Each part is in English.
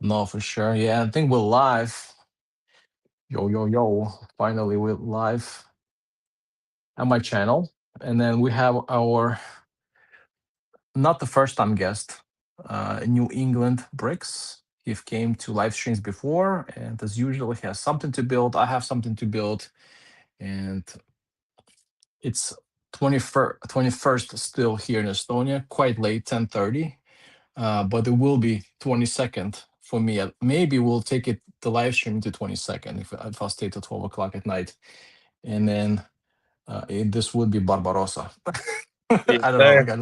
No, for sure. Yeah, I think we're live. Yo, yo, yo. Finally, we're live at my channel. And then we have our not the first time guest, New England Bricks. He came to live streams before, and as usual, he has something to build. I have something to build, and it's 21st still here in Estonia, quite late, 10:30. But it will be 22nd for me. Maybe we'll take it the live stream to 22nd if I stay till 12 o'clock at night, and then this would be Barbarossa. Yes, I don't know, sir. like I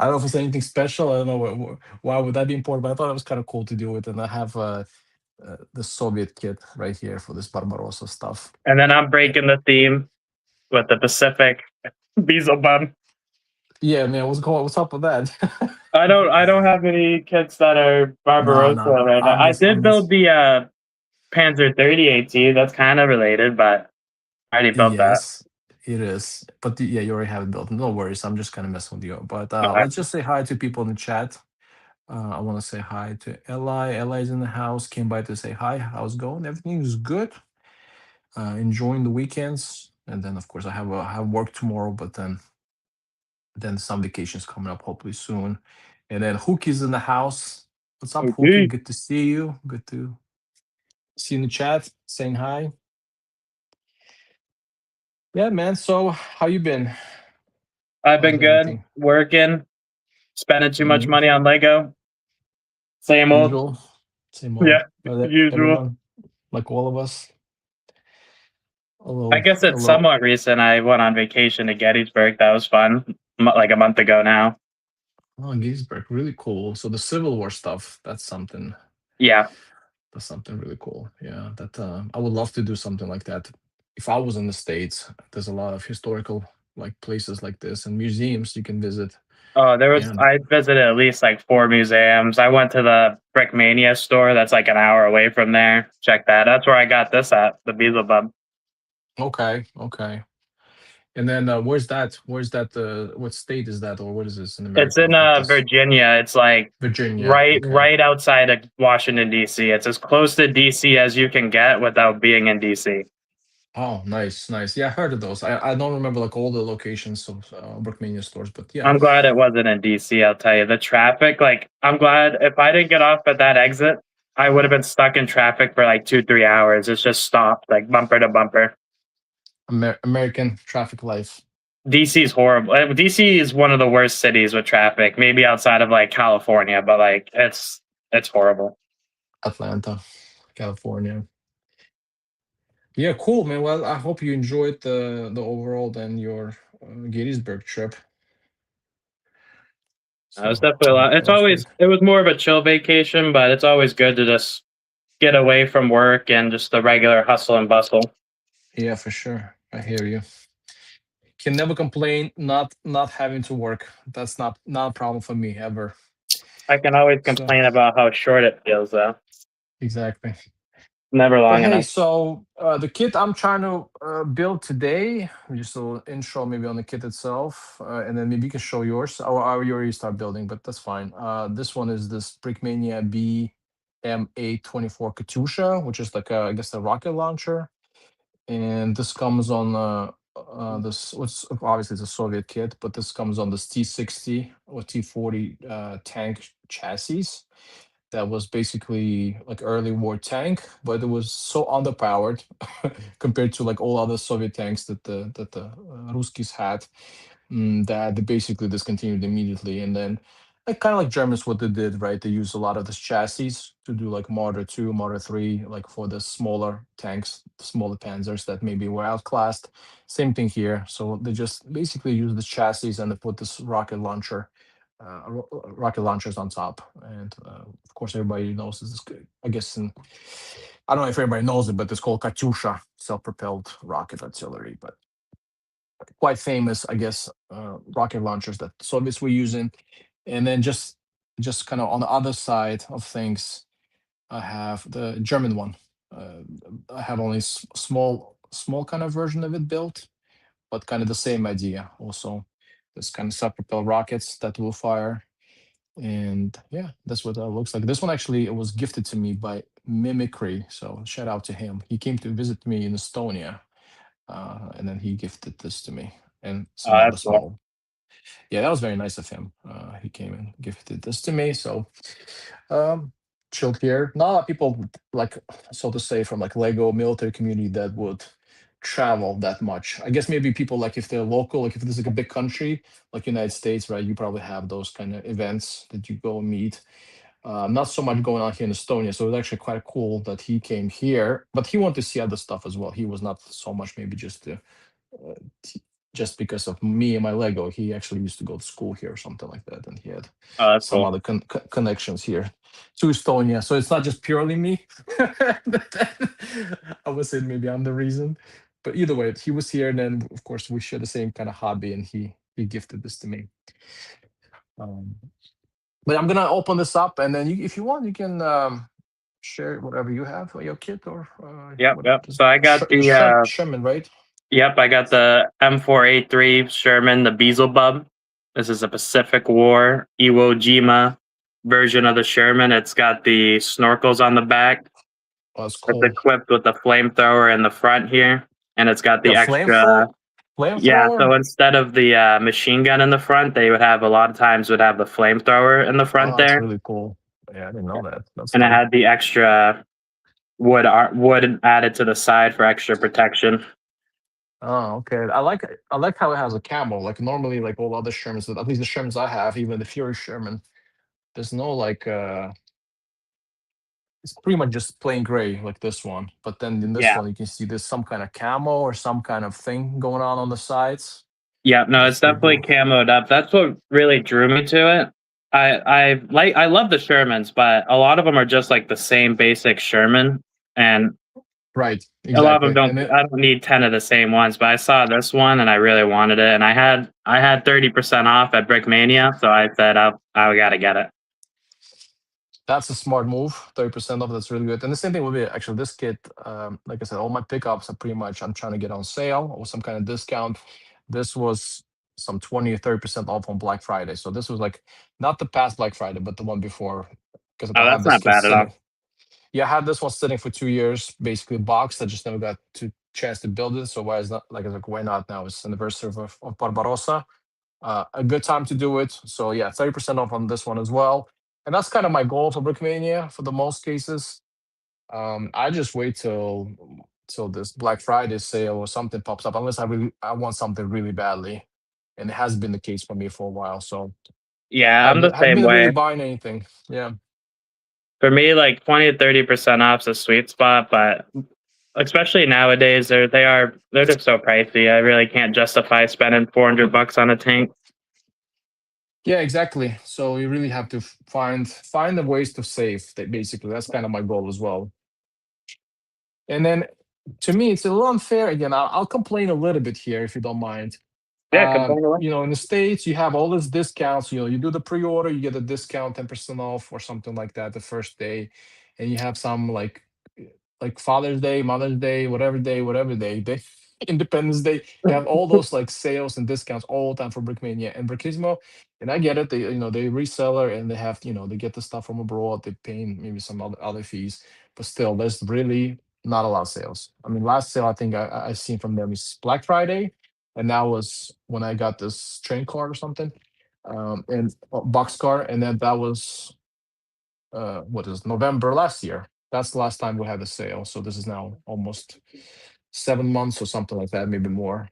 don't know if it's anything special. I don't know why would that be important, but I thought it was kind of cool to do it, and I have the Soviet kit right here for this Barbarossa stuff. And then I'm breaking the theme with the Pacific diesel bum. Yeah, man, what's up with that? I don't have any kits that are No, Barbarossa no, no. right now. I'm I just, did I'm build just. the Panzer 30 AT. That's kind of related, but I already built that. Yes, it is. But yeah, you already have it built. No worries. I'm just kind of messing with you. But Okay. let's just say hi to people in the chat. I want to say hi to Eli. Eli's in the house. Came by to say hi. How's it going? Everything is good. Enjoying the weekends, and then of course I have work tomorrow. But then some vacations coming up hopefully soon. And then Hookie's in the house. What's up, Hookie? Okay. Good to see you. Good to see you in the chat. Saying hi. Yeah, man. So how you been? I've been How's good everything? working, spending too much Mhm. money on Lego. Same old. Usual, same old. Yeah, usual. Everyone, like all of us, a I little, guess a it's little. somewhat recent. I went on vacation to Gettysburg. That was fun. Like a month ago now. Oh, Gettysburg, really cool. So the Civil War stuff, that's something. Yeah. That's something really cool. Yeah, that I would love to do something like that. If I was in the States, there's a lot of historical like places like this and museums you can visit. Oh, And I visited at least like four museums. I went to the Brickmania store that's like an hour away from there. Check that. That's where I got this at, the Beelzebub. okay, okay. And then where's that? Where's that? What state is that, or what is this in It's America? in Like this Virginia. It's like Virginia. Okay. right outside of Washington D.C. It's as close to D.C. as you can get without being in D.C. Oh, nice, nice. Yeah, I heard of those. I don't remember like all the locations of Brickmania stores, but yeah. I'm glad it wasn't in DC, I'll tell you. The traffic, like, I'm glad if I didn't get off at that exit, I would have been stuck in traffic for like 2, 3 hours. It's just stopped, like bumper to bumper. American traffic life. DC is horrible. DC is one of the worst cities with traffic, maybe outside of like California, but like it's horrible. Atlanta, California. Yeah, cool, man. Well, I hope you enjoyed the overall then your Gettysburg trip. It was So definitely a lot. that was great. It was more of a chill vacation, but it's always good to just get away from work and just the regular hustle and bustle. Yeah, for sure. I hear you. Can never complain not having to work. That's not a problem for me ever. I can always So complain about how short it feels, though. exactly. Never But long hey, enough. so the kit I'm trying to build today, just a little intro maybe on the kit itself, and then maybe you can show yours. Or you already start building, but that's fine. This one is this Brickmania BM-8-24 Katyusha, which is like I guess a rocket launcher, and this comes on this. What's obviously it's a Soviet kit, but this comes on this T-60 or T-40 tank chassis that was basically like early war tank, but it was so underpowered compared to like all other Soviet tanks that the Ruskies had, that they basically discontinued immediately. And then like kind of like Germans what they did, right? They used a lot of this chassis to do like Marder 2, Marder 3, like for the smaller tanks, smaller panzers that maybe were outclassed. Same thing here. So they just basically use the chassis and they put this rocket launchers on top. And of course, everybody knows this. I guess I don't know if everybody knows it, but it's called Katyusha, self-propelled rocket artillery. But quite famous, I guess, rocket launchers that Soviets were using. And then just kind of on the other side of things, I have the German one. Uh, I have only small kind of version of it built, but kind of the same idea. Also, this kind of self-propelled rockets that will fire. And yeah, that's what that looks like. This one actually it was gifted to me by Mimicry, so shout out to him. He came to visit me in Estonia, and then he gifted this to me and some Oh, other that's cool. small. Yeah, that was very nice of him. He came and gifted this to me. So um, chilled here. Not a lot of people, like, so to say, from like Lego military community that would travel that much. I guess maybe people like if they're local, like if this is like a big country like United States, right? You probably have those kind of events that you go and meet. Not so much going on here in Estonia, so it was actually quite cool that he came here. But he wanted to see other stuff as well. He was not so much maybe uh, just because of me and my Lego. He actually used to go to school here or something like that, and he had Oh, that's some cool. other connections here to Estonia. So it's not just purely me. I would say maybe I'm the reason, but either way, he was here, and then of course we share the same kind of hobby, and he gifted this to me. Um, but I'm gonna open this up, and then if you want, you can share whatever you have for your kit or Yep, what yep. So I got the Sherman, right? yep, I got the M4A3 Sherman, the Beelzebub. This is a Pacific War Iwo Jima version of the Sherman. It's got the snorkels on the back. Oh, that's It's cool. equipped with the flamethrower in the front here, and it's got The the extra. Yeah, so flamethrower. instead of the machine gun in the front, they would have a lot of times would have the flamethrower in the front Oh, that's there, really cool. Yeah, I didn't know that. That's and it dope. had the extra wood added to the side for extra protection. Oh, okay. I like how it has a camo. Like normally, like all other Shermans, at least the Shermans I have, even the Fury Sherman, there's no like it's pretty much just plain gray like this one. But then in this Yeah, one, you can see there's some kind of camo or some kind of thing going on the sides. yeah, no, it's That's pretty definitely cool. camoed up. That's what really drew me to it. I love the Shermans, but a lot of them are just like the same basic Sherman, and Right. a lot of them Exactly. don't. And it I don't need 10 of the same ones. But I saw this one and I really wanted it, and I had 30% off at Brickmania, so I said I gotta get it. That's a smart move. 30% off. That's really good. And the same thing with it. Actually, this kit, like I said, all my pickups are pretty much I'm trying to get on sale or some kind of discount. This was some 20 or 30% off on Black Friday. So this was like not the past Black Friday, but the one before. Because Oh, I have that's this not kit bad at all. sitting. Yeah, I had this one sitting for 2 years, basically boxed. I just never got to chance to build it. So why is not like I was like, why not now? It's anniversary of Barbarossa, a good time to do it. So yeah, 30% off on this one as well. And that's kind of my goal for Brickmania for the most cases. I just wait till this Black Friday sale or something pops up, unless I want something really badly, and it has been the case for me for a while. So Yeah, I'm haven't the haven't same been really way. buying anything. Yeah, For me, like 20 to 30% off's a sweet spot, but especially nowadays, they're just so pricey. I really can't justify spending $400 on a tank. yeah, exactly. So you really have to find the ways to save. Basically, that's kind of my goal as well. And then to me, it's a little unfair. Again, I'll complain a little bit here if you don't mind. Yeah, complain away. In the States, you have all these discounts. You do the pre-order, you get a discount, 10% off or something like that the first day. And you have some like Father's Day, Mother's Day, whatever day, Independence Day. You have all those like sales and discounts all the time for Brickmania and Brickismo. And I get it. They reseller and they have, they get the stuff from abroad. They pay maybe some other fees, but still, there's really not a lot of sales. I mean, last sale I think I seen from them is Black Friday, and that was when I got this train card or something, and box car, and then that was what is November last year. That's the last time we had a sale. So this is now almost 7 months or something like that, maybe more.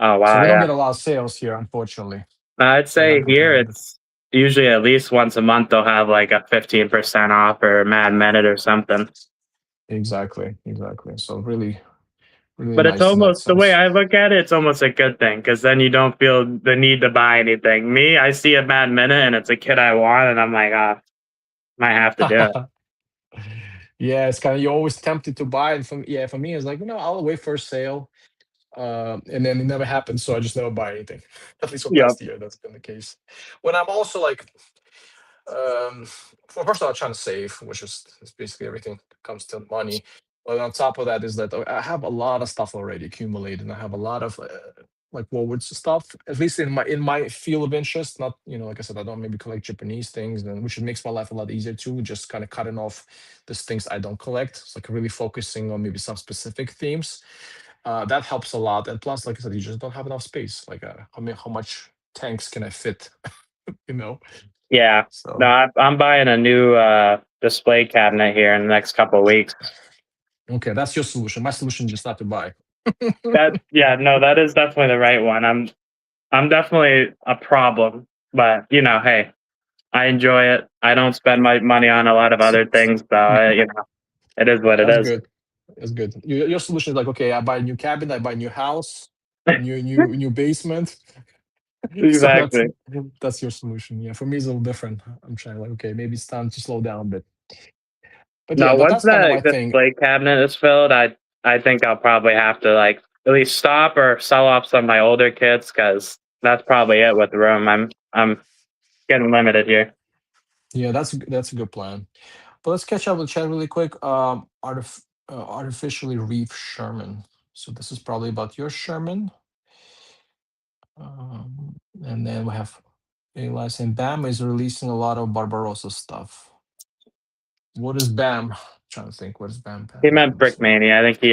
Oh So wow, we don't yeah. get a lot of sales here, unfortunately. I'd We're say not here complaining. it's usually at least once a month they'll have like a 15% off or Mad Minute or something. Exactly, exactly. So really, really But it's nice in that almost the way sense. I look at it, it's almost a good thing because then you don't feel the need to buy anything. Me, I see a Mad Minute and it's a kid I want, and I'm like, ah, might have to do it. Yeah, it's kind of you're always tempted to buy, and for me, it's like I'll wait for a sale, and then it never happens, so I just never buy anything. At least for the Yep. past year, that's been the case. When I'm also like, um, for first of all, I'm trying to save, which is basically everything comes to money. But on top of that is that I have a lot of stuff already accumulated, and I have a lot of like Woolworths stuff. At least in my field of interest. Not, like I said, I don't maybe collect Japanese things, and which makes my life a lot easier too. Just kind of cutting off these things I don't collect. It's like really focusing on maybe some specific themes. That helps a lot. And plus, like I said, you just don't have enough space. Like, how much tanks can I fit? You know. Yeah. No, So I'm buying a new display cabinet here in the next couple of weeks. okay, that's your solution. My solution is just not to buy. That yeah, no, that is definitely the right one. I'm definitely a problem, but hey, I enjoy it. I don't spend my money on a lot of other things, so it is what it That's is. good. That's good. Your solution is like, okay, I buy a new cabinet, I buy a new house, new basement. So Exactly. that's your solution. Yeah, for me it's a little different. I'm trying like, okay, maybe it's time to slow down a bit. But yeah, Now, but once that's kind of that my thing. display cabinet is filled, I think I'll probably have to like at least stop or sell off some of my older kits because that's probably it with the room. I'm getting limited here. Yeah, that's a good plan. But let's catch up with chat really quick. Artificially Reef Sherman. So this is probably about your Sherman. And then we have a last name. BAM is releasing a lot of Barbarossa stuff. What is BAM? Trying to think. What is BAM? He BAM. meant Brickmania. I think he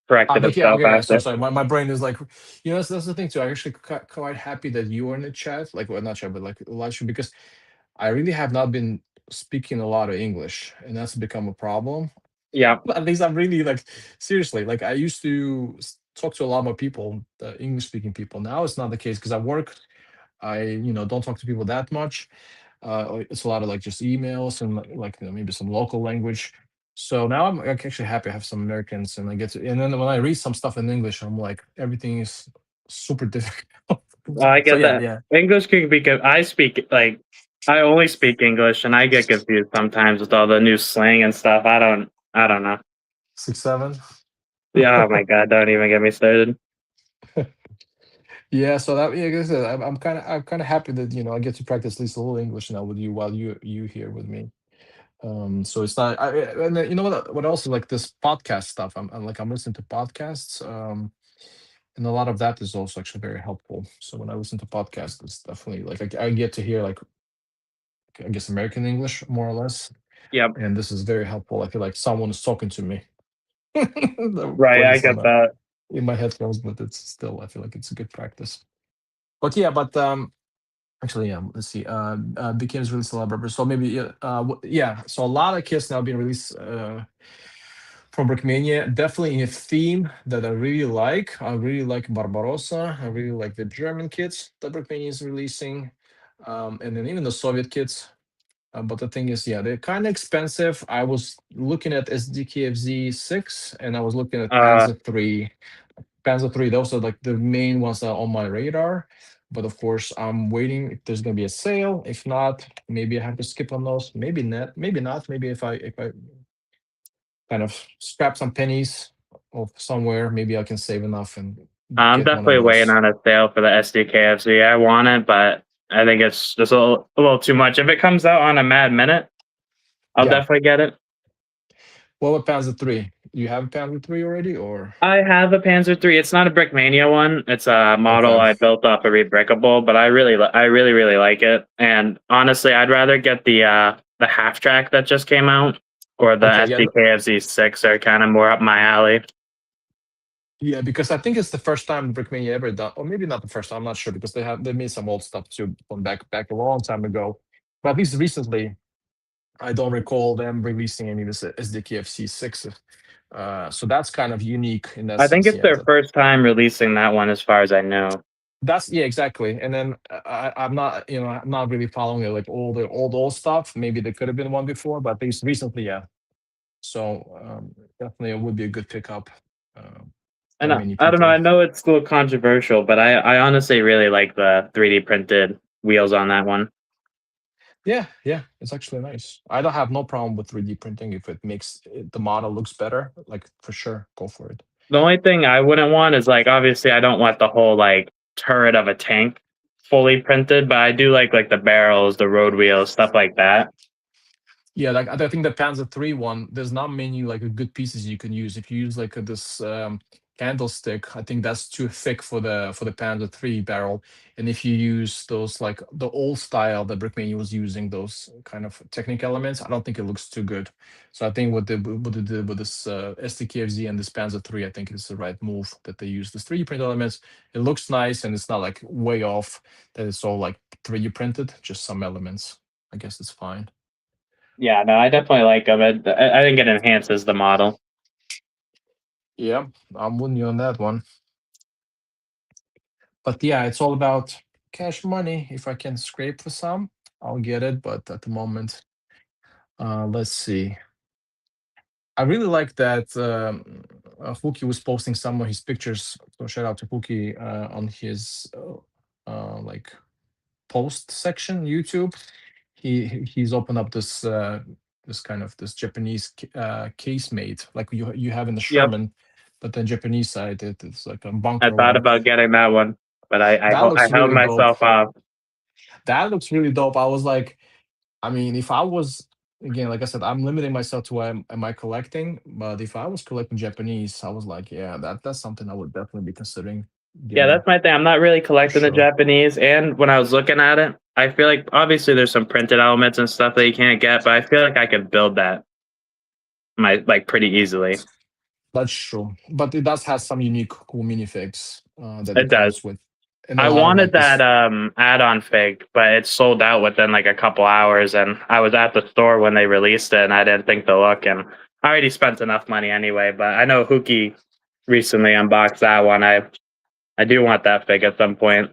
corrected Yeah, himself okay, yeah, sorry, after. sorry. My brain is like, that's the thing too. I'm actually quite happy that you are in the chat, like, well, not chat, but like live stream, because I really have not been speaking a lot of English, and that's become a problem. Yeah. At least I'm really like, seriously, like I used to talk to a lot more people, English speaking people. Now it's not the case because I work. I don't talk to people that much. It's a lot of like just emails and like maybe some local language. So now I'm like, actually happy I have some Americans, and I get to. And then when I read some stuff in English, I'm like, everything is super difficult. Well, I So get yeah, that. yeah, English can be good. I only speak English, and I get confused sometimes with all the new slang and stuff. I don't know. 6, 7. Yeah. Oh my god! Don't even get me started. Yeah, so that, yeah, like I said, I'm kind of happy that I get to practice at least a little English now with you while you here with me. So it's not. And then, you know what else is like this podcast stuff. I'm listening to podcasts. And a lot of that is also actually very helpful. So when I listen to podcasts, it's definitely like I get to hear like, I guess, American English more or less, Yep. and this is very helpful. I feel like someone is talking to me. I'm Right. playing I some get that. in my headphones, but it's still, I feel like it's a good practice. But yeah, but actually, yeah, let's see. Becomes released a lot of so maybe yeah. So a lot of kits now being released from Brickmania. Definitely a theme that I really like. I really like Barbarossa. I really like the German kits that Brickmania is releasing, and then even the Soviet kits. But the thing is, yeah, they're kind of expensive. I was looking at SDKFZ 6, and I was looking at Uh, Panzer 3. Panzer 3, those are like the main ones that are on my radar. But of course, I'm waiting if there's gonna be a sale. If not, maybe I have to skip on those. Maybe not. Maybe not. Maybe if I kind of scrap some pennies of somewhere, maybe I can save enough and I'm get one of definitely waiting those. on a sale for the SDKFZ. I want it, but I think it's just a little too much. If it comes out on a mad minute, I'll Yeah. definitely get it. What about Panzer 3? You have a Panzer 3 already, or I have a Panzer III. It's not a Brickmania one. It's a model okay? I built off a Rebrickable, but I really, really like it. And honestly, I'd rather get the half track that just came out or the Okay, yeah, SDKFZ 6 are kind of more up my alley. yeah, because I think it's the first time Brickmania ever done, or maybe not the first time. I'm not sure because they made some old stuff too from back a long time ago. But at least recently, I don't recall them releasing any of this SDKFC 6. So that's kind of unique in that I think sense. it's Yeah, their first time releasing that one, as far as I know. that's yeah, exactly. And then I'm not, I'm not really following it like all the old stuff. Maybe there could have been one before, but at least recently, yeah. So definitely it would be a good pickup for And many I don't know. people. I know it's still controversial, but I honestly really like the 3D printed wheels on that one. Yeah, yeah, it's actually nice. I don't have no problem with 3D printing if it makes the model looks better. Like for sure, go for it. The only thing I wouldn't want is like obviously I don't want the whole like turret of a tank fully printed, but I do like the barrels, the road wheels, stuff like that. Yeah, like I think the Panzer 3 one, there's not many like good pieces you can use. If you use like this candlestick, I think that's too thick for the Panzer III barrel. And if you use those like the old style that Brickmania was using, those kind of technical elements, I don't think it looks too good. So I think what they did with this STKFZ and this Panzer III, I think it's the right move that they use this 3D print elements. It looks nice and it's not like way off that it's all like 3D printed, just some elements. I guess it's fine. Yeah, no, I definitely like them. I think it enhances the model. Yeah, I'm with you on that one. But yeah, it's all about cash money. If I can scrape for some, I'll get it. But at the moment, let's see. I really like that Huki was posting some of his pictures. So shout out to Huki on his like post section YouTube. He's opened up this kind of this Japanese case made like you have in the Yep. Sherman, but then Japanese side it's like a I bunker thought one. about getting that one, but That I looks held really dope. myself off. That looks really dope. I was like, I mean, if I was again, like I said, I'm limiting myself to what am I collecting. But if I was collecting Japanese, I was like, yeah, that's something I would definitely be considering Yeah, getting that's my thing. I'm not really for collecting the sure. Japanese, and when I was looking at it, I feel like obviously there's some printed elements and stuff that you can't get, but I feel like I could build that like pretty easily. That's true. But it does have some unique cool minifigs that It it does. comes with, and a I lot of wanted like that this. add-on fig, but it sold out within like a couple hours, and I was at the store when they released it, and I didn't think to look, and I already spent enough money anyway. But I know Huki recently unboxed that one. I do want that fig at some point.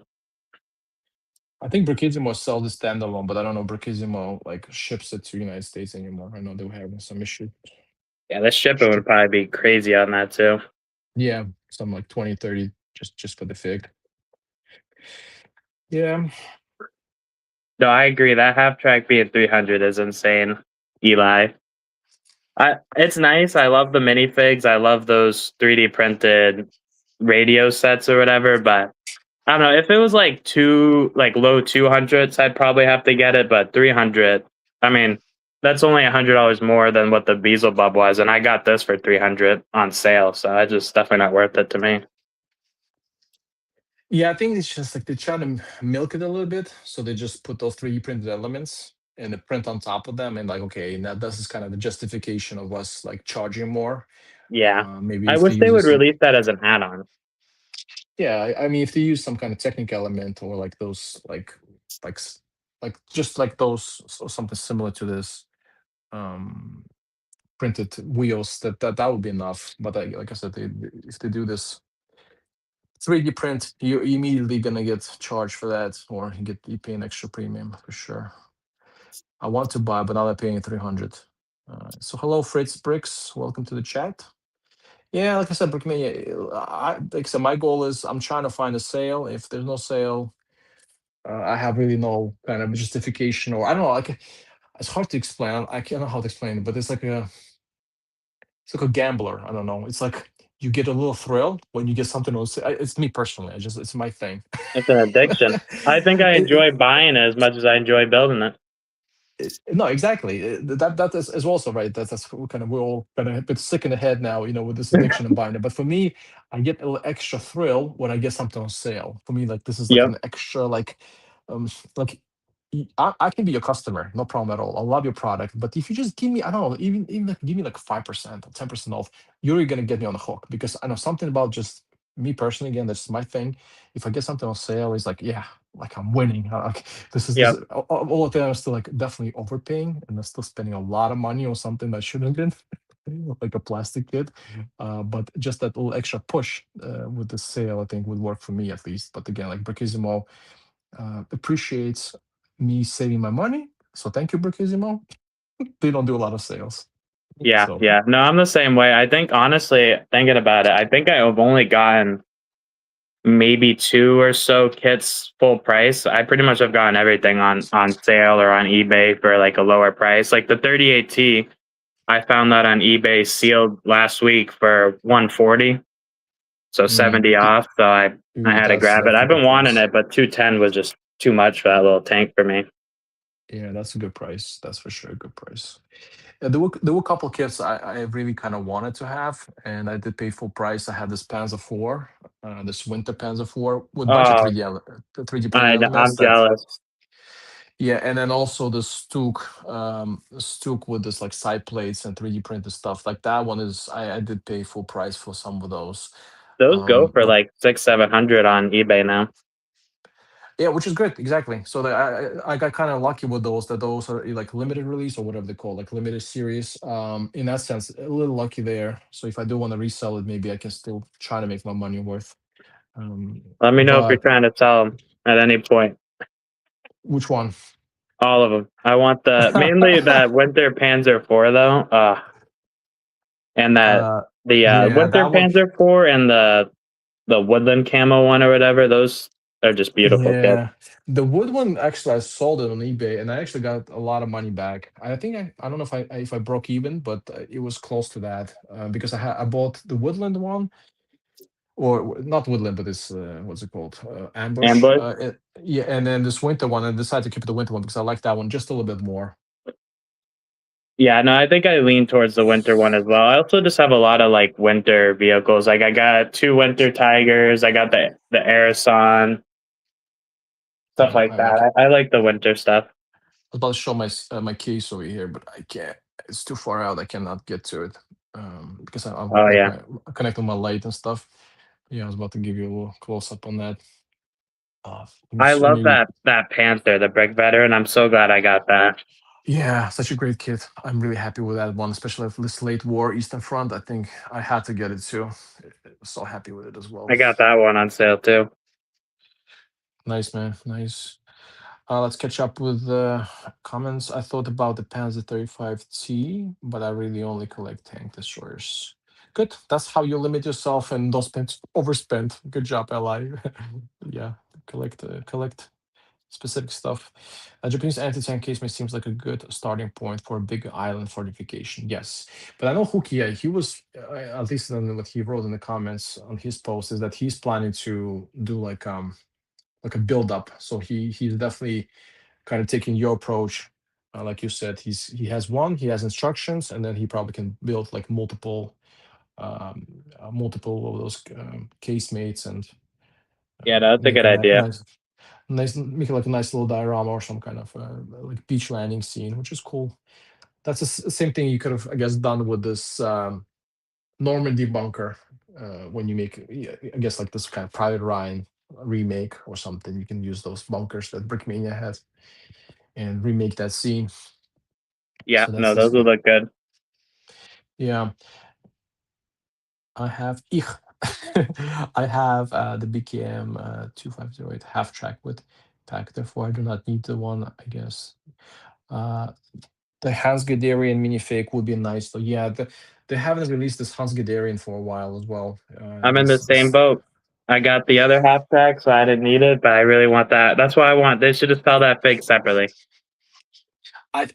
I think Brachissimo sells the standalone, but I don't know Brachissimo like ships it to United States anymore. I know they were having some issue. Yeah, this shipping would probably be crazy on that too. Yeah, some like 20, 30 just for the fig. Yeah. No, I agree. That half track being 300 is insane, Eli. It's nice. I love the minifigs. I love those 3D printed radio sets or whatever. But I don't know if it was like like low 200s, I'd probably have to get it. But 300, I mean, that's only $100 more than what the Beelzebub was, and I got this for 300 on sale. So I just definitely not worth it to me. Yeah, I think it's just like they try to milk it a little bit. So they just put those 3D printed elements and the print on top of them. And like, okay, now this is kind of the justification of us like charging more. Yeah, Maybe I if they wish they use would some, release that as an add-on. yeah, I mean, if they use some kind of technical element or like those, like, like just like those, something similar to this, um, printed wheels, that would be enough. But like I said, if they do this 3D print, you're immediately gonna get charged for that, or you pay an extra premium for sure. I want to buy, but now I'm paying 300. So hello, Fritz Bricks. Welcome to the chat. Yeah, like I said, Brickmania. Like I said, my goal is I'm trying to find a sale. If there's no sale, I have really no kind of justification, or I don't know. Like it's hard to explain. I can't know how to explain it, but it's like a gambler. I don't know. It's like you get a little thrill when you get something else. It's me personally. It's my thing. It's an addiction. I think I it, enjoy buying it as much as I enjoy building it. no, exactly. That is also right. That's what kind of we're all kind of a bit sick in the head now, with this addiction and buying it. But for me, I get a little extra thrill when I get something on sale. For me, like this is like Yep. an extra um like I can be your customer, no problem at all. I love your product, but if you just give me, I don't know, even like give me like 5% or 10% off, you're really gonna get me on the hook because I know something about just me personally. Again, that's my thing. If I get something on sale, it's like yeah, like I'm winning. Like this Yep. all of them are still like definitely overpaying and I'm still spending a lot of money on something that shouldn't have been like a plastic kit. But just that little extra push with the sale, I think would work for me at least. But again, like Brichisimo appreciates me saving my money. So thank you, Brichisimo. They don't do a lot of sales. Yeah. So Yeah. No, I'm the same way. I think honestly, thinking about it, I think I've only gotten maybe two or so kits full price. I pretty much have gotten everything on sale or on eBay for like a lower price. Like the 38T, I found that on eBay sealed last week for 140, so 70 off. So I ooh, had to grab it. that's a I've good been wanting price. it, but 210 was just too much for that little tank for me. Yeah, that's a good price. That's for sure a good price. there were a couple kits I really kind of wanted to have, and I did pay full price. I had this Panzer IV, this Winter Panzer IV with a bunch of Oh, 3D printed elements. I'm That jealous. Yeah, and then also the Stuk with this like side plates and 3D printed stuff. Like that one is I did pay full price for some of those. Those go for But like 600-700 on eBay now. yeah, which is great. Exactly. So I got kind of lucky with those, that those are like limited release or whatever they call, like limited series. In that sense, a little lucky there. So if I do want to resell it, maybe I can still try to make my money worth. Let me know if you're But trying to sell them at any point. which one? All of them. I want the mainly that Winter Panzer IV though. And that uh, the yeah, Winter that one. Panzer IV and the woodland camo one or whatever. Those are just beautiful kits. Yeah, the wood one actually I sold it on eBay and I actually got a lot of money back. I think I don't know if I broke even, but it was close to that because I bought the woodland one, or not woodland, but this what's it called, ambush. Ambush. Yeah, and then this winter one, I decided to keep the winter one because I like that one just a little bit more. Yeah, no, I think I lean towards the winter one as well. I also just have a lot of like winter vehicles. Like I got two winter tigers. I got the Aerosonde, stuff Yeah, like I that. like it. I like the winter stuff. I was about to show my case over here, but I can't. It's too far out. I cannot get to it because I'm Oh like yeah, my connecting my light and stuff. Yeah, I was about to give you a little close up on that. Let me I show love maybe. that Panther, the Brick Veteran. I'm so glad I got that. Yeah, such a great kit. I'm really happy with that one, especially for this late war Eastern Front. I think I had to get it too. So happy with it as well. I got that one on sale too. Nice, man. Nice. Let's catch up with the comments. I thought about the Panzer 35T, but I really only collect tank destroyers. Good. That's how you limit yourself and don't spend overspend. Good job, Ally. Yeah, collect specific stuff. Japanese anti-tank case may seems like a good starting point for a big island fortification. Yes, but I know Hukia. He was at least in what he wrote in the comments on his post is that he's planning to do like a build up. So he's definitely kind of taking your approach. Like you said, he has one, he has instructions, and then he probably can build like multiple of those casemates and Yeah, that's a make good a idea. make it like a nice little diorama or some kind of like beach landing scene, which is cool. That's the same thing you could have, I guess, done with this Normandy bunker when you make, yeah, I guess, like this kind of Private Ryan remake or something. You can use those bunkers that Brickmania has and remake that scene. Yeah, So that's no, this. those would look good. Yeah, I have ich. I have the BKM 2508 half track with pack. Therefore, I do not need the one. I guess uh, the Hans Guderian minifig would be nice. So yeah, they haven't released this Hans Guderian for a while as well. I'm in the same This boat. I got the other half track, so I didn't need it, but I really want that. That's what I want. They should just sell that fig separately.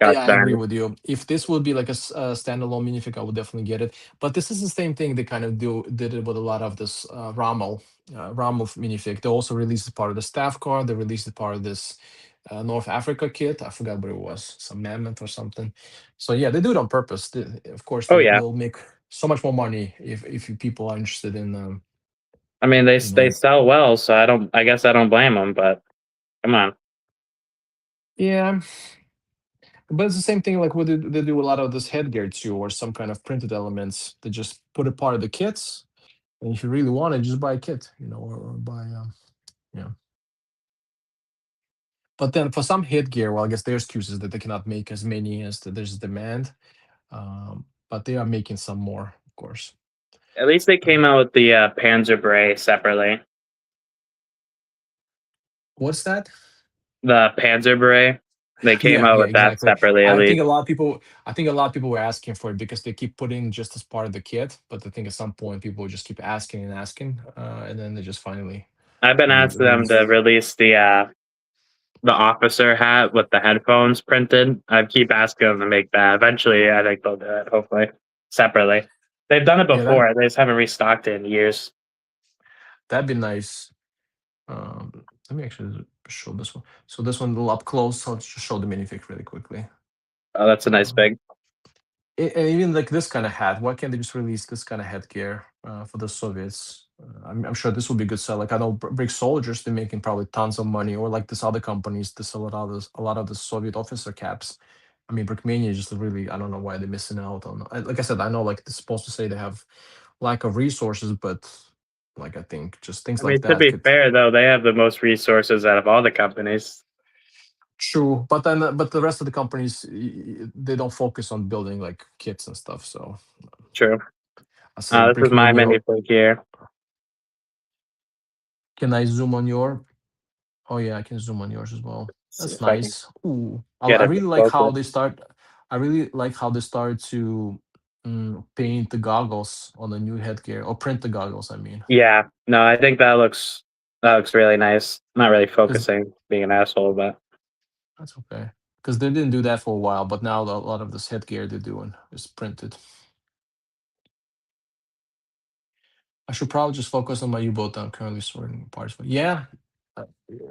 Gosh Yeah, I darn agree it. with you. If this would be like a standalone minifig, I would definitely get it. But this is the same thing they kind of did it with a lot of this Rommel minifig. They also released it part of the staff card. They released it part of this North Africa kit. I forgot what it was, some mammoth or something. So yeah, they do it on purpose. Of course, Oh yeah. they'll make so much more money if people are interested in I mean, you they know. sell well, so I don't. I guess I don't blame them. But come on. Yeah, but it's the same thing like what they do a lot of this headgear too, or some kind of printed elements. They just put it part of the kits. And if you really want it, just buy a kit, or buy, yeah. But then for some headgear, well, I guess their excuse is that they cannot make as many as there's demand. But they are making some more, of course. At least they Uh, came out with the Panzer Bray separately. what's that? The Panzer Bray. They came Yeah, out yeah, with that exactly. separately, at I think least. a lot of people, I think a lot of people were asking for it because they keep putting just as part of the kit. But I think at some point people will just keep asking and asking, and then they just finally I've been asking them to release. release the officer hat with the headphones printed. I keep asking them to make that. Eventually, I think they'll do it. Hopefully, separately. They've done it Yeah, that before. They just haven't restocked it in years. that'd be nice. Let me actually show this one. So this one a little up close. So let's just show the minifig really quickly. Oh, that's a nice Um, big. And even like this kind of hat, why can't they just release this kind of headgear for the Soviets? I'm sure this would be a good sell. Like I know Brick Soldiers, they're making probably tons of money, or like this other companies, they sell a lot of the Soviet officer caps. I mean, Brickmania is just really, I don't know why they're missing out on. Like I said, I know like they're supposed to say they have lack of resources, but like I think just things I like mean, to that be could. fair though, they have the most resources out of all the companies. True, but then but the rest of the companies they don't focus on building like kits and stuff. So True. I say This is my Brickmania. mini fig here. Can I zoom on your? Oh yeah, I can zoom on yours as well. See That's if I can nice. Ooh, get I it to really like how focus. they start. I really like how they started to paint the goggles on the new headgear, or print the goggles. I mean, Yeah, no, I think that looks really nice. Not really because focusing, being an asshole, but that's okay. Because they didn't do that for a while, but now a lot of this headgear they're doing is printed. I should probably just focus on my U-boat that I'm currently sorting parts for. Yeah, uh,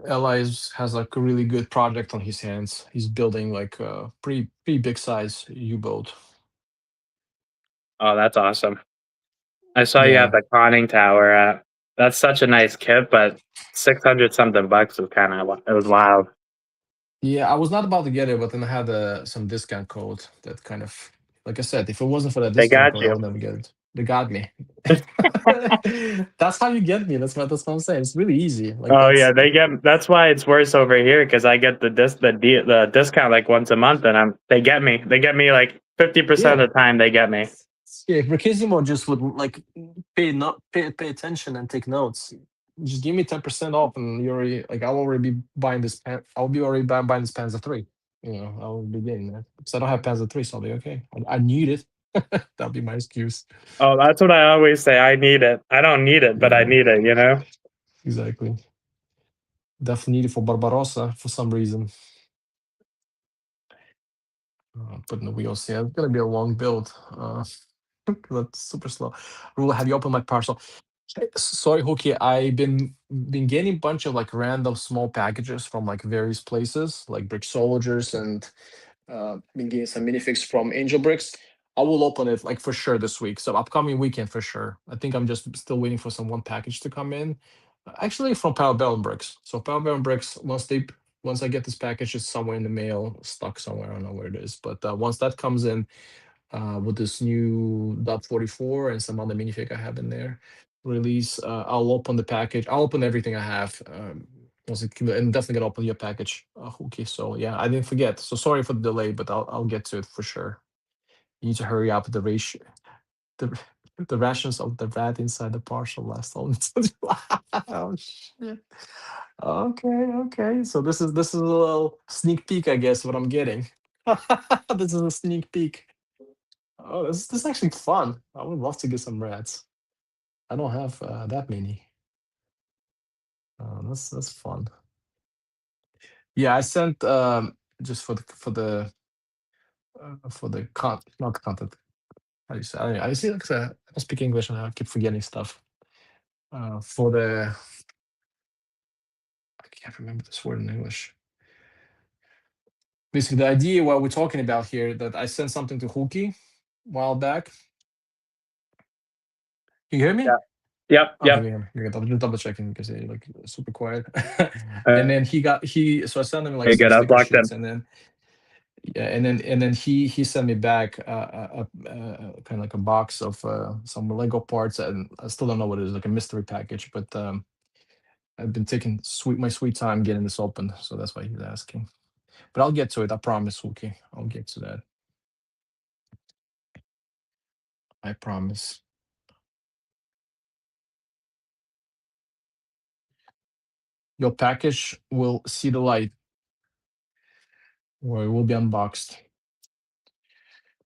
Elias has like a really good project on his hands. He's building like a pretty big size U-boat. oh, that's awesome. I saw you have Yeah, the conning tower. That's such a nice kit, but 600 something bucks was kind of it was wild. yeah. I was not about to get it, but then I had some discount code that kind of, like I said, if it wasn't for that They discount got code, I you. would never get it. They got me. That's how you get me. That's what I'm saying. It's really easy. Like Oh yeah, that's they get. That's why it's worse over here because I get the discount like once a month, and they get me like 50% yeah. of the time they get me. Yeah, if Ricchissimo just would like pay attention and take notes. Just give me 10% off, and you already like I'll already be buying this pen. I'll be already buying this Panzer III. You know, I will be getting that because I don't have Panzer III, so I'll be okay. I need it. That'll be my excuse. Oh, that's what I always say. I need it. I don't need it, but I Yeah, need it. You know. exactly. Definitely need it for Barbarossa for some reason. Putting the wheels. Yeah, it's gonna be a long build. That's super slow. Rule, have you opened my parcel? Sorry, Hookie. I've been getting a bunch of like random small packages from like various places, like Brick Soldiers, and been getting some minifigs from Angel Bricks. I will open it like for sure this week. So upcoming weekend for sure. I think I'm just still waiting for some one package to come in. Actually, from Power Bricks. So Power Bricks, once I get this package, it's somewhere in the mail, stuck somewhere. I don't know where it is, but once that comes in, with this new dot 44 and some other minifig I have in there release. I'll open the package. I'll open everything I have. And definitely gonna open your package. Okay, so yeah, I didn't forget. So sorry for the delay, but I'll get to it for sure. You need to hurry up. The ratio, the the rations of the rat inside the parcel last only. Oh shit. Okay, okay. So this is a little sneak peek, I guess, what I'm getting. This is a sneak peek. Oh, this is actually fun. I would love to get some rats. I don't have that many. That's fun. Yeah, I sent just for the not content. How do you say? I see. Like, I don't speak English and I keep forgetting stuff. For the I can't remember this word in English. Basically, the idea what we're talking about here that I sent something to Hookie a while back. Can you hear me? Yeah. Yep. Okay, Yep. yeah, you're just double checking because you're like super quiet. And Uh, then so I sent him like you some good. I was sticker locked in. sheets, and then yeah, and then he sent me back kind of like a box of some Lego parts, and I still don't know what it is, like a mystery package. But I've been taking my sweet time getting this open, so that's why he's asking. But I'll get to it. I promise, Wookie. I'll get to that. I promise. Your package will see the light, or it will be unboxed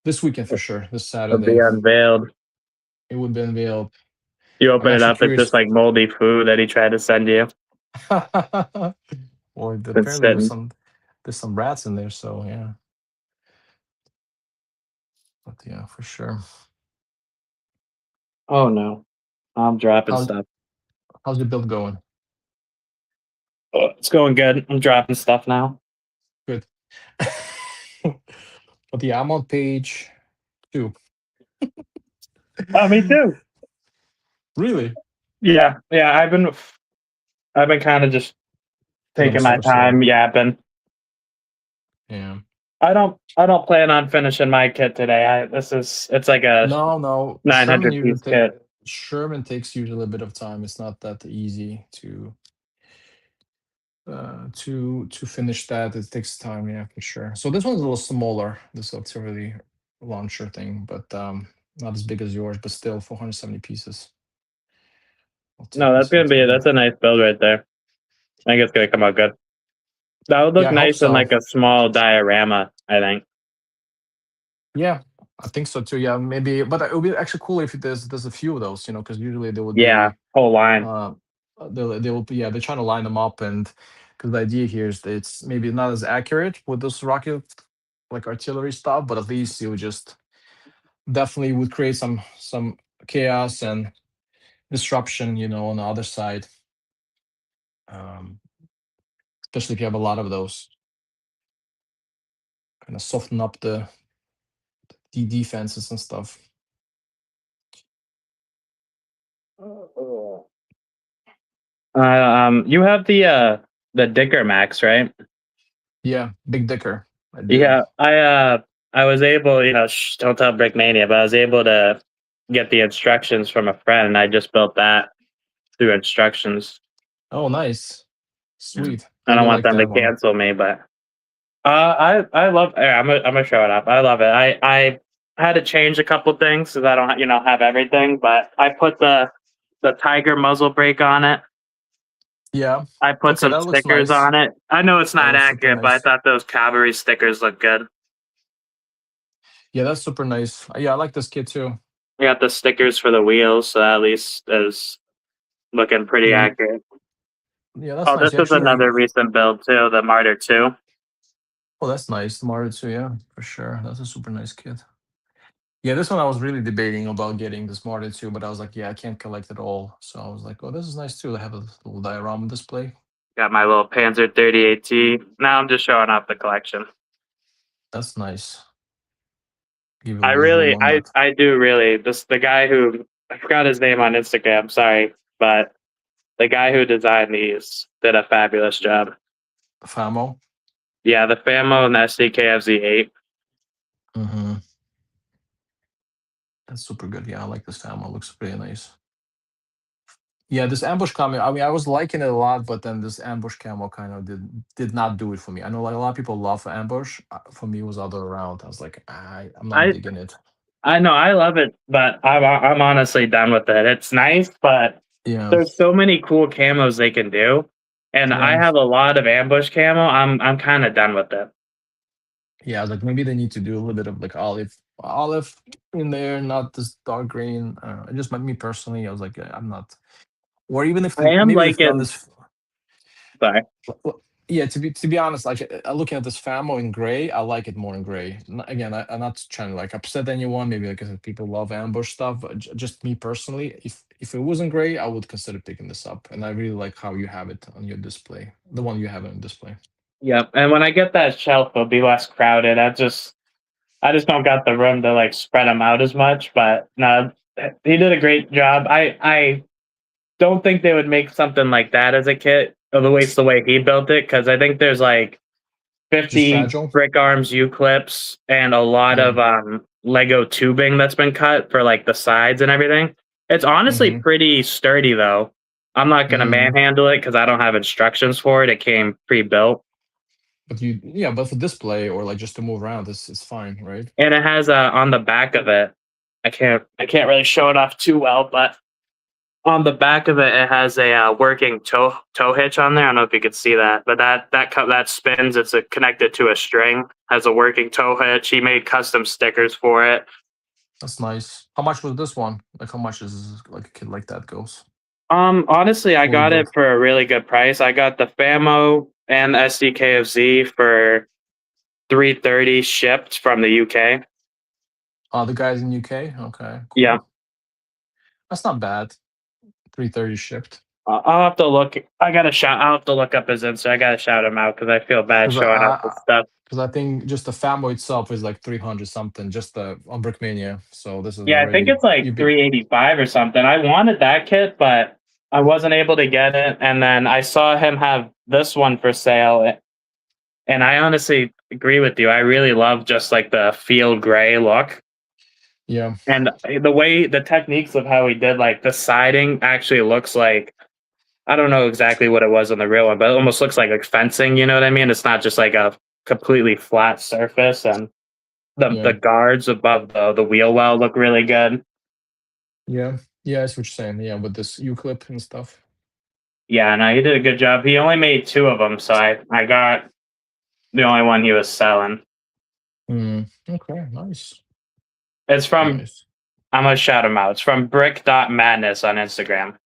this weekend for sure. This It'll be Saturday, unveiled. it will be unveiled. You I'm open it actually up, it's just curious. like moldy food that he tried to send you. Well, It's apparently sitting. there's some rats in there, so yeah. But yeah, for sure. Oh no, I'm dropping How's stuff. how's your build going? Oh, it's going good. I'm dropping stuff now. Good. But yeah, I'm on page. Two. Me too. Really? Yeah. I've been kind of just Because I'm taking my super slow. time yapping. Yeah. I don't plan on finishing my kit today. It's like a No, no. Sherman 900 usually piece kit. Sherman takes usually a bit of time. It's not that easy to finish that. It takes time, yeah, for sure. So this one's a little smaller, this auxiliary launcher thing, but not as big as yours, but still 470 pieces. I'll take No, this one too. that's a nice build right there. I think it's gonna come out good. That would Yeah, look I hope nice in so. like a small diorama, I think. Yeah, I think so too. Yeah, maybe, but it would be actually cool if there's a few of those, because usually they would Yeah, be whole line. uh they will be, yeah, they're trying to line them up, and because the idea here is that it's maybe not as accurate with this rocket like artillery stuff, but at least you would just definitely would create some chaos and disruption, on the other side, um, especially if you have a lot of those, kind of soften up the defenses and stuff. You have the Dicker Max, right? Yeah, Big Dicker, I do. Yeah, I was able, don't tell Brickmania, but I was able to get the instructions from a friend, and I just built that through instructions. Oh, nice, Yeah. sweet. I How do don't you want like them to that one? cancel me, but I love. I'm gonna show it up. I love it. I had to change a couple things because I don't have everything, but I put the tiger muzzle brake on it. Yeah. I put Okay, some that looks stickers nice. on it. I know it's That not looks super accurate, but I nice. thought those cavalry stickers look good. Yeah, that's super nice. Yeah, I like this kit too. I got the stickers for the wheels, so at least is looking pretty Yeah, accurate. yeah, that's Oh, nice. this You is actually, another recent build too, the Martyr 2. oh, that's nice. The Mario too. Yeah, for sure. That's a super nice kit. Yeah, this one I was really debating about getting this Martin too, but I was like, yeah, I can't collect it all. So I was like, oh, this is nice too. They have a little diorama display. Got my little Panzer 38T. Now I'm just showing off the collection. That's nice. Give you a I little zoom really, on I, that. I do really. The guy who I forgot his name on Instagram. Sorry, but the guy who designed these did a fabulous job. Famo. Yeah, the Famo and the SDKFZ8. Mm-hmm. That's super good. Yeah, I like this Famo. Looks pretty nice. Yeah, this ambush camo. I mean, I was liking it a lot, but then this ambush camo kind of did not do it for me. I know like a lot of people love ambush. For me, it was other around. I was like, I'm not I digging it. I know I love it, but I'm honestly done with it. It's nice, but Yeah, there's so many cool camos they can do, and I yeah, have a lot of ambush camo. I'm kind of done with it. yeah. Like maybe they need to do a little bit of like olive in there, not this dark green. It just me personally, I was like, I'm not. Or even if I am maybe they've done liking. this. Sorry. Well, yeah, to be honest, like looking at this Famo in gray, I like it more in gray. Again, I'm not trying to like upset anyone. Maybe like I said, people love ambush stuff, but just me personally, if it wasn't gray, I would consider picking this up. And I really like how you have it on your display, the one you have on display. Yep. And when I get that shelf, it'll be less crowded. I just don't got the room to like spread them out as much. But no, he did a great job. I don't think they would make something like that as a kit, or the way he built it, because I think there's like Just 50 fragile. brick arms U clips and a lot Yeah. of Lego tubing that's been cut for like the sides and everything. It's honestly Mm-hmm. pretty sturdy though. I'm not gonna Mm-hmm. manhandle it because I don't have instructions for it. It came pre-built. Yeah, but for display or like just to move around, it's fine, right? And it has on the back of it. I can't really show it off too well, but on the back of it, it has a working tow hitch on there. I don't know if you could see that, but that spins. It's connected to a string. Has a working tow hitch. He made custom stickers for it. That's nice. How much was this one? Like how much is like a kid like that goes? Honestly, I Fully got it built. for a really good price. I got the Famo and the SDKFZ for 330 shipped from the UK. The guys in UK? Okay, Yeah, cool. That's not bad. 330 shipped. I'll have to look. I'll have to look up his Insta. I gotta shout him out because I feel bad Because showing off his stuff. Because I think just the Famo itself is like 300 something, just the on Brickmania. So this is Yeah, I think already it's like you be 385 or something. I wanted that kit, but I wasn't able to get it. And then I saw him have this one for sale. And I honestly agree with you. I really love just like the field gray look. yeah, And the way the techniques of how he did like the siding actually looks like I don't know exactly what it was on the real one, but it almost looks like fencing, you know what I mean? It's not just like a completely flat surface and the yeah, guards above the wheel well look really good. yeah, yeah. That's what you're saying. Yeah, with this U clip and stuff. Yeah, no, he did a good job. He only made two of them, so I got the only one he was selling. Okay, nice, It's from nice. I'm gonna shout him out. It's from Brick.Madness on Instagram.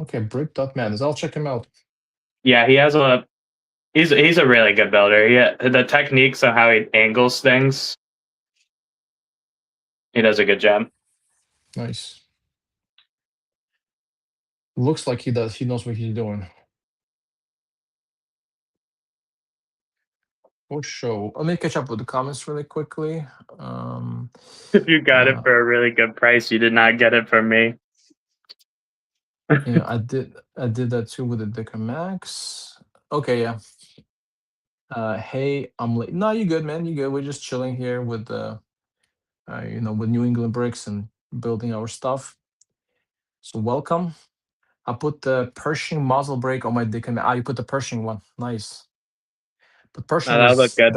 Okay, Brick Dot Madness. I'll check him out. Yeah, he has a he's a really good builder. Yeah, the techniques of how he angles things, he does a good job. Nice. Looks like he does. He knows what he's doing. For sure. Let me catch up with the comments really quickly. Um, If you got it uh, for a really good price, you did not get it from me. yeah, I did that too with the Dicker Max. Okay, yeah. Hey, I'm late. No, you good, man. You good. We're just chilling here with the, with New England bricks and building our stuff. So welcome. I put the Pershing muzzle brake on my Dicker Max. Ah, you put the Pershing one. Nice. But No, Pershing that looked is good.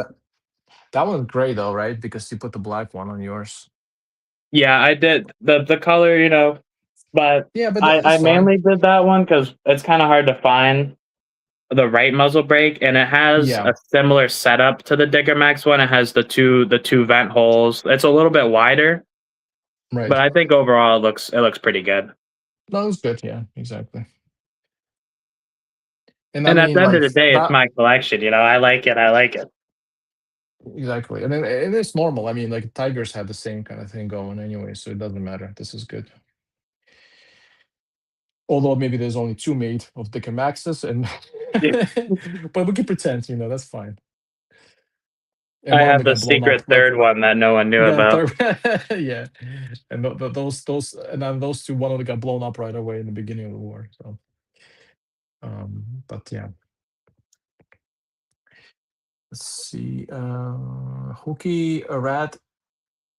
that one's gray though, right? Because you put the black one on yours. Yeah, I did the color, but Yeah, but I it's fine. mainly did that one because it's kind of hard to find the right muzzle brake, and it has Yeah, a similar setup to the Digger Max one. It has the two vent holes. It's a little bit wider, but right. I think overall it looks pretty good. No, it's good. Yeah, exactly. And I And at mean, the end of like the day, it's that my collection. I like it. I like it. exactly. And then and it's normal. I mean, like Tigers had the same kind of thing going anyway, so it doesn't matter. This is good. Although maybe there's only two made of Dick and Maxes, and Yeah. but we can pretend, that's fine. And I one of have them the got blown up. secret Like third one that no one knew yeah, about. yeah. And those and then those two, one of them got blown up right away in the beginning of the war. So, but yeah. Let's see. Hooky Rat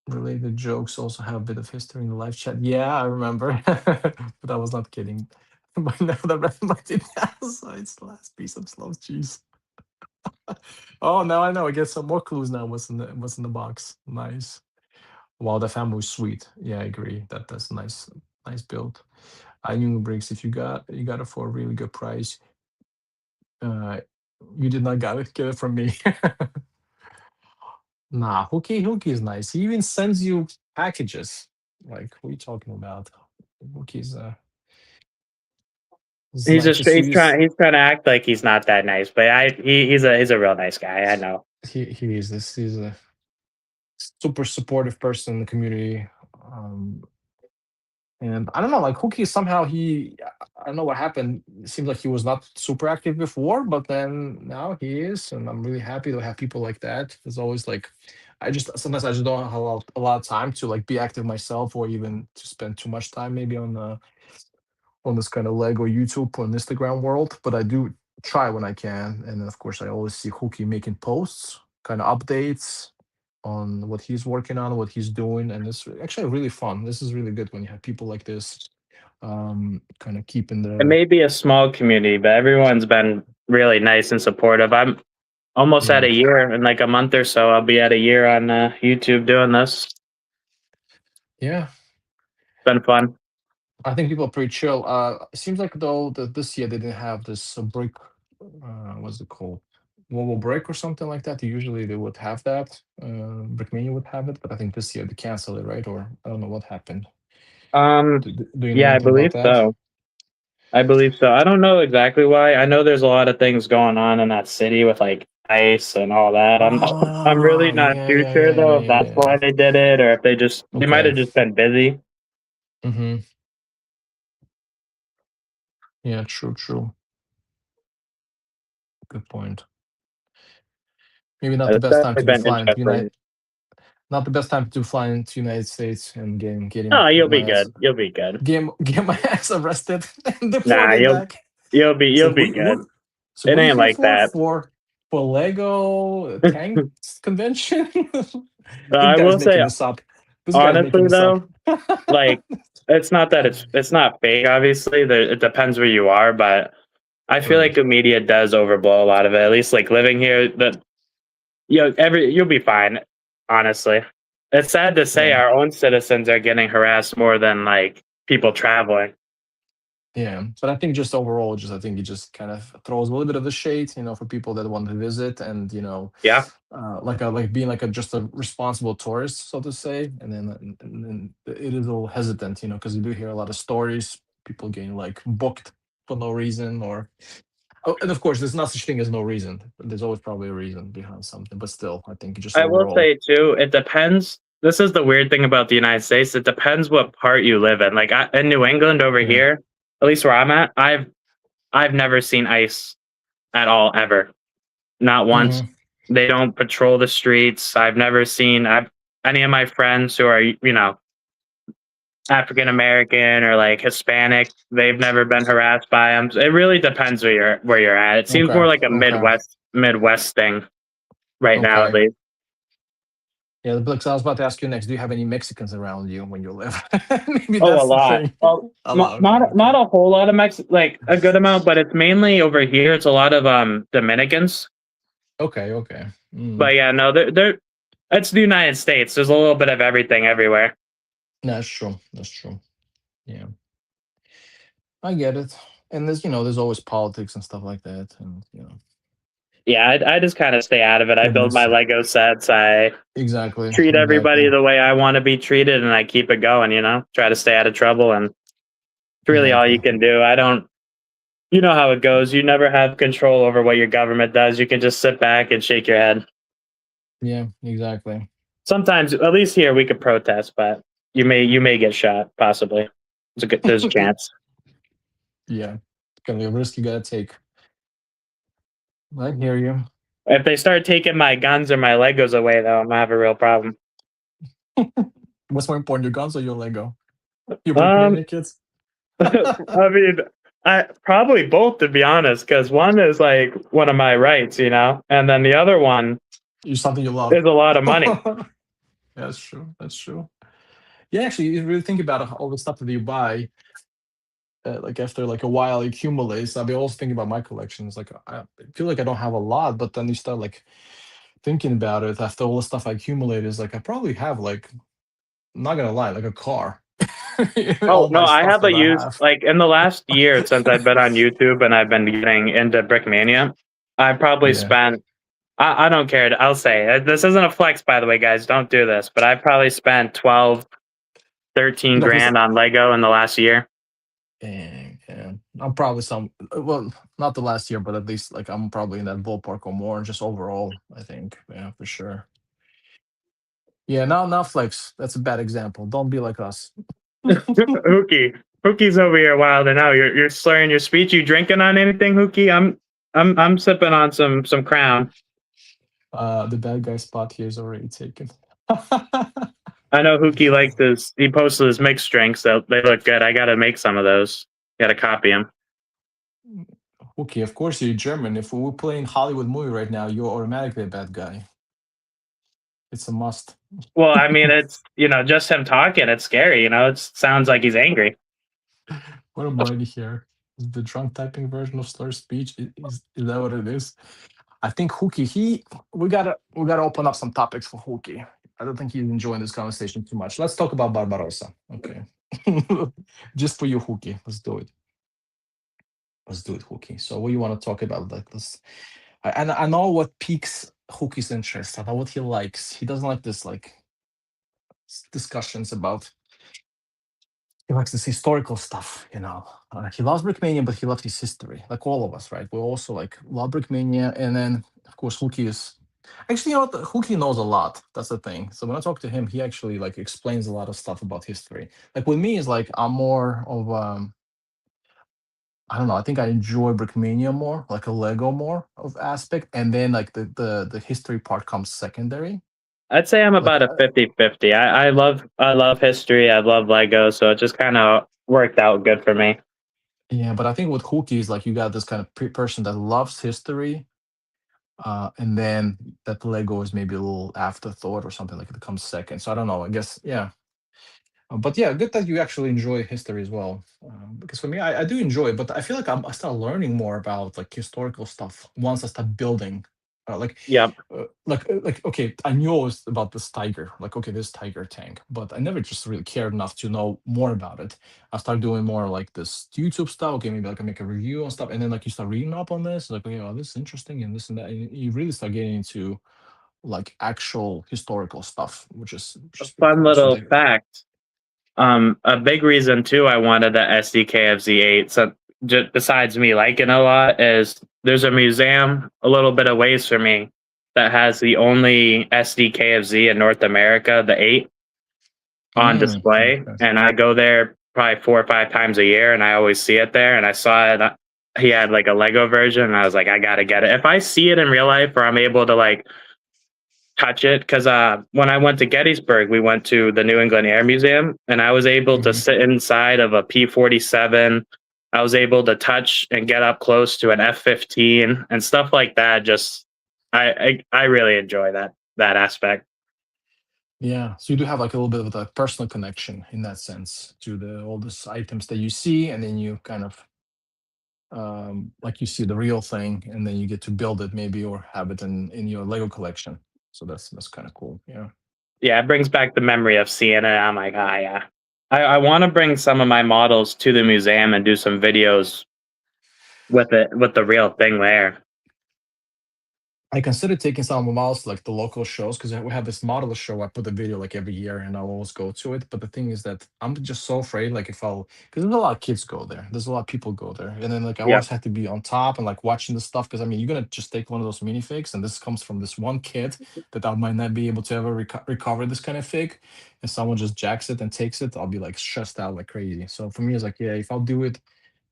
related jokes also have a bit of history in the live chat. Yeah, I remember, but I was not kidding. But now the red lighted has, so it's the last piece of slow cheese. Oh, now I know. I get some more clues now. What's in the box? Nice. Wow, the family was sweet. Yeah, I agree. That's nice. Nice build. I knew bricks. If you got it for a really good price. Uh, you did not get it from me. Nah, Hooky is nice. He even sends you packages. Like, what are you talking about? Hookie's is He's like the just he's sweetest. trying he's trying to act like he's not that nice, but he's a real nice guy. I know. He is this. He's a super supportive person in the community. Um, and I don't know, like Hookie somehow I don't know what happened. It seems like he was not super active before, but then now he is, and I'm really happy to have people like that. There's always like I just don't have a lot of time to like be active myself or even to spend too much time maybe on this kind of Lego YouTube or Instagram world, but I do try when I can. And then of course I always see Hooky making posts, kind of updates on what he's working on, what he's doing, and it's actually really fun. This is really good when you have people like this, kind of keeping It the may be a small community, but everyone's been really nice and supportive. I'm almost at yeah, a year in like a month or so. I'll be at a year on YouTube doing this. It's yeah. been fun. I think people are pretty chill. It seems like though that this year they didn't have this break. What's it called? Wall break or something like that. Usually they would have that. Brickmania would have it, but I think this year they canceled it, right? Or I don't know what happened. Um, Do you know yeah, I anything about believe that? so. I believe so. I don't know exactly why. I know there's a lot of things going on in that city with like ice and all that. I'm really Oh, not yeah, too yeah, sure yeah, yeah, though if yeah, that's yeah. why they did it or if they might Okay. have just been busy. Mm-hmm. Yeah, true, true. Good point. Maybe not the It's best time to definitely be been flying to interesting. United. Not the best time to fly into United States and getting Oh, you'll be my ass good. You'll be good. get my ass arrested and Nah, deported back. It's you'll like be good. so It what are you ain't here like that. for Lego tank convention? This I guy's will making say this up. This guy's making honestly this up. though, like it's not that it's not fake. Obviously, it depends where you are, but I feel like Right. the media does overblow a lot of it. At least like living here, that you'll be fine. Honestly, it's sad to say Yeah. our own citizens are getting harassed more than like people traveling. Yeah, but I think just overall, just I think it just kind of throws a little bit of the shade, for people that want to visit, and Yeah, like being like a just a responsible tourist, so to say. And then it is a little hesitant, because you do hear a lot of stories, people getting like booked for no reason, or oh, and of course, there's not such thing as no reason. There's always probably a reason behind something, but still, I think just I will overall, say too. It depends. This is the weird thing about the United States. It depends what part you live in. Like in New England over yeah. here, at least where I'm at, I've never seen ICE at all ever. Not once. Hmm. They don't patrol the streets. I've never seen any of my friends who are, African American or like Hispanic. They've never been harassed by them. So it really depends where you're at. It seems Okay, more like a okay, Midwest thing right now, at okay. least. Yeah, because I was about to ask you next. Do you have any Mexicans around you when you live? Maybe Oh, a that's the lot. thing. Well, A lot. Okay, not okay, a whole lot of like a good amount, but it's mainly over here. It's a lot of Dominicans. okay, okay. Mm, But yeah, no, they're it's the United States. There's a little bit of everything everywhere. that's true. That's true. Yeah, I get it. And there's always politics and stuff like that, and Yeah, I just kind of stay out of it. I build my goodness. Lego sets. I Exactly, treat everybody exactly, the way I want to be treated, and I keep it going. Try to stay out of trouble, and it's really all you exactly. can do. I don't. You know how it goes. You never have control over what your government does. You can just sit back and shake your head. Yeah, exactly. Sometimes, at least here, we could protest, but you may get shot. Possibly, there's a chance. Yeah, gonna be a risk you gotta take. I hear you. If they start taking my guns or my Legos away, though, I'm gonna have a real problem. What's more important, your guns or your Lego? Your Um, Brickmania kids? I mean, I probably both to be honest, because one is like one of my rights, and then the other one You something you love. is a lot of money. That's true. That's true. Yeah, actually, you really think about it, all the stuff that you buy, like after like a while it accumulates. I'll be also thinking about my collections. Like I feel like I don't have a lot, but then you start like thinking about it after all the stuff I accumulated. Is like I probably have like, I'm not gonna lie, like a car. Oh All no, my I stuff have a that I used have. like in the last year since I've been on YouTube and I've been getting into Brickmania. I probably Yeah. spent. I don't care. I'll say this isn't a flex, by the way, guys. Don't do this. But I probably spent 12, You 13 know, because grand on Lego in the last year. yeah, I'm probably well, not the last year, but at least like I'm probably in that ballpark or more, just overall, I think. Yeah, for sure. Yeah, now flex. That's a bad example. Don't be like us. Hookie. Hookie's over here wilder now. You're slurring your speech. You drinking on anything, Hookie? I'm sipping on some Crown. The bad guy spot here is already taken. I know Hookie liked his. He posted his mixed drinks. They look good. I gotta make some of those. Gotta copy him. Okay, of course you're German. If we were playing Hollywood movie right now, you're automatically a bad guy. It's a must. Well, I mean, it's just him talking. It's scary. It sounds like he's angry. What I'm writing here is the drunk typing version of slur speech. Is that what it is? I think Hookie, we gotta open up some topics for Hookie. I don't think he's enjoying this conversation too much. Let's talk about Barbarossa. Okay. Just for you, Hookie. Let's do it. Let's do it, Hookie. So what you want to talk about? Like this. And I know what piques Hookie's interest. I know what he likes. He doesn't like this like discussions about, he likes this historical stuff, he loves Brickmania, but he loves his history, like all of us, right? We also like love Brickmania, and then of course Hookie is actually, Hookie knows a lot. That's the thing. So when I talk to him, he actually like explains a lot of stuff about history. Like with me, is like I'm more of I don't know. I think I enjoy Brickmania more, like a Lego more of aspect, and then like the history part comes secondary. I'd say I'm Like about a 50-50. I love history. I love Lego, so it just kind of worked out good for me. yeah, but I think with cookies, like you got this kind of person that loves history, and then that Lego is maybe a little afterthought or something like it comes second. So I don't know. I guess yeah. But yeah, good that you actually enjoy history as well. Because for me, I do enjoy it, but I feel like I start learning more about like historical stuff once I start building. Yep. Like okay, I knew about this tiger, like okay, this tiger tank, but I never just really cared enough to know more about it. I started doing more like this YouTube stuff. Okay, maybe I can make a review on stuff, and then like you start reading up on this, like okay, oh, this is interesting, and this and that, and you really start getting into like actual historical stuff, which A is pretty fun cool. So little they fact. A big reason too I wanted the SDK of Z8, so besides me liking a lot, is there's a museum a little bit of ways from me that has the only SDK of Z in North America, the 8, on display, Okay. and I go there probably 4 or 5 times a year, and I always see it there. And I saw it. He had like a Lego version, and I was like, I gotta get it. If I see it in real life, or I'm able to like touch it, because when I went to Gettysburg, we went to the New England Air Museum, and I was able to Mhm. sit inside of a P-47. I was able to touch and get up close to an F-15 and stuff like that. Just I really enjoy that aspect. Yeah, so you do have like a little bit of a personal connection in that sense to the all these items that you see, and then you kind of like you see the real thing, and then you get to build it maybe or have it in your Lego collection. So that's kind of cool. Yeah. Yeah, it brings back the memory of seeing it. I'm like, ah, yeah. I want to bring some of my models to the museum and do some videos with it, with the real thing there. I consider taking some of my models to like the local shows because we have this model show. I put a video like every year, and I'll always go to it. But the thing is that I'm just so afraid, like if I'll, because there's a lot of kids go there, there's a lot of people go there, and then like I Yep. always have to be on top and like watching the stuff because I mean you're gonna just take one of those minifigs, and this comes from this one kid that I might not be able to ever recover this kind of fig, and someone just jacks it and takes it, I'll be like stressed out like crazy. So for me, it's like yeah, if I'll do it,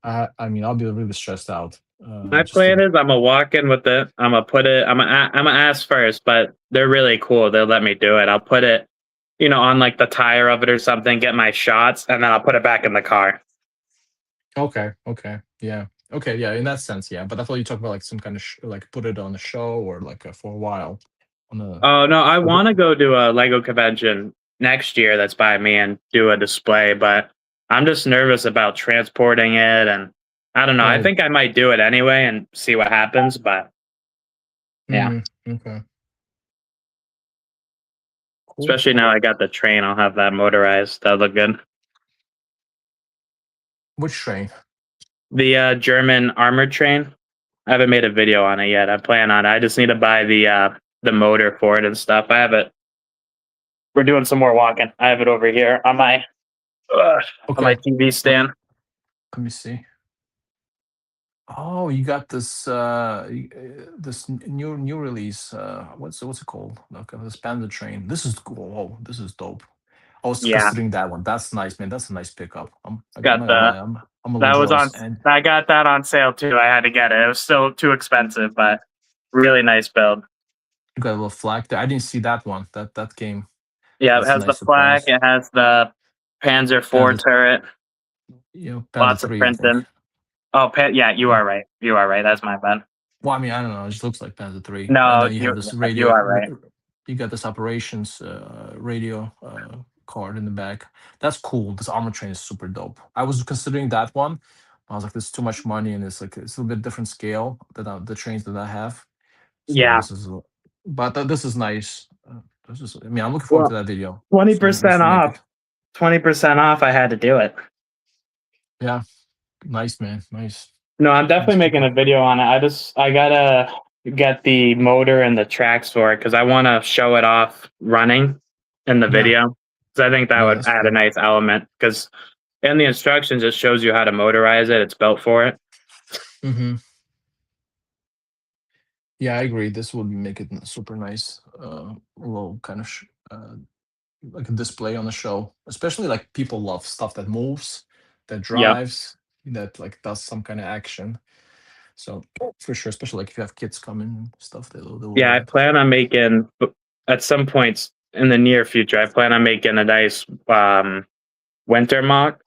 I mean I'll be really stressed out. My Just plan to is I'm gonna walk in with it. I'm gonna put it. I'm gonna ask first, but they're really cool. They'll let me do it. I'll put it, on like the tire of it or something. Get my shots, and then I'll put it back in the car. Okay, okay, yeah, okay, yeah. In that sense, yeah. But I thought you talked about like some kind of like put it on a show or like for a while on a. Oh no, I But the, want to go to a Lego convention next year that's by me and do a display, but I'm just nervous about transporting it, and I don't know. I oh, think I might do it anyway and see what happens, but yeah. okay, cool, Especially now cool. I got the train, I'll have that motorized. That'll look good. Which train? The German armored train. I haven't made a video on it yet. I plan on it. I just need to buy the motor for it and stuff. I have it. We're doing some more walking. I have it over here uh, on my Okay, TV let, stand. let me see. Oh, you got this this new release. What's it called? Like this Panda train. This is cool. Oh, this is dope. I was Yeah, considering that one. That's nice, man. That's a nice pickup. I'm got not gonna the lie. I'm a little that was on. jealous. And I got that on sale too. I had to get it. It was still too expensive, but really nice build. you got a little flag there. I didn't see that one. That came. Yeah, it That's a has the nice flag. surprise. It has the Panzer Panda, IV turret. Panda Lots of 3, I think. printing. Oh, yeah, you Yeah. are right. You are right. That's my bad. Well, I mean, I don't know. It just looks like Panda 3. And No, then you have this you are right. you got this operations radio card in the back. That's cool. This armor train is super dope. I was considering that one. I was like, this is too much money, and it's like it's a little bit different scale than the trains that I have. So Yeah. this is, but this is nice. This is. I mean, I'm looking forward to Well, that video. twenty So once percent you make off. it, 20% off. I had to do it. yeah, nice man, nice, No, I'm nice definitely making a pickup. video on it. I gotta get the motor and the tracks for it because I want to show it off running in the Yeah, video. Because I think that yeah, would that's add a cool. nice element. Because in the instructions, it shows you how to motorize it. It's built for it. Hmm. Yeah, I agree. This would make it super nice. A little kind of like a display on the show. Especially like people love stuff that moves, that Yep. drives. that like does some kind of action. So for sure, especially like if you have kids coming and stuff, they'll Yeah, love I it. plan on making at some points in the near future. I plan on making a nice winter mock,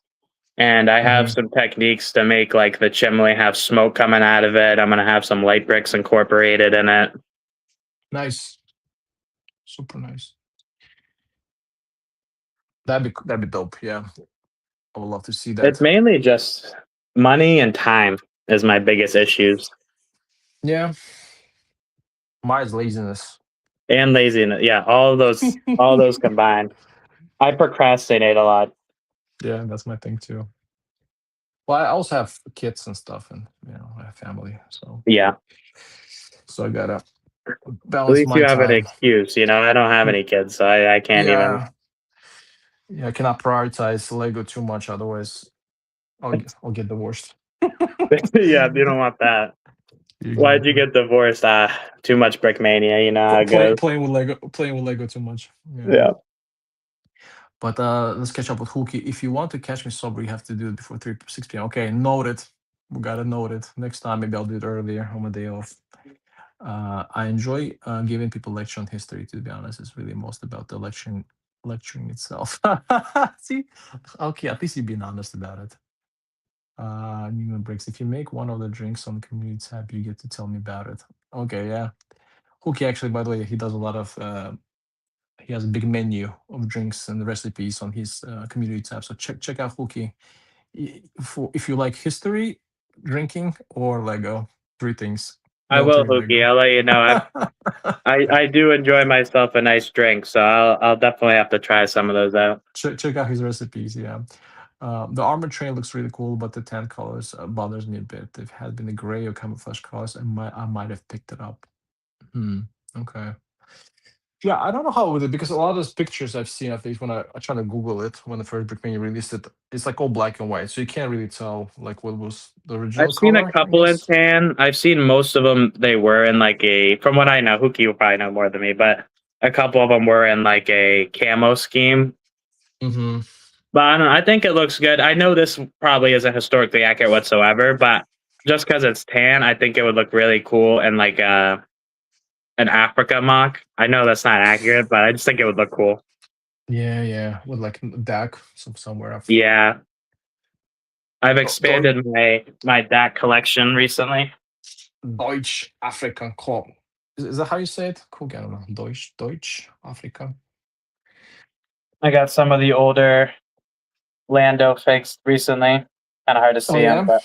and I have Hmm. some techniques to make like the chimney have smoke coming out of it. I'm gonna have some light bricks incorporated in it. Nice, super nice. That'd be dope. Yeah, I would love to see It's that. mainly just money and time is my biggest issues, Yeah, mine's laziness. and laziness. Yeah, all those combined. I procrastinate a lot. Yeah, that's my thing too. Well, I also have kids and stuff, and I have family, Yeah, so I gotta at balance least you my have an time. excuse. You know, I don't have Y- any kids, so I can't even. Yeah, yeah, I cannot prioritize Lego too much, otherwise I'll get divorced. Yeah, you don't want that. Why'd you Exactly. get divorced? Too much Brickmania. You know how it goes. Playing with Lego too much. Yeah. Yeah. But let's catch up with Hulky. If you want to catch me sober, you have to do it before 6 p.m. Okay, noted. We gotta note it. Next time, maybe I'll do it earlier on my day off. I enjoy giving people lecture on history. To be honest, it's really most about the lecturing itself. See, okay, at least you're being honest about it. Newman breaks. If you make one of the drinks on the community tab, you get to tell me about it. Okay, yeah. Hulky actually, by the way, he does a lot of he has a big menu of drinks and recipes on his community tab. So check out Hulky. If you like history, drinking, or Lego, three things. I Go will, to Hookie. Lego. I'll let you know. I do enjoy myself a nice drink, so I'll definitely have to try some of those out. Check out his recipes. Yeah, the armor train looks really cool, but the tan colors bothers me a bit. If it had been a gray or camouflage colors, I might have picked it up. Hmm. Okay. Yeah, I don't know how with it because a lot of those pictures I've seen, at least when I try to Google it when the first Brickmania released it, it's like all black and white, so you can't really tell like what was the I've original seen a color, I couple in guess. tan. I've seen most of them. They were in like a, from what I know, Hookie will probably know more than me, but a couple of them were in like a camo scheme. Mm-hmm. But I don't know. I think it looks good. I know this probably isn't historically accurate whatsoever, but just because it's tan, I think it would look really cool in like an Africa mock. I know that's not accurate, but I just think it would look cool. Yeah, yeah, with like DAC somewhere up. Yeah, I've Deu- expanded my DAC collection recently. Deutsch African Club. Is that how you say it? Cool, I don't know. Deutsch African. I got some of the older Lando figs recently. Kind of hard to Oh see them, yeah. but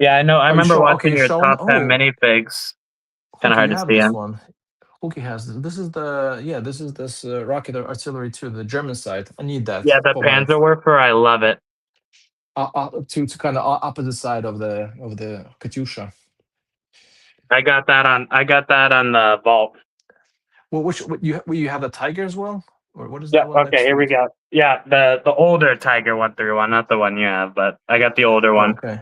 yeah, I know. I Are you remember sure? Okay, watching you're your showing. top 10 Oh, minifigs. Kind of okay, hard you to have see this them. one. Hulky has this. This is this rocket artillery too, the German side. I need that Yeah, the for my Panzerwerfer, I love it. to kind of opposite side of the Katyusha. I got that on the vault. Well, what, you have the Tiger as well, or what is Yeah. that one Okay. next Here to we it? go. Yeah, the older Tiger 131, not the one you have, but I got the older Oh, one. okay,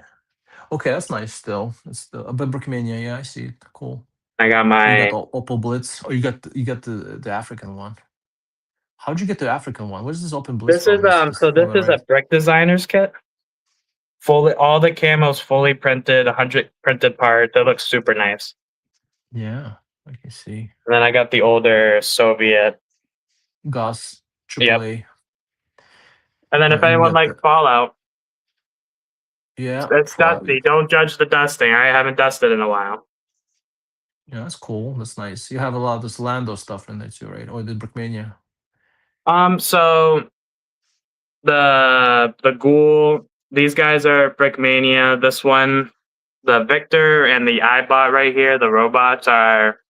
okay, that's nice. Still, it's still but Brickmania. Yeah, I see it. Cool. I got So you got my. the Opal Blitz, or you got the African one. How'd you get the African one? What is this Open Blitz This is from? This so on this the is a right. brick designer's kit. Fully, all the camos fully printed, 100 printed parts. It looks super nice. Yeah, I can see. And then I got the older Soviet. Gus Yep. AAA, And then if and you anyone got likes the Fallout, yeah. it's dusty. Don't judge the dusting. I haven't dusted in a while. Yeah, that's cool. That's nice. You have a lot of this Lando stuff in there too, right? Or the Brickmania. So the Ghoul, these guys are Brickmania. This one, the Victor and the iBot right here, the robots are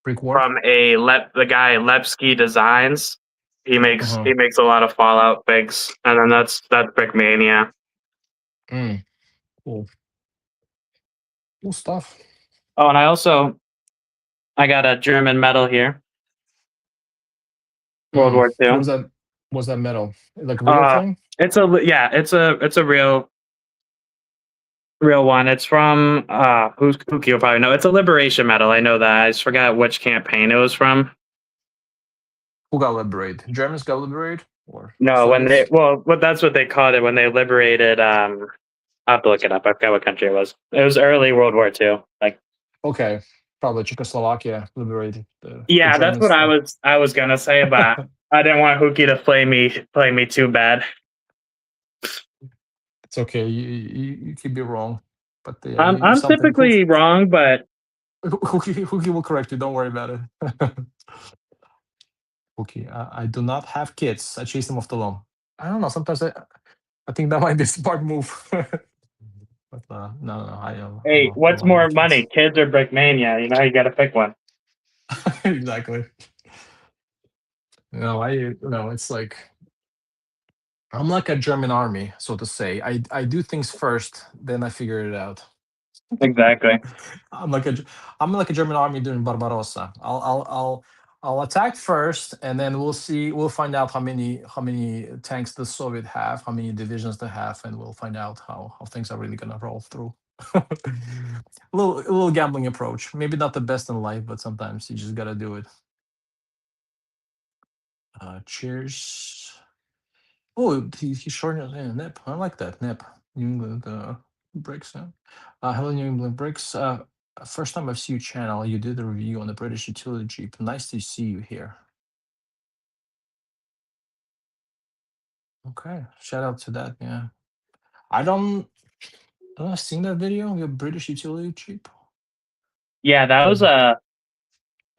Brick Ward. from the guy Lepsky Designs. Uh-huh. He makes a lot of Fallout figs, and then that's Brickmania. Mm, cool. Cool stuff. Oh, and I got a German medal here, World Mm. War Two. What is that? What's that metal? Like a real Uh, thing? it's a real one. It's from who's Cookie will probably know. It's a liberation medal. I know that. I just forgot which campaign it was from. Who got liberated? Germans got liberated, or No, when they Soviets? well, that's what they called it when they liberated I have to look it up. I forgot what country it was. It was early World War II. Like, Okay, probably Czechoslovakia liberated the yeah, that's Germans what I from. was gonna say, but I didn't want Huki to play me too bad. It's okay. You could be wrong, but yeah, you I'm something. typically wrong, but Who will correct you? Don't worry about it. Okay, I do not have kids. I chase them off the lawn. I don't know. Sometimes I think that might be a smart move. But no, no, hey, I don't what's want any more money, kids. kids or Brickmania? You know, you got to pick one. Exactly. No, it's like I'm like a German army, so to say. I do things first, then I figure it out. Exactly. I'm like a I'm like a German army during Barbarossa. I'll attack first, and then we'll see. We'll find out how many tanks the Soviet have, how many divisions they have, and we'll find out how things are really gonna roll through. A little gambling approach. Maybe not the best in life, but sometimes you just gotta do it. Cheers. Oh, he's showing us Nip. I like that Nip. New England bricks. Huh? Hello, New England bricks. First time I've seen your channel. You did a review on the British utility Jeep. Nice to see you here. Okay, shout out to that. Yeah, I don't have seen that video. Your British utility Jeep. Yeah, Mm,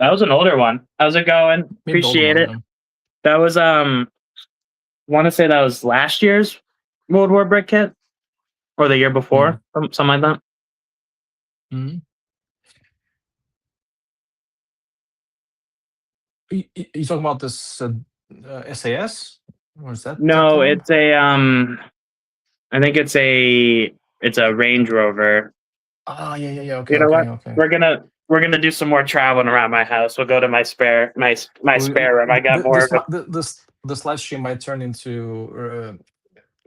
that was an older one. How's it going? maybe the older Appreciate one. it. Yeah. That was want to say that was last year's World War brick kit or the year Mm. before, something like that. Mm. You talking about this SAS? Or is that the No, one? it's a I think it's a Range Rover. Ah, yeah, yeah, yeah. Okay, You know okay, what? okay. We're gonna do some more traveling around my house. We'll go to my spare room. I got more of it. This live stream might turn into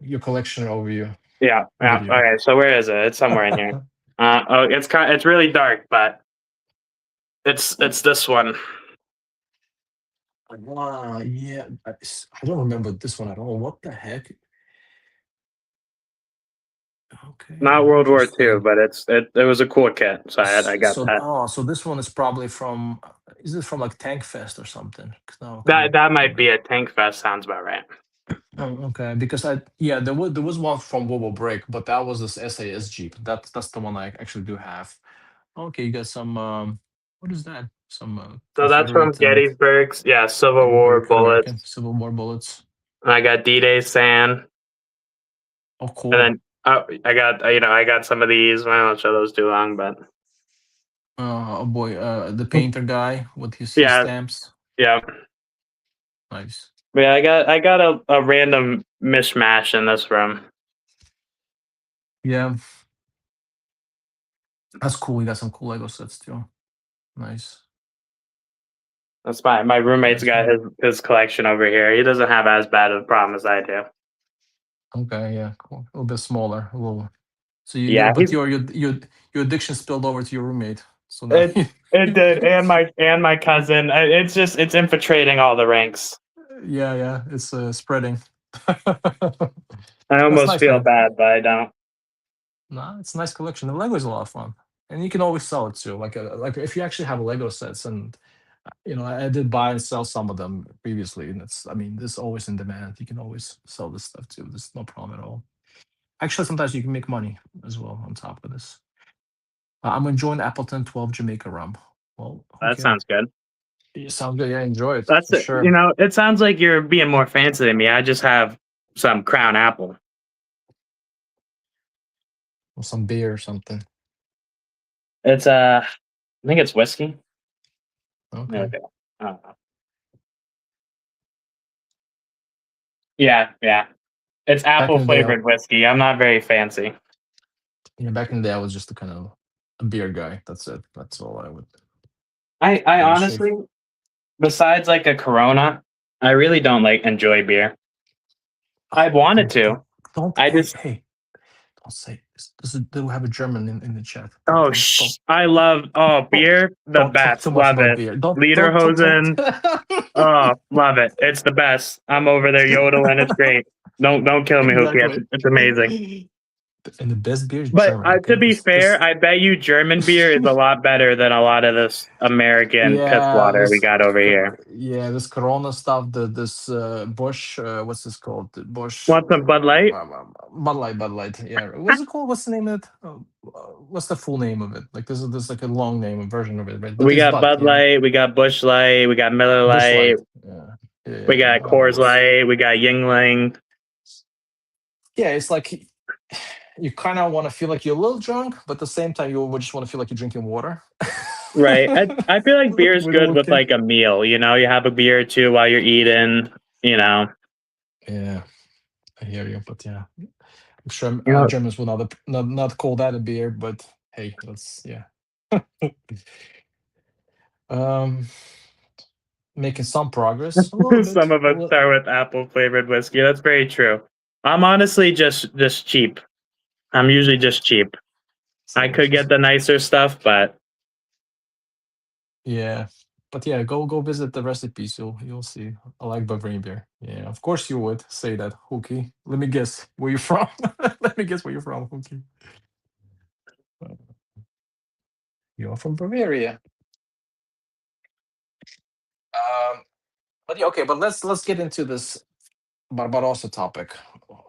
your collection overview Yeah, yeah. video. Okay, so where is it? It's somewhere in here. It's really dark, but it's this one. Wow, yeah, I don't remember this one at all. What the heck? Okay, Not World War II, interesting. but it was a cool kit, so I got that. So this one is probably from, is it from like Tank Fest or something? No, That might be a Tank Fest. Sounds about right. oh, okay, because there was one from Bobo Break, but that was this SAS Jeep. That's the one I actually do have. Okay, you got some what is that? Some So that's from Confederate and Gettysburg's, yeah, Civil War American bullets. Civil War bullets. And I got D-Day sand, Oh, and cool. then I got I got some of these. I won't show those too long, but Oh boy, the painter guy with his yeah, stamps. yeah. Nice. But yeah, I got a random mishmash in this room. Yeah, that's cool. We got some cool Lego sets too. Nice. That's my roommate's Nice, got man. his collection over here. He doesn't have as bad of a problem as I do. Okay, yeah, cool. A little bit smaller, a little. So Yeah, but your addiction spilled over to your roommate. So now, it it did, and my cousin. It's infiltrating all the ranks. yeah, yeah, it's spreading. I That's almost nice, feel man. bad, but I don't. No, it's a nice collection. The Lego is a lot of fun, and you can always sell it too. Like if you actually have Lego sets, and I did buy and sell some of them previously, and I mean, this is always in demand. You can always sell this stuff too. There's no problem at all. Actually, sometimes you can make money as well on top of this. I'm enjoying Appleton 12 Jamaica rum. Well, That okay. sounds good. You sound good. Yeah, enjoy it That's for it. sure. It sounds like you're being more fancy than me. I just have some Crown Apple. Or some beer or something. It's I think it's whiskey. Okay. Okay. I don't know. Yeah, yeah. It's Back apple in the day, flavored whiskey. I'm not very fancy. back in the day, I was just a kind of a beer guy. That's it. That's all I would I appreciate. honestly, besides like a Corona, I really don't like enjoy beer. I wanted Don't to. I hey, just hey, don't say this they will have a German in the chat. oh I love Don't beer, the don't talk too best. much Love about it. beer. Don't. Lederhosen. Oh, love it. It's the best. I'm over there yodeling. It's great. Don't kill me, Hookie. Exactly. It's amazing. And the best beer is But German. to Okay, be fair, this I bet you German beer is a lot better than a lot of this American piss yeah, water we got over here. yeah, this Corona stuff. This Bush, what's this called? The Bush, Want some Bud Light? Bud Light, Bud Light. Yeah, what's it called? What's the name of it? What's the full name of it? Like this like a long name, a version of it, right? But We it's got Bud, Bud yeah, Light, we got Bush Light, we got Miller Bush Light, Light. Yeah, yeah, we yeah. got Coors Light, we got Yingling. Yeah, it's like you kind of want to feel like you're a little drunk, but at the same time, you would just want to feel like you're drinking water. Right. I feel like beer is With a good little with kick. like a meal. You know, you have a beer or two while you're eating. You know. Yeah, I hear you, but yeah, I'm sure Yeah. Germans will not call that a beer, but hey, let's yeah. Um, making some progress, a little Some bit. of us start with apple flavored whiskey. That's very true. I'm honestly just cheap. I'm usually just cheap. I Same, could get the nicer stuff, but yeah, but yeah, go visit the recipes. You'll see. I like Bavarian beer. Yeah, of course you would say that, Hookie. Let me guess where you're from. Let me guess where you're from, Hookie. You're from Bavaria. Um, but yeah, okay, but let's get into this Barbarossa topic.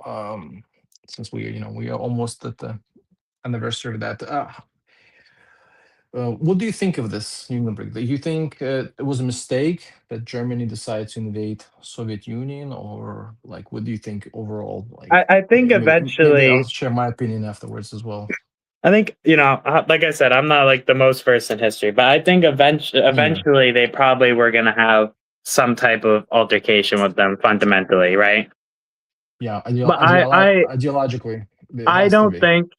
Um, since we are almost at the anniversary of that. What do you think of this union break? Do you think it was a mistake that Germany decided to invade Soviet Union, or like what do you think overall? Like I think maybe I'll eventually. share my opinion afterwards as well. I think like I said, I'm not like the most versed in history, but I think Mm, eventually they probably were going to have some type of altercation with them fundamentally, right? yeah, But I ideologically, it I has to don't be. think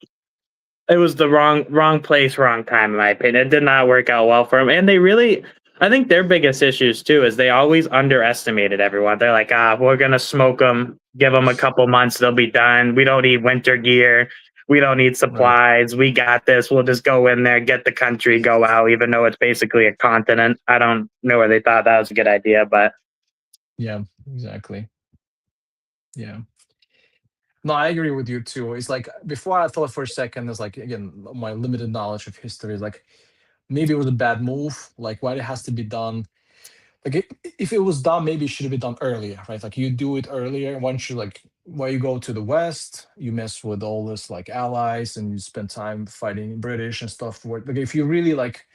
it was the wrong place, wrong time, in my opinion. It did not work out well for them, and they really. I think their biggest issues too is they always underestimated everyone. They're like, we're gonna smoke them, give them a couple months, they'll be done. We don't need winter gear, we don't need Right. supplies. We got this. We'll just go in there, get the country, go out, even though it's basically a continent. I don't know where they thought that was a good idea, but Yeah. Exactly. Yeah. No, I agree with you too. It's like before I thought for a second, it's like again, my limited knowledge of history is like maybe it was a bad move. Like why it has to be done. Like if it was done, maybe it should have been done earlier, right? Like you do it earlier. Once you like why you go to the West, you mess with all this like allies and you spend time fighting British and stuff. Like if you really like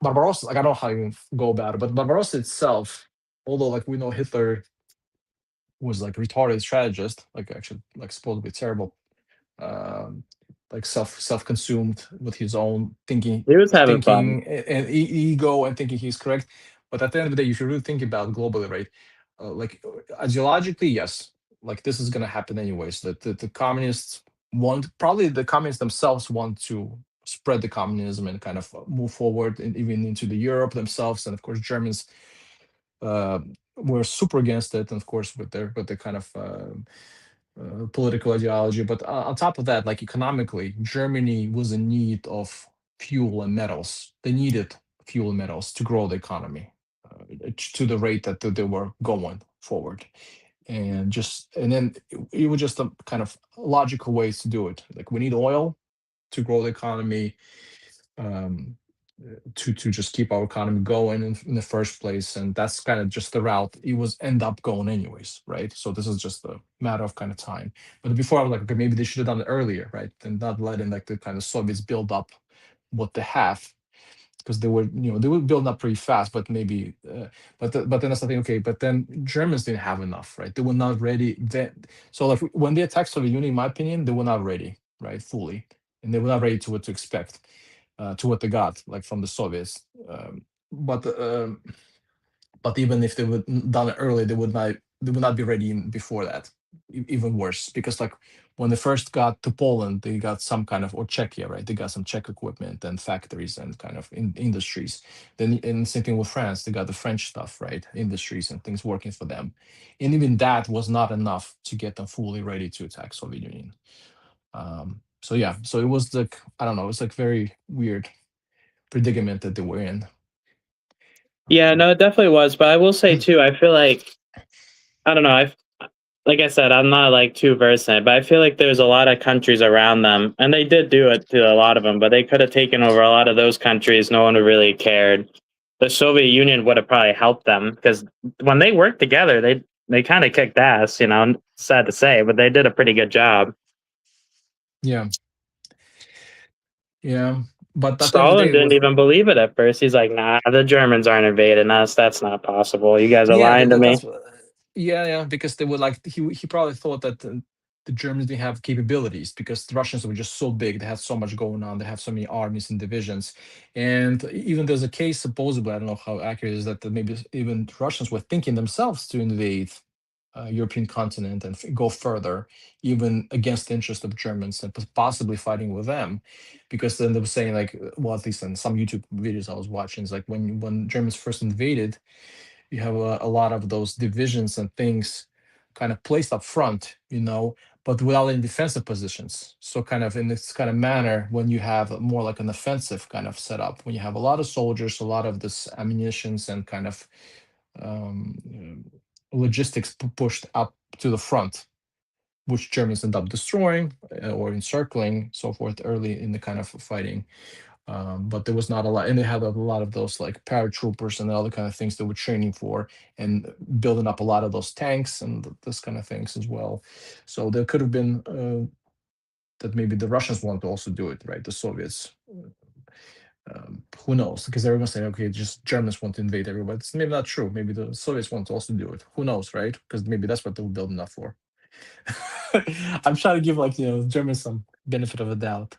Barbarossa, like I don't know how you go about it, but Barbarossa itself, although like we know Hitler was like retarded strategist, like actually like supposedly terrible, um, like self-consumed with his own he was having fun. and ego and thinking he's correct. But at the end of the day, if you really think about it globally, right? Like ideologically, yes, like this is gonna happen anyways. That the communists want probably the communists themselves want to spread the communism and kind of move forward and even into the Europe themselves. And of course, Germans uh, were super against it, and of course with their kind of political ideology. But on top of that, like economically, Germany was in need of fuel and metals. They needed fuel and metals to grow the economy to the rate that they were going forward. And then it was just a kind of logical ways to do it. Like we need oil to grow the economy, um, to just keep our economy going in the first place, and that's kind of just the route it was end up going anyways, right? So this is just a matter of kind of time. But before I was like, okay, maybe they should have done it earlier, right? And not letting like the kind of Soviets build up what they have, because they were they were building up pretty fast, but maybe but then that's the thing. Okay, but then Germans didn't have enough, right? They were not ready then. So like when they attacked Soviet Union, in my opinion, they were not ready, right, fully, and they were not ready to what to expect, to what they got like from the Soviets. But but even if they would done it early, they would not be ready before that. Even worse, because like when they first got to Poland, they got some kind of or Czechia, right? They got some Czech equipment and factories and kind of industries. Then and same thing with France, they got the French stuff, right? Industries and things working for them, and even that was not enough to get them fully ready to attack Soviet Union. So yeah, so it was like I don't know, it's like very weird predicament that they were in. Yeah, Um, no, it definitely was. But I will say too, I feel like I don't know. like I said, I'm not like too versed in it, but I feel like there's a lot of countries around them, and they did do it to a lot of them, but they could have taken over a lot of those countries. No one would really cared. The Soviet Union would have probably helped them because when they worked together, they kind of kicked ass. You know, sad to say, but they did a pretty good job. Yeah, yeah. But at the end of the day, Stalin it didn't was even believe it at first. He's like, "Nah, the Germans aren't invading us. That's not possible. You guys are yeah. lying to me." Yeah, yeah. Because they would like he probably thought that the Germans didn't have capabilities because the Russians were just so big. They had so much going on. They have so many armies and divisions, and even there's a case supposedly, I don't know how accurate it is, that maybe even the Russians were thinking themselves to invade European continent and go further, even against the interest of Germans and possibly fighting with them, because then they were saying like, well, at least in some YouTube videos I was watching, it's like when Germans first invaded, you have a lot of those divisions and things kind of placed up front, but without any defensive positions. So kind of in this kind of manner, when you have more like an offensive kind of setup, when you have a lot of soldiers, a lot of this ammunitions and kind of um, logistics pushed up to the front, which Germans end up destroying or encircling, so forth, early in the kind of fighting. But there was not a lot, and they had a lot of those like paratroopers and other kind of things they were training for, and building up a lot of those tanks and this kind of things as well. So there could have been that maybe the Russians want to also do it, right? The Soviets. Who knows? Because everyone's saying, okay, just Germans want to invade everybody. It's maybe not true. Maybe the Soviets want to also do it. Who knows, right? Because maybe that's what they were building up for. I'm trying to give like Germans some benefit of a doubt.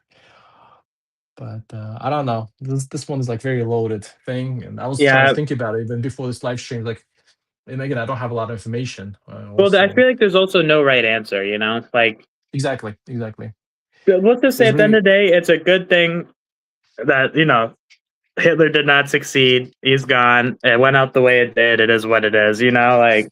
But I don't know. This one is like very loaded thing, and I was trying to Yeah. think about it even before this live stream. Like, and again, I don't have a lot of information. Well, I Also, feel like there's also no right answer. You know, like exactly, exactly. let's just say There's at the end really, of the day, it's a good thing that Hitler did not succeed. He's gone. It went out the way it did. It is what it is. Like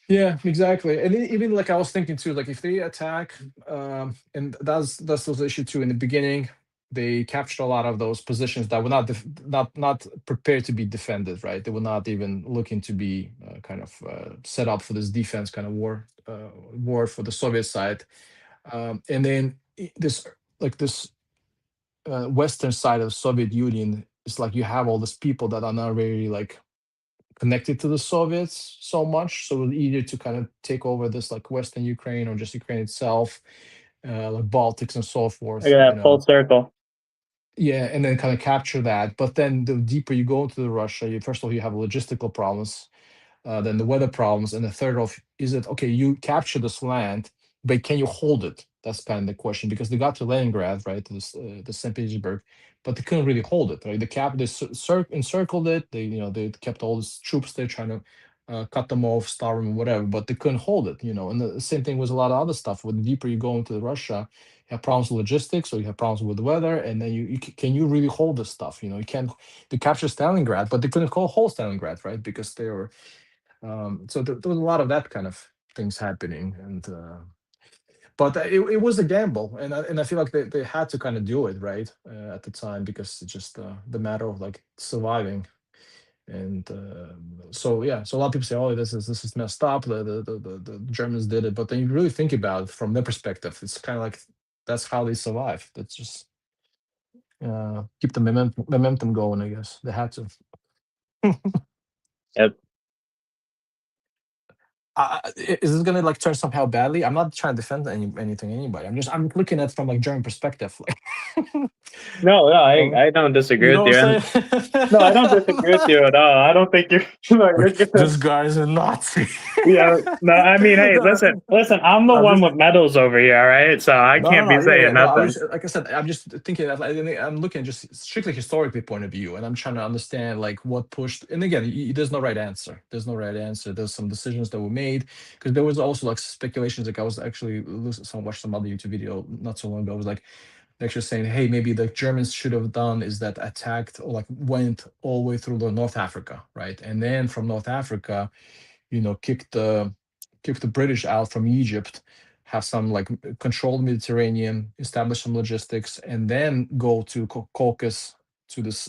yeah, exactly. And even like I was thinking too, like if they attack, and that's the issue too. In the beginning, they captured a lot of those positions that were not prepared to be defended. Right, they were not even looking to be kind of set up for this defense kind of war for the Soviet side. And then this like this western side of the Soviet Union is like you have all these people that are not really like connected to the Soviets so much, so it was easier to kind of take over this like Western Ukraine or just Ukraine itself, like Baltics and so look forth. at that full circle. Yeah, and then kind of capture that. But then the deeper you go into the Russia, first of all you have logistical problems, then the weather problems, and the third of is it okay? You capture this land, but can you hold it? That's kind of the question because they got to Leningrad, right, to this, the St. Petersburg, but they couldn't really hold it, right? They encircled it. They kept all these troops there trying to cut them off, starve them, whatever, but they couldn't hold it, And the same thing was a lot of other stuff. When the deeper you go into Russia, you have problems with logistics, or you have problems with the weather, and then can you really hold this stuff? You can't. They captured Stalingrad, but they couldn't hold Stalingrad, right? Because they were so there was a lot of that kind of things happening, and but it was a gamble, and I feel like they had to kind of do it right at the time because it's just the matter of like surviving. And so yeah, so a lot of people say, "Oh, this is messed up. The Germans did it," but then you really think about it from their perspective, it's kind of like that's how they survive. That's just keep the momentum going. I guess they had to. Yep. Is this gonna like turn somehow badly? I'm not trying to defend anything anybody. I'm looking at it from like German perspective. Like, No, no, I, so I don't disagree you with know you. what And I'm saying? no, I don't disagree with you at all. I don't think you're no, you're Like good. this guy's a Nazi. Yeah, no, I mean, hey, listen, No, listen. I'm the I'm one just with medals over here, all right? So I no, no, can't no. be Yeah, yeah. saying No, I nothing. was like I said. I'm just thinking that like, I'm looking just strictly historically point of view, and I'm trying to understand like what pushed. And again, there's no right answer. There's no right answer. There's some decisions that were made because there was also like speculations. Like I was actually watched some other YouTube video not so long ago. It was like actually saying, hey, maybe the Germans should have done is that attacked or like went all the way through the North Africa, right, and then from North Africa kick the British out from Egypt, have some like control the Mediterranean, establish some logistics, and then go to Caucasus to this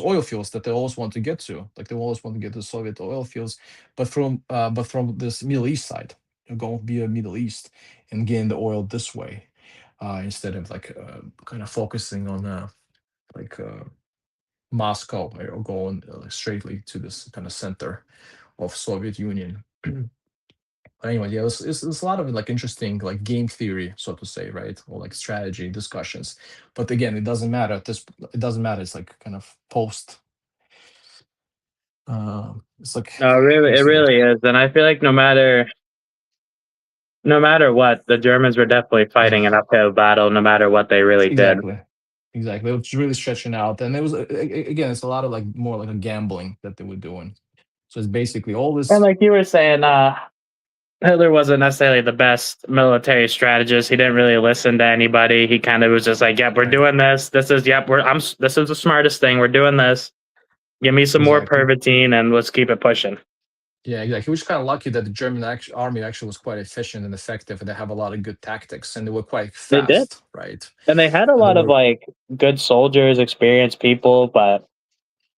oil fields that they always want to get to. Like they always want to get to Soviet oil fields, but from this Middle East side. go via Middle East and gain the oil this way, instead of like kind of focusing on like Moscow, or going straightly to this kind of center of Soviet Union. Anyway, yeah, it's a lot of like interesting like game theory, so to say, right, or like strategy discussions. But again, it doesn't matter at this. It doesn't matter. It's like kind of post. It's like No, really, it post. Yeah, really is, and I feel like no matter what, the Germans were definitely fighting an uphill battle, no matter what they really did. exactly, exactly. It was really stretching out, and it was again, it's a lot of like more like a gambling that they were doing. So it's basically all And this. like you were saying, Hitler wasn't necessarily the best military strategist. He didn't really listen to anybody. He kind of was just like, "Yep, we're Right. doing this. This is yep, this is the smartest thing. We're doing this. Give me some more Exactly. pervitine, and let's keep it pushing." Yeah, exactly. Which kind of lucky that the German army actually was quite efficient and effective, and they have a lot of good tactics, and they were quite They did, fast, right? and they had a And they lot of were, like good soldiers, experienced people, but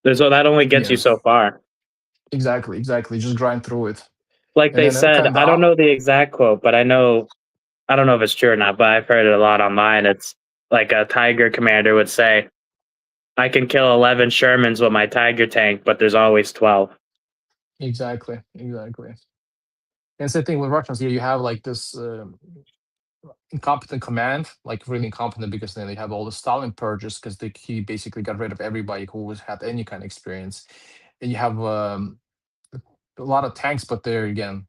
that only gets you yeah, so far. exactly, exactly. Just grind through it, Like and they then said, kind of I don't know the exact quote, but I don't know if it's true or not, but I've heard it a lot online. It's like a Tiger commander would say, "I can kill 11 Shermans with my Tiger tank, but there's always 12." exactly, exactly. And same thing with Russians. Here, you have like this incompetent command, like really incompetent, because then they have all the Stalin purges, because he basically got rid of everybody who was had any kind of experience, and you have a lot of tanks, but there again,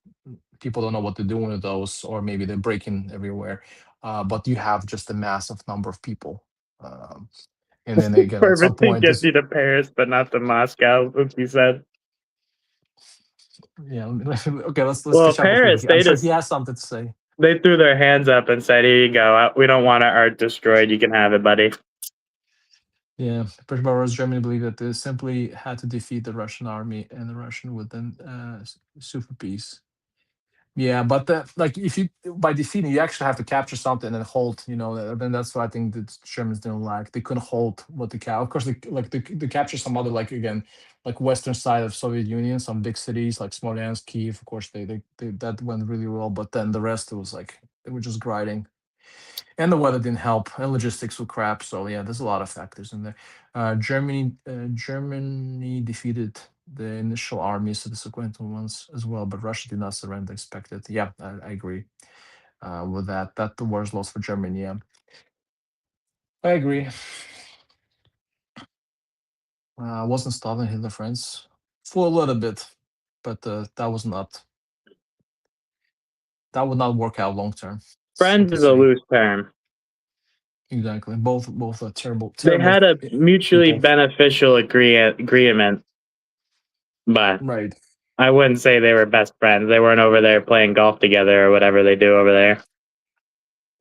people don't know what to do with those, or maybe they're breaking everywhere. But you have just a massive number of people. Um, and then again, at some Pervitine point, gets this, you to Paris, but not to Moscow, as he said. yeah. Okay, let's Well, catch up with Paris, Hubert. I'm sure he has something to say. they threw their hands up and said, "Here you go. We don't want our art destroyed. You can have it, buddy." Yeah, British Barbarossa Germany believed that they simply had to defeat the Russian army, and the Russian would then sue for peace. Yeah, but like if you by defeating, you actually have to capture something and then hold. Then that's what I think the Germans didn't like. They couldn't hold what they cap. Of course, they capture some other, like again, like western side of Soviet Union, some big cities like Smolensk, Kiev. Of course, they that went really well. But then the rest, it was like they were just grinding, and the weather didn't help, and logistics were crap. So yeah, there's a lot of factors in there. Germany defeated the initial armies, subsequent ones as well, but Russia did not surrender expected. Yeah, I agree with that. That the war is lost for Germany. Yeah, I agree. Wasn't Stalin Hitler friends for a little bit, but that would not work out long term. So Friends to is a say. loose term. Exactly. Both are terrible, They terrible had a mutually people. beneficial agreement, but Right. I wouldn't say they were best friends. They weren't over there playing golf together or whatever they do over there.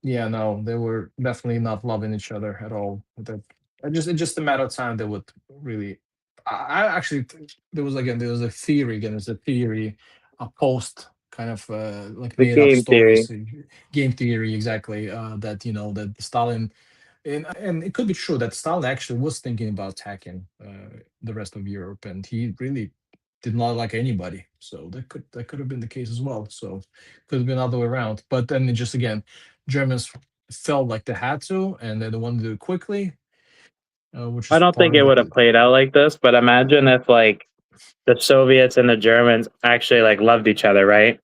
Yeah, no, they were definitely not loving each other at all. It's just a matter of time they would really. I actually there was a theory again. There's a theory, a post kind of like The made up game theory. stories, game theory exactly. That that Stalin, and it could be true that Stalin actually was thinking about attacking the rest of Europe, and he really did not like anybody. So that could have been the case as well. So could have been other way around. But then it just again, Germans felt like they had to, and they wanted to do it quickly, which I is don't think part it of would it. have played out like this, but imagine if like the Soviets and the Germans actually like loved each other, right?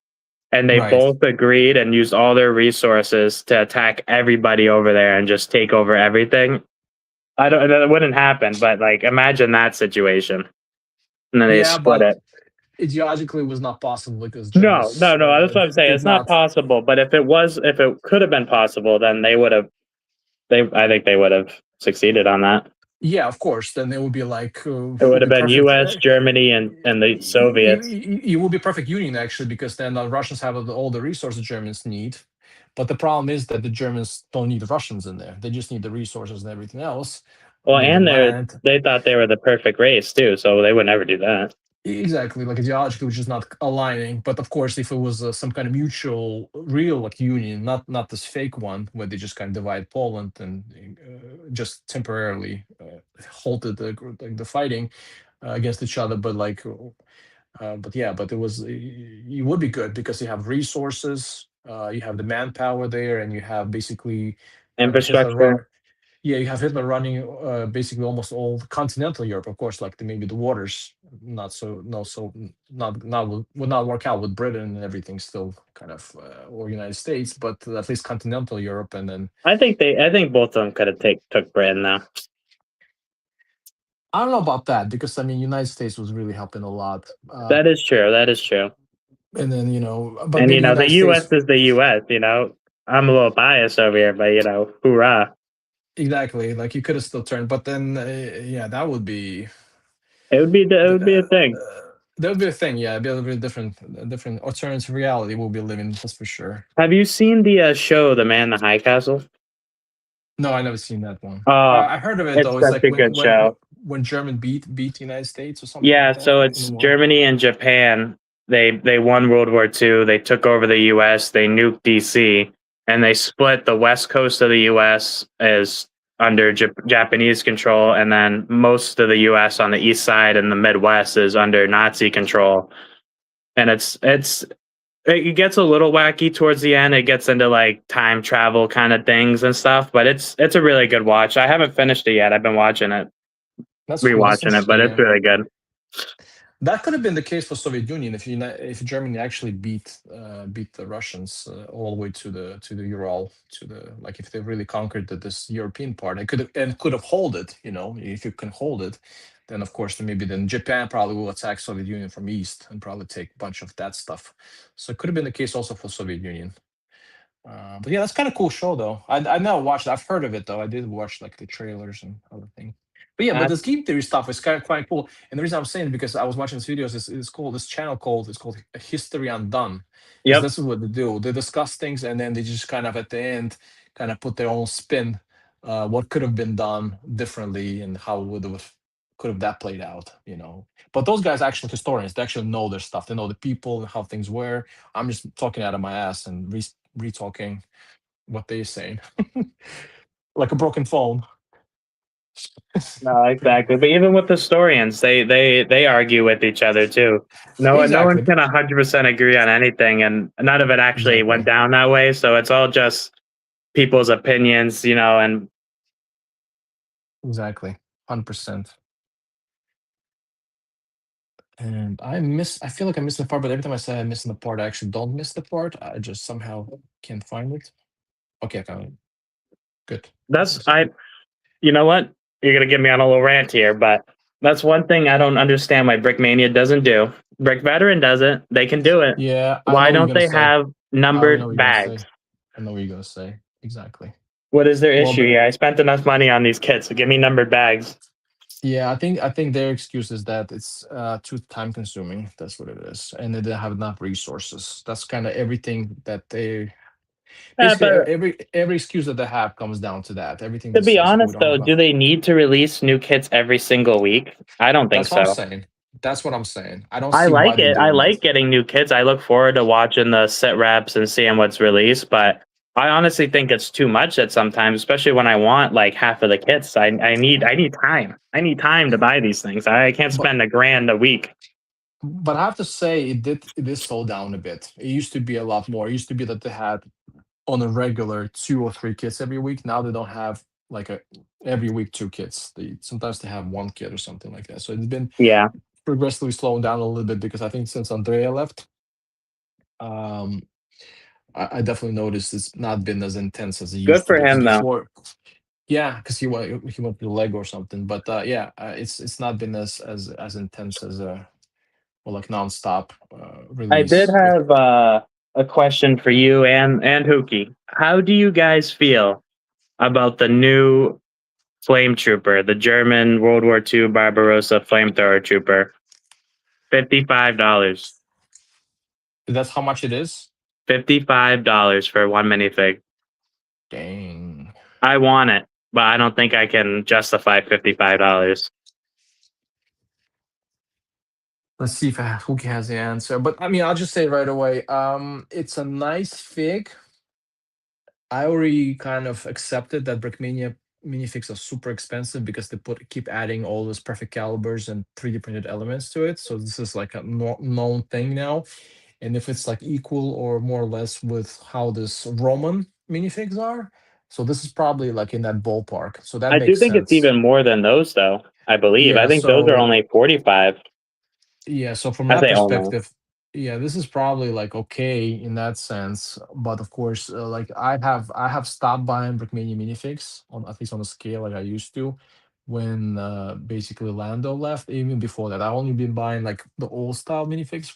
And they Right. both agreed and used all their resources to attack everybody over there and just take over everything. I don't that wouldn't happen, but like imagine that situation. And then they Yeah, split but it. ideologically it was not possible because No, Germans no, no. That's what I'm saying. did It's not not. possible. But if it could have been possible, then they would have. I think they would have succeeded on that. Yeah, of course. Then it would be like It would would have be been perfect. U.S., Germany, and the Soviets. It will be perfect union actually, because then the Russians have all the resources Germans need. But the problem is that the Germans don't need the Russians in there. They just need the resources and everything else. Well, Need the and land. they thought they were the perfect race too, so they would never do that. Exactly, like ideologically, which is not aligning. But of course, if it was some kind of mutual, real like union, not this fake one where they just kind of divide Poland and just temporarily halted the fighting against each other, but like But yeah, but it was you would be good because you have resources, you have the manpower there, and you have basically Hitler Infrastructure. run. Yeah, you have Hitler running basically almost all continental Europe. Of course, like maybe the waters not so no so not would not work out with Britain and everything still kind of or United States, but at least continental Europe, and then I think both of them could have took Britain though. I don't know about that because I mean United States was really helping a lot, That is true. That is true. and then but And maybe the United U.S. States is the U.S. I'm a little biased over here, but hoorah! exactly like you could have still turned, but then yeah, that would be It would be a thing. that would be a thing. Yeah, it'd be a little bit different, a different alternative reality we'll be living. That's for sure. Have you seen the show The Man in the High Castle? No, I never seen that one. Oh, I heard of it it's though. It's such like a good show. when German beat the United States or something Yeah, like that so in it's war. Germany and Japan. They won World War II. They took over the U.S. They nuked D.C. and they split the west coast of the U.S. as under Japanese control, and then most of the U.S. on the east side and the Midwest is under Nazi control. And it gets a little wacky towards the end. It gets into like time travel kind of things and stuff, but it's a really good watch. I haven't finished it yet. I've been watching it, That's cool. That's rewatching it, but interesting. it's Yeah. really good. That could have been the case for Soviet Union if Germany actually beat the Russians all the way to the Ural to the like if they really conquered this European part, it could have hold it. If you can hold it, then of course then Japan probably will attack Soviet Union from east and probably take a bunch of that stuff. So it could have been the case also for Soviet Union. But yeah, that's kind of cool show though. I never watched it. I've heard of it though. I did watch like the trailers and other things. But yeah, but Uh, this game theory stuff is kind of quite cool. And the reason I'm saying it because I was watching this videos is called this channel called it's called History Undone. Is yep. this is what they do. They discuss things and then they just kind of at the end kind of put their own spin, what could have been done differently and how could have that played out. But those guys are actually historians. They actually know their stuff. They know the people and how things were. I'm just talking out of my ass and retalking what they're saying, like a broken phone. No, exactly. But even with historians, they argue with each other too. No one Exactly, can but 100% agree on anything, and none of it actually went exactly, down that way. So it's all just people's opinions, and exactly, 100%. And I feel like I'm missing the part, but every time I say I'm missing the part, I actually don't miss the part. I just somehow can't find it. Okay, I found it. Good. that's I. You know what? You're gonna get me on a little rant here, but that's one thing I don't understand why Brickmania doesn't do. Brick Veteran does it. They can do it. Yeah, I Why know what you're don't gonna they say. have I already know numbered what you're gonna bags? say. I know what you're gonna say. Exactly. What is their Well, issue here? I spent enough money on these kits, so give me numbered bags. yeah, I think their excuse is that it's too time consuming. That's what it is, and they don't have enough resources. That's kind of everything that they basically But every excuse that they have comes down to that. Everything to they be say is, "Oh, we honest, don't have though, enough." do they need to release new kits every single week? I don't think That's what I'm so. saying. That's what I'm saying. I don't I see why like they're it. I doing like that. getting new kits. I look forward to watching the sit reps and seeing what's released, but I honestly think it's too much at sometimes, especially when I want like half of the kits. I need time. I need time to buy these things. I can't But spend $1,000 a week. I have to say it did slow down a bit. It used to be a lot more. It used to be that they had on a regular 2 or 3 kits every week. Now they don't have like a every week 2 kits. They sometimes they have 1 kit or something like that. So it's been Yeah. progressively slowing down a little bit because I think since Andrea left, um, I definitely noticed it's not been as intense as it Good used to for be. Because him though. before, yeah, because he went to leg or something. But yeah, it's not been as intense as well, like nonstop I did release. have a question for you and Hookie. How do you guys feel about the new flame trooper, the German World War II Barbarossa flamethrower trooper? $55. That's how much it is. $55 for one minifig. Dang. I want it, but I don't think I can justify $55. Let's see if Wookie has the answer. But I mean, I'll just say right away. It's a nice fig. I already kind of accepted that Brickmania minifigs are super expensive because they keep adding all those perfect calibers and 3D printed elements to it. So this is like a known thing now. And if it's like equal or more or less with how this Roman minifigs are, so this is probably like in that ballpark. So that I do makes think it's sense. even more than those, though. I believe. I Yeah. think those are So only 45. yeah, so from I that say only. perspective, yeah, this is probably like okay in that sense. But of course, like I have stopped buying Brickmania minifigs on at least on a scale like I used to when basically Lando left. Even before that, I only been buying like the old style minifigs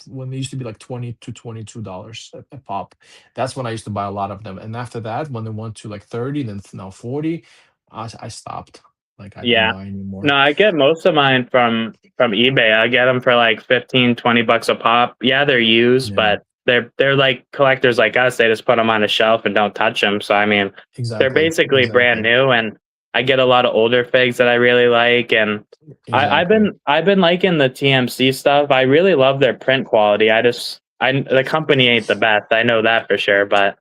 when they used to be like $20 to $22 a pop. That's when I used to buy a lot of them. And after that, when they went to like 30, then now 40, I stopped. Like I don't Yeah. buy No, anymore. I get most of mine from eBay. I get them for like 15, $20 a pop. Yeah, they're used, Yeah, but they're like collectors like us. They just put them on a shelf and don't touch them. So I mean, they're exactly, basically brand exactly. new, and I get a lot of older figs that I really like, and Exactly. I've been liking the TMC stuff. I really love their print quality. I the company ain't the best. I know that for sure, but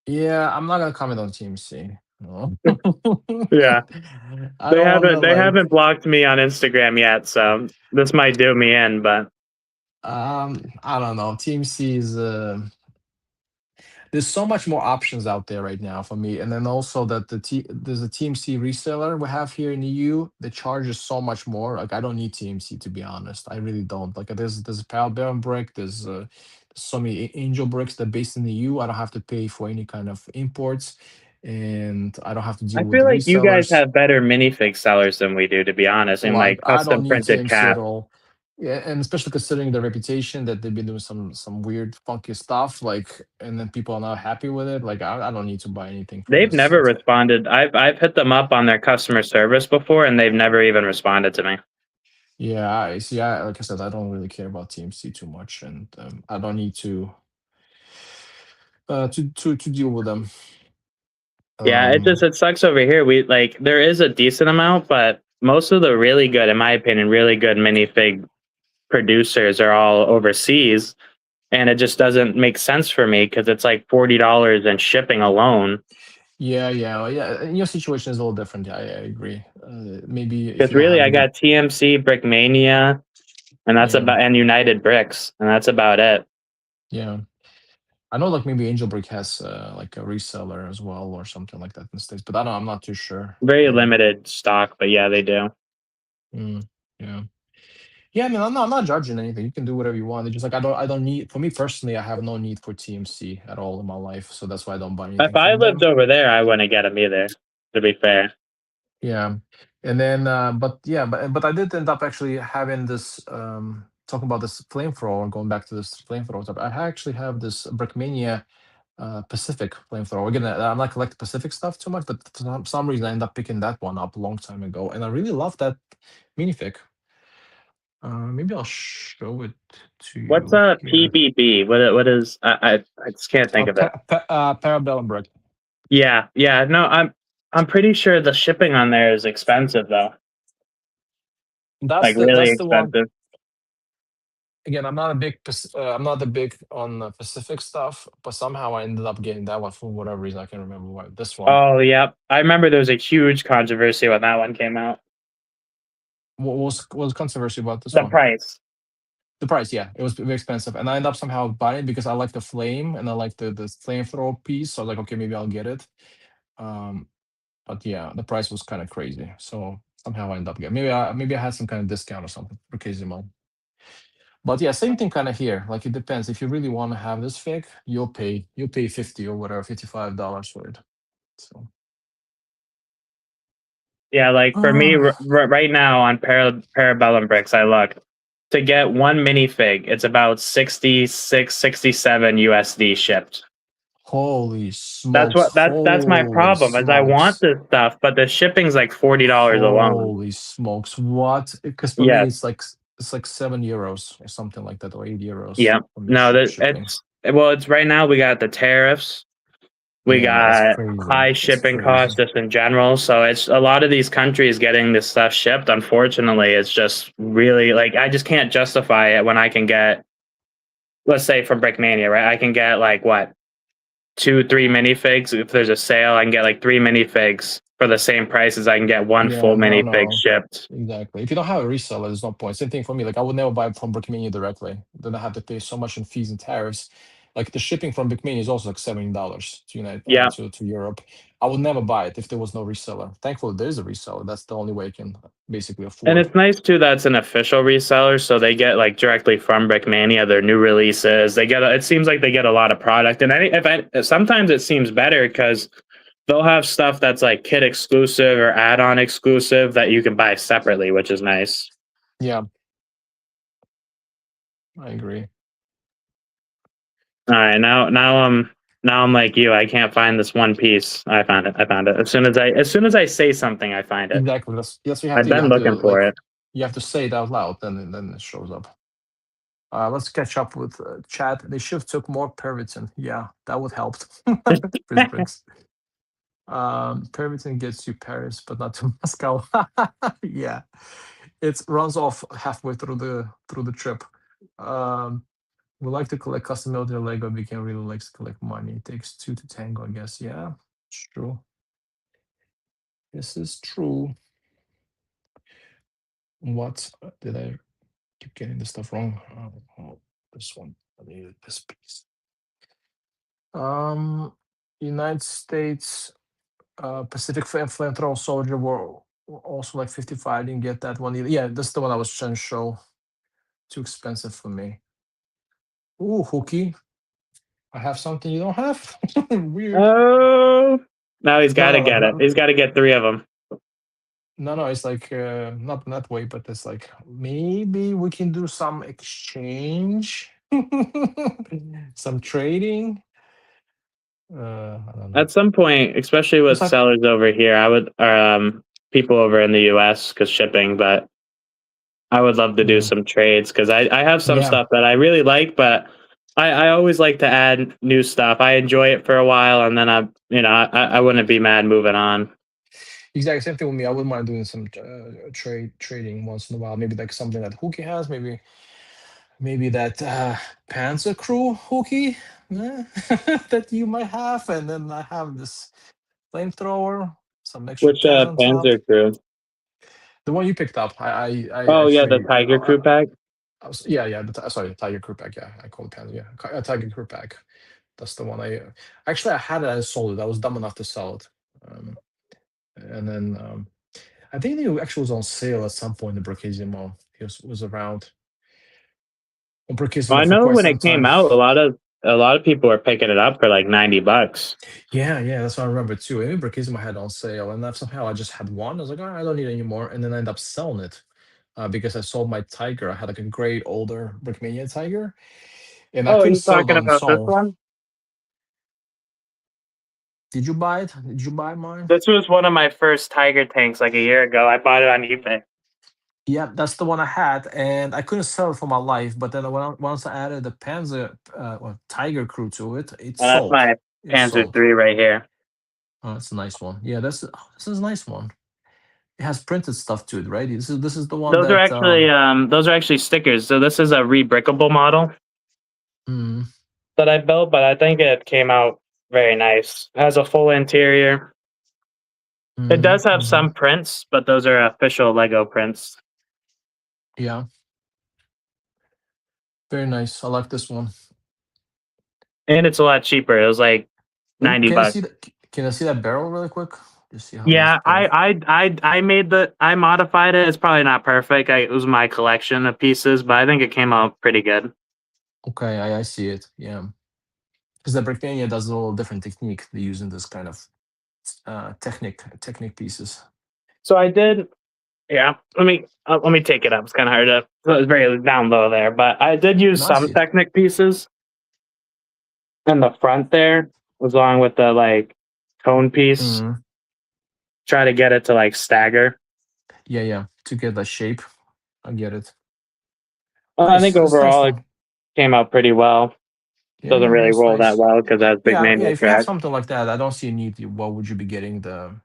Yeah, I'm not gonna comment on TMC. No. yeah, I don't wanna they like haven't blocked me on Instagram yet, so this might do me in, but I don't know. TMC is there's so much more options out there right now for me. And then also that there's a TMC reseller we have here in the EU that charges so much more. Like I don't need TMC to be honest. I really don't. Like there's a Pal Baron brick, there's so many Angel bricks that are based in the EU. I don't have to pay for any kind of imports and I don't have to I deal with feel the like you guys resellers. have better minifig sellers than we do, to be honest, and Like like I don't custom need printed TMC at cap. all. Yeah, and especially considering the reputation that they've been doing some weird funky stuff, like, and then people are not happy with it. Like I don't need to buy anything from They've this. never It's responded. I've hit them up on their customer service before, and they've never even responded to me. yeah, I see. I like I said, I don't really care about TMC too much, and I don't need to deal with them. Yeah, Um, it sucks over here. We like there is a decent amount, but most of the really good, in my opinion, really good minifig producers are all overseas, and it just doesn't make sense for me because it's like $40 in shipping alone. yeah, yeah, well, yeah. And your situation is a little different. Yeah, I agree. Maybe if Because you don't really, have I the good, got TMC, Brickmania, and that's yeah, about and United Bricks, and that's about it. yeah. I know like maybe Angel Brick has like a reseller as well or something like that in the States, but I don't. I'm not too sure. Very Yeah. limited stock, but yeah, they do. Mm, yeah. Yeah, I mean, I'm not judging anything. You can do whatever you want. It's just like I don't need. For me personally, I have no need for TMC at all in my life, so that's why I don't buy If anything I from lived them. over there, I wouldn't get them either. To be fair, Yeah, and then but yeah, but I did end up actually having this talking about this flamethrower. Going back to this flamethrower stuff, I actually have this Brickmania Pacific flamethrower. Again, I'm not collecting Pacific stuff too much, but for some reason I ended up picking that one up a long time ago, and I really love that minifig. Maybe I'll show it to what's you a here. PBB? What is? I just can't think of it. Parabellum brick. Yeah, yeah. No, I'm pretty sure the shipping on there is expensive though, like really That's the one. expensive. Again, I'm not a big I'm not the big on Pacific stuff, but somehow I ended up getting that one for whatever reason. I can't remember why. This one. Oh, yep. I remember there was a huge controversy when that one came out. What was controversy about this The one? price. The price, yeah, it was very expensive, and I ended up somehow buying it because I like the flame and I like the flamethrower piece. So I was like, okay, maybe I'll get it. Um, but yeah, the price was kind of crazy. So somehow I ended up getting. Maybe I had some kind of discount or something for crazy amount. But yeah, same thing kind of here. Like it depends. If you really want to have this fig, you'll pay 50 or whatever, $55 for it. So Yeah, like for me right now on Parabellum Bricks, I look to get one minifig, it's about 66, 67 USD shipped. holy smokes, That's my holy problem is I want smokes, this stuff, but the shipping's like $40 alone. holy smokes. What? Because for me Yes. it's like €7 or something like that, or €8 Yeah. for me No, that shipping. it's right now we got the tariffs. We Yeah, no, that's got crazy. high That's shipping costs crazy. just in general. So it's a lot of these countries getting this stuff shipped. Unfortunately, it's just really like I just can't justify it when I can get, let's say from Brickmania, right? I can get like what? 2-3 minifigs. If there's a sale, I can get like 3 minifigs for the same price as I can get one Yeah, full minifig no. shipped. Exactly. If you don't have a reseller, there's no point. Same thing for me. Like I would never buy from Brickmania directly. Then I have to pay so much in fees and tariffs. Like the shipping from Brickmania is also like $70 to Yeah. to Europe. I would never buy it if there was no reseller. Thankfully, there's a reseller. That's the only way I can basically And afford. it's nice too that's an official reseller, so they get like directly from Brickmania their new releases. They get it seems like they get a lot of product, and sometimes it seems better because they'll have stuff that's like kit exclusive or add-on exclusive that you can buy separately, which is nice. Yeah, I agree. All right, now I'm like you. I can't find this one piece. I found it. I found it. As soon as I say something, I find it. Exactly. That's what you have I've to. You been have to looking for like it. you have to say it out loud, then it shows up. Let's catch up with chat. They should have took more Pervitin. Yeah, that would help. Chris Briggs. Permitan gets you Paris, but not to Moscow. Yeah, it runs off halfway through the trip. Um, we like to collect custom military Lego. We can really likes to collect money. It takes two to tango, I guess. Yeah, it's true. This is true. What did I keep getting this stuff wrong? Oh, this one. I needed this piece. Um, United States Pacific Flamethrower Soldier were also like 55. I didn't get that one either. Yeah, this is the one I was trying to show. Too expensive for me. Ooh, hooky. I have something you don't have. Weird. Oh, now he's got No, to no, like get it. He's got to get 3 of them. no. It's like not that way, but it's like maybe we can do some exchange, some trading. I don't know. At some point, especially with It's like sellers over here, I would, people over in the US because shipping, but I would love to do yeah, some trades because I have some yeah. stuff that I really like, but I always like to add new stuff. I enjoy it for a while, and then I wouldn't be mad moving on. Exactly same thing with me. I wouldn't mind doing some trading once in a while. Maybe like something that Hookie has. Maybe that Panzer Crew Hookie that you might have, and then I have this flamethrower, some extra Which tabs on top. Panzer crew? The one you picked up. I Oh yeah, the actually Tiger crew pack. yeah, sorry, the Tiger Crew Pack. Yeah, I call it Panzer. Yeah, Tiger Crew Pack. That's the one actually I had it. I sold it. I was dumb enough to sell it. And then I think it actually was on sale at some point in the Brachisimo. It was around on Well, I Brachisimo for know quite when some it came time. out, a lot of people were picking it up for like $90. Yeah, that's what I remember too. I remember Brachisimo had it on sale, and then somehow I just had one. I was like, oh, I don't need it anymore, and then I ended up selling it because I sold my Tiger. I had like a great older Brickmania Tiger, and I Oh, are couldn't you sell it talking on its about this own. one? Did you buy it? Did you buy mine? This was one of my first Tiger tanks like a year ago. I bought it on eBay. Yeah, that's the one I had, and I couldn't sell it for my life. But then once I added the Panzer, Tiger Crew to it, it And that's sold. my It Panzer sold. 3 right here. Oh, that's a nice one. Yeah, this is a nice one. It has printed stuff to it, right? This is the one that Those are actually stickers. So this is a rebrickable model mm, that I built, but I think it came out very nice. It has a full interior. It does have mhm. some prints, but those are official Lego prints. Yeah, very nice. I like this one. And it's a lot cheaper. It was like Ooh, 90 bucks. can I see that barrel really quick? Just see how this Yeah, barrel. I modified it. It's probably not perfect. It was my collection of pieces, but I think it came out pretty good. Okay, I see it. Yeah, because the Brickmania does a little different technique. They use in this kind of technic pieces. So I did. Yeah, let me take it up. It's kind of hard to. So it's very down low there, but I did use No, I some see it. Technic pieces in the front there, along with the like cone piece. Mm, Try to get it to like stagger. yeah, to get the shape. I get it. I think Nice. It's a nice overall it one. came out pretty well. Doesn't Yeah, really that's roll that nice. well because it has big Yeah. manual If you have track. something like that, I don't see a need. What would you be getting the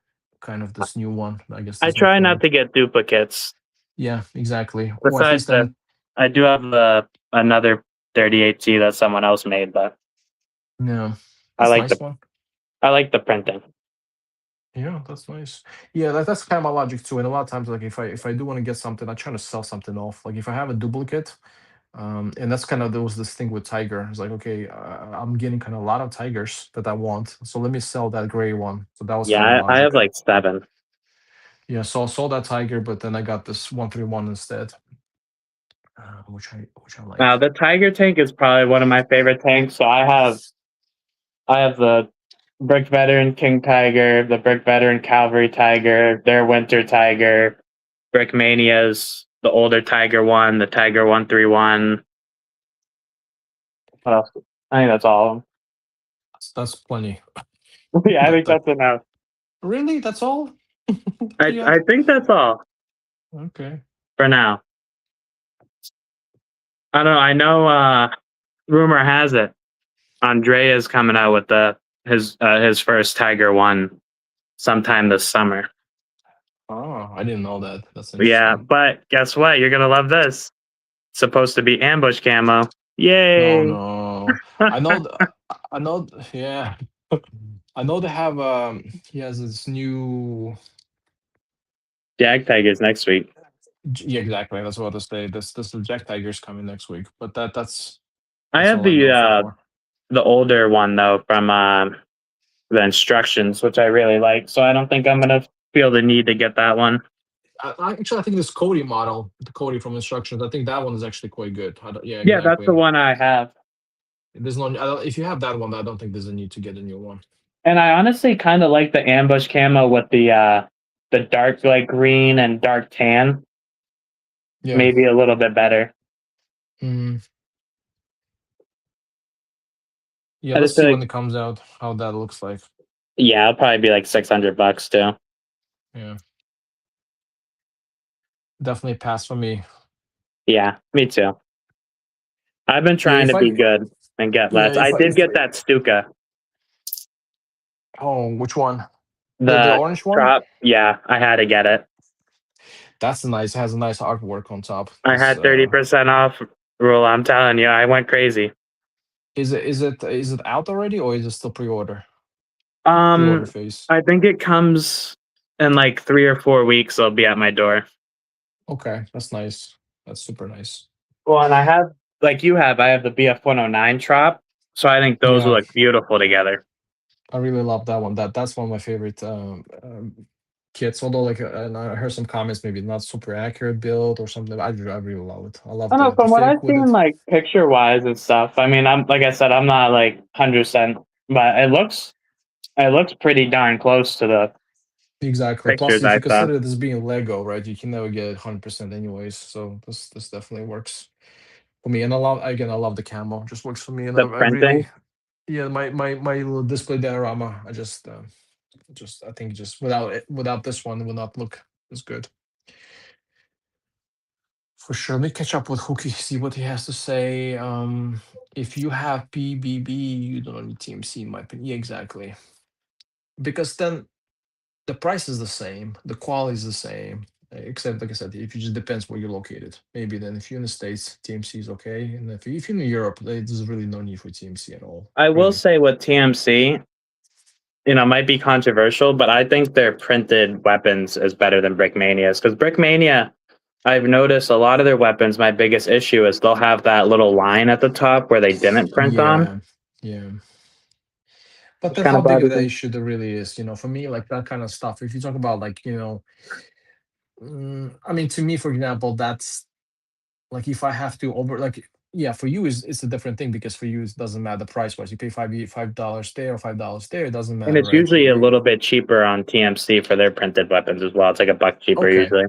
kind of this new one? I guess I there's no try not point. to get duplicates. Yeah, exactly. Or at Besides least that, then, I do have another 38T that someone else made, but no. I That's a like nice one. the printing. Yeah, that's nice. Yeah, that's kind of my logic too. And a lot of times, like if I do want to get something, I try to sell something off. Like if I have a duplicate, and that's kind of there was this thing with Tiger. It's like, okay, I'm getting kind of a lot of Tigers that I want, so let me sell that gray one. So that was kind of Yeah, I logic. have like 7. Yeah, so I sold that Tiger, but then I got this 131 instead, which I Now like. the Tiger tank is probably one of my favorite tanks. So I have the Brick Veteran King Tiger, the Brick Veteran Cavalry Tiger, their Winter Tiger, Brickmania's the older Tiger one, the Tiger 131. What else? I think that's all of That's plenty. them. Yeah, I That think that that's enough. really, that's all. That's all you I have? think that's all Okay. for now. I don't know. I know rumor has it Andrea's coming out with his first Tiger one sometime this summer. Oh, I didn't know that. That's Yeah, interesting. but guess what? You're gonna love this. Supposed to be ambush camo. No, Yay! no. I know. I know. Yeah. I know they have. He has this new. Jag Tigers next week. Yeah, exactly. That's what I say. This the Jack Tiger's coming next week. But I that's have all I know so the far. the older one though from the instructions, which I really like. So I don't think I'm gonna feel the need to get that one. Actually, I think this Cody model, the Cody from Instructions, I think that one is actually quite good. Yeah, Yeah, that's the exactly. one I have. There's no. If you have that one, I don't think there's a need to get a new one. And I honestly kind of like the ambush camo with the dark like green and dark tan, Yeah. maybe a little bit better. Mm. Yeah. I Let's just feel see like when it comes out how that looks like. yeah, it'll probably be like $600 too. Yeah. Definitely pass for me. Yeah, me too. I've been Yeah. trying If to be I. good and get Yeah. less. I If I. did If. get that Stuka. Oh, which one? The The orange one. drop, yeah, I had to get it. That's nice. Has a nice artwork on top. I This had 30% off rule. I'm telling you, I went crazy. is it out already or is it still pre-order? Pre-order Um, phase. I think it comes in like 3 or 4 weeks. It'll be at my door. Okay, that's nice. That's super nice. Well, and I have like you have. I have the BF-109 trop, so I think those will Yeah, look beautiful together. I really love that one. That's one of my favorite kits. Although, like, and I heard some comments, maybe not super accurate build or something. I really love it. I I love don't know. the From what I've fake with seen, it. like picture wise and stuff. I mean, I'm like I said, I'm not like 100%, but it looks pretty darn close to the Exactly. Plus, pictures if I you saw. consider this being Lego, right, you can never get it 100% anyways. So this definitely works for me. And I love the camo. Just works for me. And The I printing. really, yeah, my little display diorama. Just I think just without this one it will not look as good. For sure. Let me catch up with Hookie, see what he has to say. If you have PBB, you don't need TMC, in my opinion. Yeah, exactly. Because then the price is the same, the quality is the same, except like I said, if it just depends where you're located. Maybe then if you're in the States, TMC is okay, and if you're in Europe, there's really no need for TMC at all, I will really. say with TMC, might be controversial, but I think their printed weapons is better than Brickmania's because Brickmania, I've noticed a lot of their weapons. My biggest issue is they'll have that little line at the top where they didn't print on, Yeah, yeah. But which then kind how of big of bothers that me. issue there really is, for me, like that kind of stuff. If you talk about like, I mean, to me, for example, that's like if I have to over like yeah, for you is it's a different thing because for you it doesn't matter price wise. You pay $5 there or $5 there, it doesn't And matter, it's right? usually a little bit cheaper on TMC for their printed weapons as well. It's like $1 cheaper Okay. usually.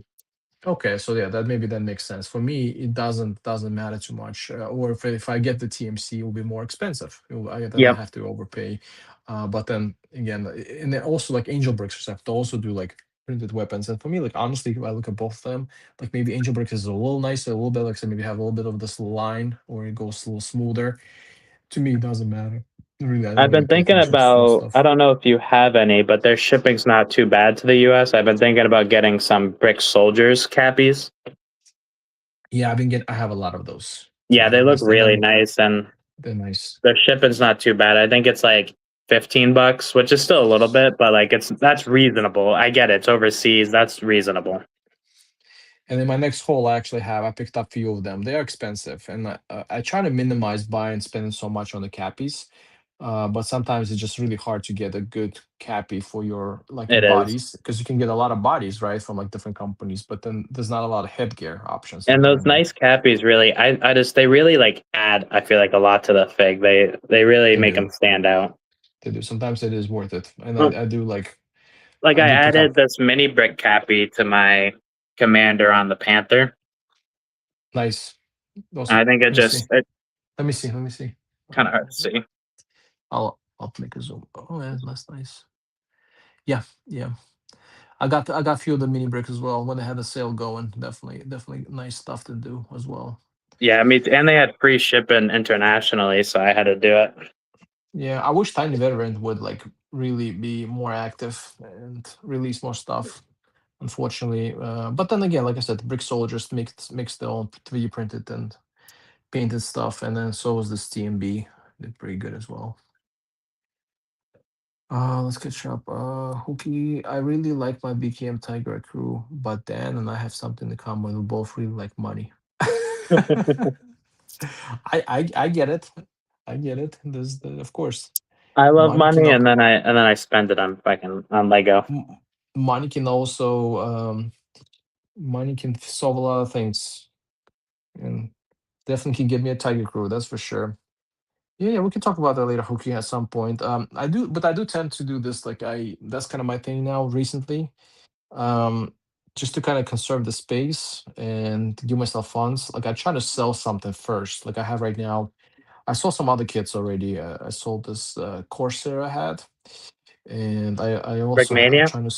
Okay, so yeah, that makes sense. For me, it doesn't matter too much. Or if I get the TMC, it will be more expensive. Then I Yep. have to overpay. But then again, and then also like Angel Bricks or stuff, they also do like printed weapons. And for me, like honestly, if I look at both of them, like maybe Angel Bricks is a little nicer, a little bit like so maybe have a little bit of this line or it goes a little smoother. To me, it doesn't matter. Really, I don't I've really been pay thinking attention to small about, I stuff. don't know if you have any, but their shipping's not too bad to the US. I've been thinking about getting some Brick Soldiers cappies. Yeah, I have a lot of those, to Yeah, be they look honest, and really then nice and they're nice. their shipping's not too bad. I think it's like $15, which is still a little bit, but like that's reasonable. I get it. It's overseas. That's reasonable. And in my next hole, I picked up few of them. They are expensive, and I try to minimize buying spending so much on the cappies. But sometimes it's just really hard to get a good cappy for your like It is. bodies because you can get a lot of bodies right from like different companies, but then there's not a lot of headgear options at And the those moment. nice cappies really, I just they really like add. I feel like a lot to the fig. They really They make them do, stand out. they do. Sometimes it is worth it, and Well, I do like like I I do pick added up this mini brick cappy to my commander on the Panther. nice. I think Let me see. it Let me see. Let me see. kind of hard to see. I'll make a zoom. Oh, yeah, that's nice. Yeah, yeah. I got a few of the mini bricks as well when they had the sale going. Definitely nice stuff to do as well. Yeah, me too. And they had free shipping internationally, so I had to do it. Yeah, I wish Tiny Veteran would like really be more active and release more stuff. Unfortunately, but then again, like I said, Brick Soldiers makes their own 3D printed and painted stuff, and then so is this TMB. Did pretty good as well. Let's catch up. Hookie, I really like my BKM Tiger crew, but Dan and I have something in common. We both really like money. I get it. I get it. Of course, I love money can money, and then I spend it on fucking on Lego. money can also money can solve a lot of things, and definitely can give me a Tiger crew. That's for sure. Yeah, yeah, we can talk about that later, Hookie, at some point. I do tend to do this. Like that's kind of my thing now recently. Um, just to kind of conserve the space and give myself funds. Like I try to sell something first. Like I have right now. I saw some other kits already. I sold this Corsair I had, and I also I'm Brickmania. trying to.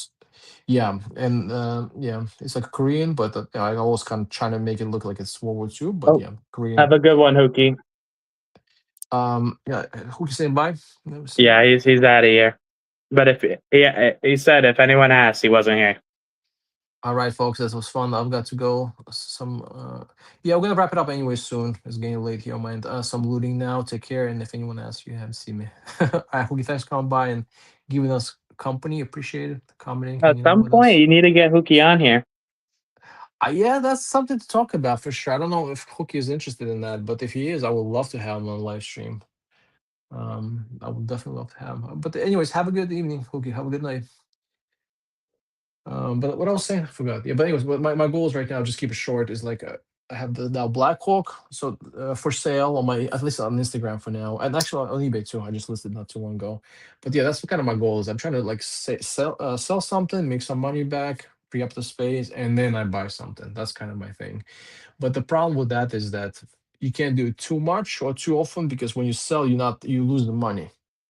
Yeah, and yeah, it's like Korean, but I always kind of trying to make it look like it's World War II. But Oh, yeah, have Korean. a good one, Hookie. Yeah, who you saying bye? Let me see. Yeah, he's out of here. But if he said if anyone asks, he wasn't here. All right, folks, this was fun. I've got to go. Yeah, we're gonna wrap it up anyway soon. It's getting late here on my end. Some looting now. Take care, and if anyone asks, you haven't seen me. I hope you thanks for coming by and giving us company. Appreciate it. Commenting, At hanging out some with point, us. you need to get Hookie on here. Yeah, that's something to talk about for sure. I don't know if Hooky is interested in that, but if he is, I would love to have him on live stream. I would definitely love to have him. But anyways, have a good evening, Hooky. Have a good night. But what I was saying, I forgot. Yeah, but anyways, what my goals right now, just keep it short, is like I have the now Black Hawk, so for sale on my at least on Instagram for now, and actually on eBay too. I just listed not too long ago. But yeah, that's kind of my goal is I'm trying to like sell something, make some money back, free up the space, and then I buy something. That's kind of my thing. But the problem with that is that you can't do it too much or too often because when you sell, you lose the money.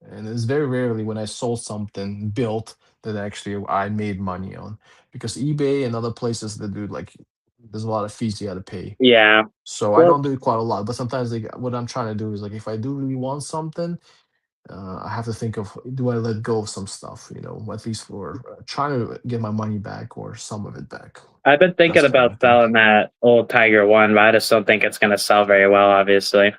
And it's very rarely when I sold something built that actually I made money on because eBay and other places that do like there's a lot of fees you got to pay. Yeah. So I Well, don't do it quite a lot, but sometimes like what I'm trying to do is like if I do really want something, I have to think of do I let go of some stuff, at least for trying to get my money back or some of it back. I've been thinking That's kind of about my thing. selling that old Tiger one, but I just don't think it's going to sell very well, obviously.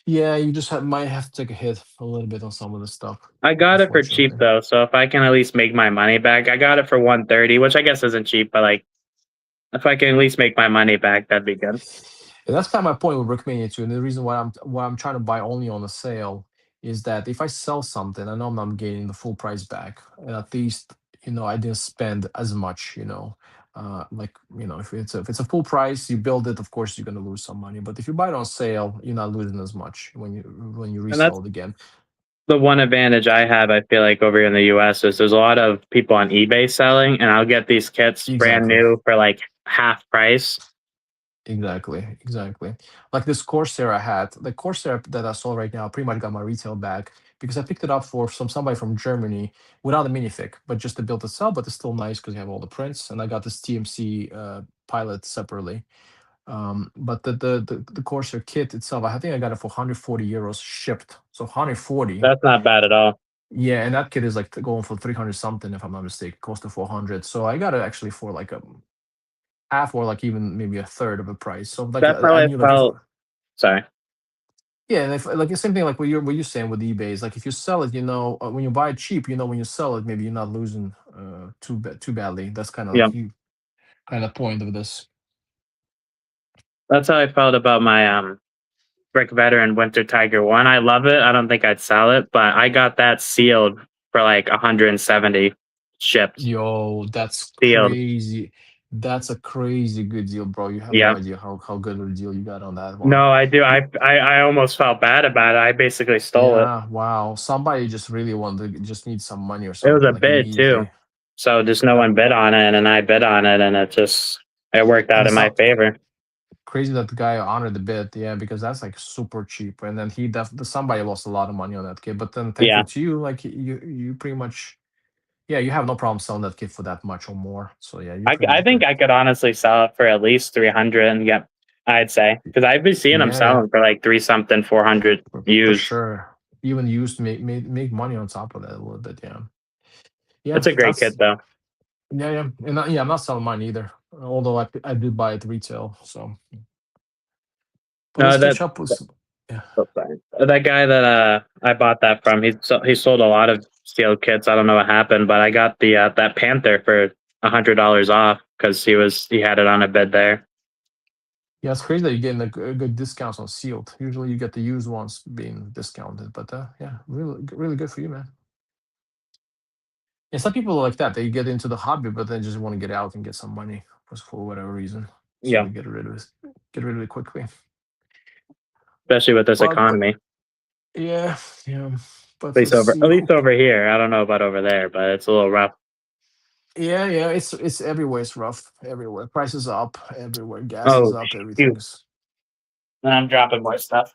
Yeah, you just might have to take a hit a little bit on some of the stuff, I got it for cheap, unfortunately. though, so if I can at least make my money back, I got it for 130, which I guess isn't cheap, but like, if I can at least make my money back, that'd be good. And that's kind of my point with Brickmania too. And the reason why I'm trying to buy only on the sale is that if I sell something, I know I'm not getting the full price back. And at least, I didn't spend as much. Like, if it's a full price, you build it, of course you're gonna lose some money. But if you buy it on sale, you're not losing as much when you And that's resell it again. the one advantage I have, I feel like, over here in the US is there's a lot of people on eBay selling, and I'll get these kits brand Exactly. new for like half price. Exactly. Like this Corsair I had, the Corsair that I saw right now, I pretty much got my retail back because I picked it up for somebody from Germany without a minifig, but just to build itself. But it's still nice because you have all the prints, and I got this TMC pilot separately. But the Corsair kit itself, I think I got it for 140 euros shipped. So 140. That's not bad at all. Yeah, and that kit is like going for 300 something if I'm not mistaken, close to 400. So I got it actually for like a half or like even maybe a third of the price. So like That's I how I knew like if felt. Sorry. Yeah, and if like the same thing like what you're saying with eBay is like if you sell it, when you buy it cheap, when you sell it, maybe you're not losing too badly. That's kind of Yeah, like you kind of point of this. that's how I felt about my Brick Veteran Winter Tiger one. I love it. I don't think I'd sell it, but I got that sealed for like 170 shipped Yo, that's sealed. crazy. That's a crazy good deal, bro. You have no Yeah. idea how good of a deal you got on that one. No, I do. Yeah, I almost felt bad about it. I basically stole it. yeah, wow. Somebody just really wanted to just need some money or It was something a like bid too. immediately. So just no Yeah. one bid on it and I bid on it and it worked out And in my so favor. crazy that the guy honored the bid, yeah, because that's like super cheap. And then somebody lost a lot of money on that kid. But then Yeah. thankfully to you, like you pretty much, yeah, you have no problem selling that kid for that much or more. So yeah, you're pretty I much think good. I could honestly sell it for at least 300 and get, I'd say, because I've been seeing them Yeah, yeah, selling for like three something, 400 for used. sure. Even used to make money on top of that a little bit. Yeah, yeah, It's a great kit that's though. yeah, yeah, and yeah, I'm not selling mine either. Although I did buy it retail. So, but let's No, catch up with. Yeah, oh, sorry. That guy that I bought that from, he sold a lot of steel kits. I don't know what happened, but I got the that Panther for $100 off because he had it on a bid there. yeah, it's crazy that you're getting good discounts on sealed. Usually, you get the used ones being discounted. But yeah, really good for you, man. Yeah, some people are like that. They get into the hobby, but then just want to get out and get some money for whatever reason. So Yeah, they get rid of it quickly. especially with this But economy. yeah, yeah. At But least let's over see at least who. over here. I don't know about over there, but it's a little rough. Yeah, yeah. It's everywhere. It's rough everywhere. Prices are up everywhere. Gas is Oh up. shoot! Everything's. I'm dropping more stuff.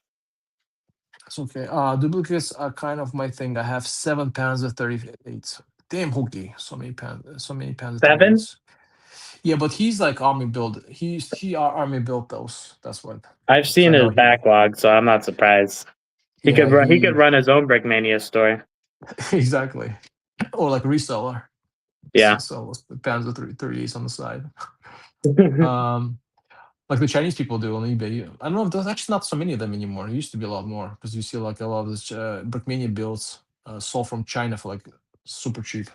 It's okay. Duplicates are kind of my thing. I have 7 pounds of 38. Damn hooky. So many pounds of Seven? 38s. Yeah, but he's like army build. He army built those. That's what. I've So seen I know his he. backlog, so I'm not surprised. Yeah, He could he run his own Brickmania store. exactly. Or like reseller. Yeah. So pounds of 38s on the side. Um, like the Chinese people do on eBay. I don't know. There's actually not so many of them anymore. There used to be a lot more because you see like a lot of this Brickmania builds sold from China for like super cheap.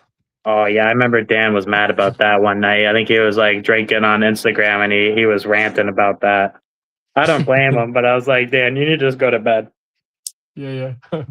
Oh yeah, I remember Dan was mad about that one night. I think he was like drinking on Instagram and he was ranting about that. I don't blame him, but I was like, Dan, you need to just go to bed. Yeah, yeah.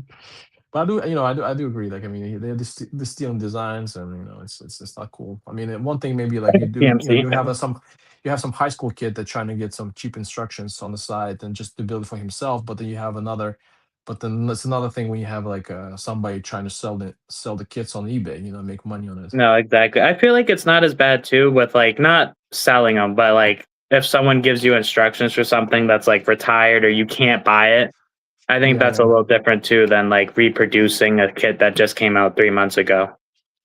But I do agree. Like, I mean, they have the stealing designs, and it's not cool. I mean, one thing maybe like you do, PMC. you have some high school kid that trying to get some cheap instructions on the side and just to build it for himself. But then you have another, but then it's another thing when you have like somebody trying to sell the kits on eBay, make money on it. No, exactly. I feel like it's not as bad too with like not selling them, but like if someone gives you instructions for something that's like retired or you can't buy it, I think Yeah, that's a yeah, little different too than like reproducing a kit that just came out 3 months ago.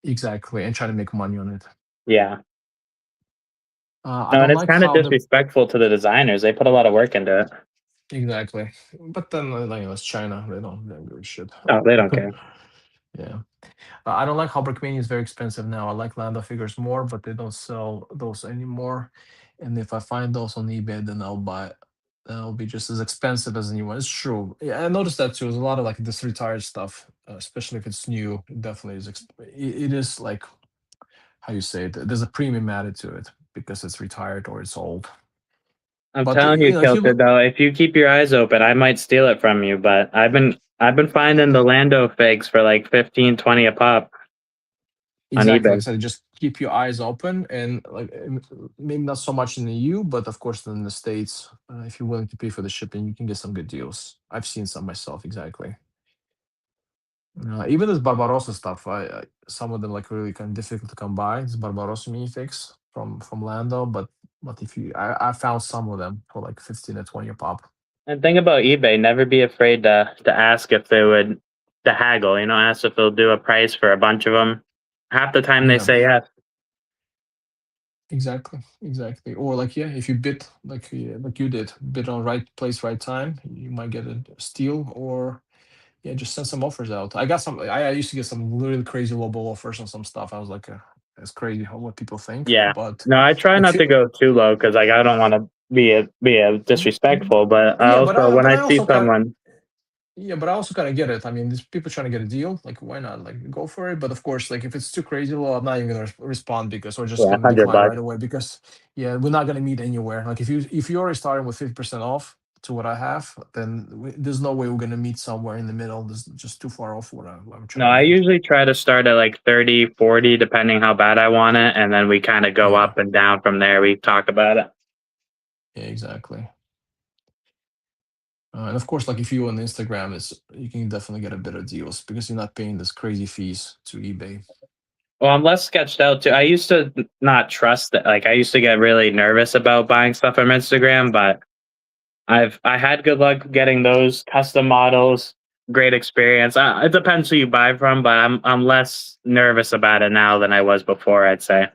exactly, and trying to make money on it. Yeah. I No, and don't it's like kind of how the disrespectful to the designers. They put a lot of work into it. exactly, but then it's China. They don't give a shit. Oh, they don't care. Yeah. I don't like how Brickmania is very expensive now. I like Lando figures more, but they don't sell those anymore. And if I find those on eBay, then I'll buy it. That'll be just as expensive as a new one. It's true. Yeah, I noticed that too. There's a lot of like this retired stuff, especially if it's new. It definitely is. It is like how you say it. There's a premium added to it because it's retired or it's old. I'm But telling you, if you Kilter, look though, if you keep your eyes open, I might steal it from you. But I've been finding the Lando figs for like 15, 20 a pop on exactly like I eBay. said, just keep your eyes open and like maybe not so much in the EU, but of course in the States, if you're willing to pay for the shipping, you can get some good deals. I've seen some myself, exactly. Even this Barbarossa stuff, some of them like really kind of difficult to come by. It's Barbarossa minifigs from Lando, but if I found some of them for like 15 or 20 a pop. And thing about eBay, never be afraid to ask if they would to haggle. You know, ask if they'll do a price for a bunch of them. Half the time they Yeah, say yes. exactly. Or like yeah, if you bid like like you did, bid on right place, right time, you might get a steal or yeah, just send some offers out. I got some. I used to get some really crazy lowball offers on some stuff. I was like, it's crazy how what people think. Yeah. But No, I try like, not to go too low because like I don't want to be a mm, disrespectful, but I yeah, also when but I I see also kind someone. Yeah, but I also kind of get it. I mean, these people trying to get a deal. Like, why not? Like, go for it. But of course, like, if it's too crazy low, I'm not even gonna respond because we're just Yeah, gonna 100 decline right bucks. away because yeah, we're not gonna meet anywhere. Like, if you're already starting with 50% off to what I have, then there's no way we're gonna meet somewhere in the middle. This is just too far off what I'm No, trying to I get. usually try to start at like 30, 40, depending how bad I want it, and then we kind of go Yeah, up and down from there. We talk about it. yeah, exactly. And of course, like if you on Instagram, it's you can definitely get a better deals because you're not paying this crazy fees to eBay. Well, I'm less sketched out too. I used to not trust it. Like I used to get really nervous about buying stuff from Instagram, but I had good luck getting those custom models. Great experience. It depends who you buy from, but I'm less nervous about it now than I was before, I'd say.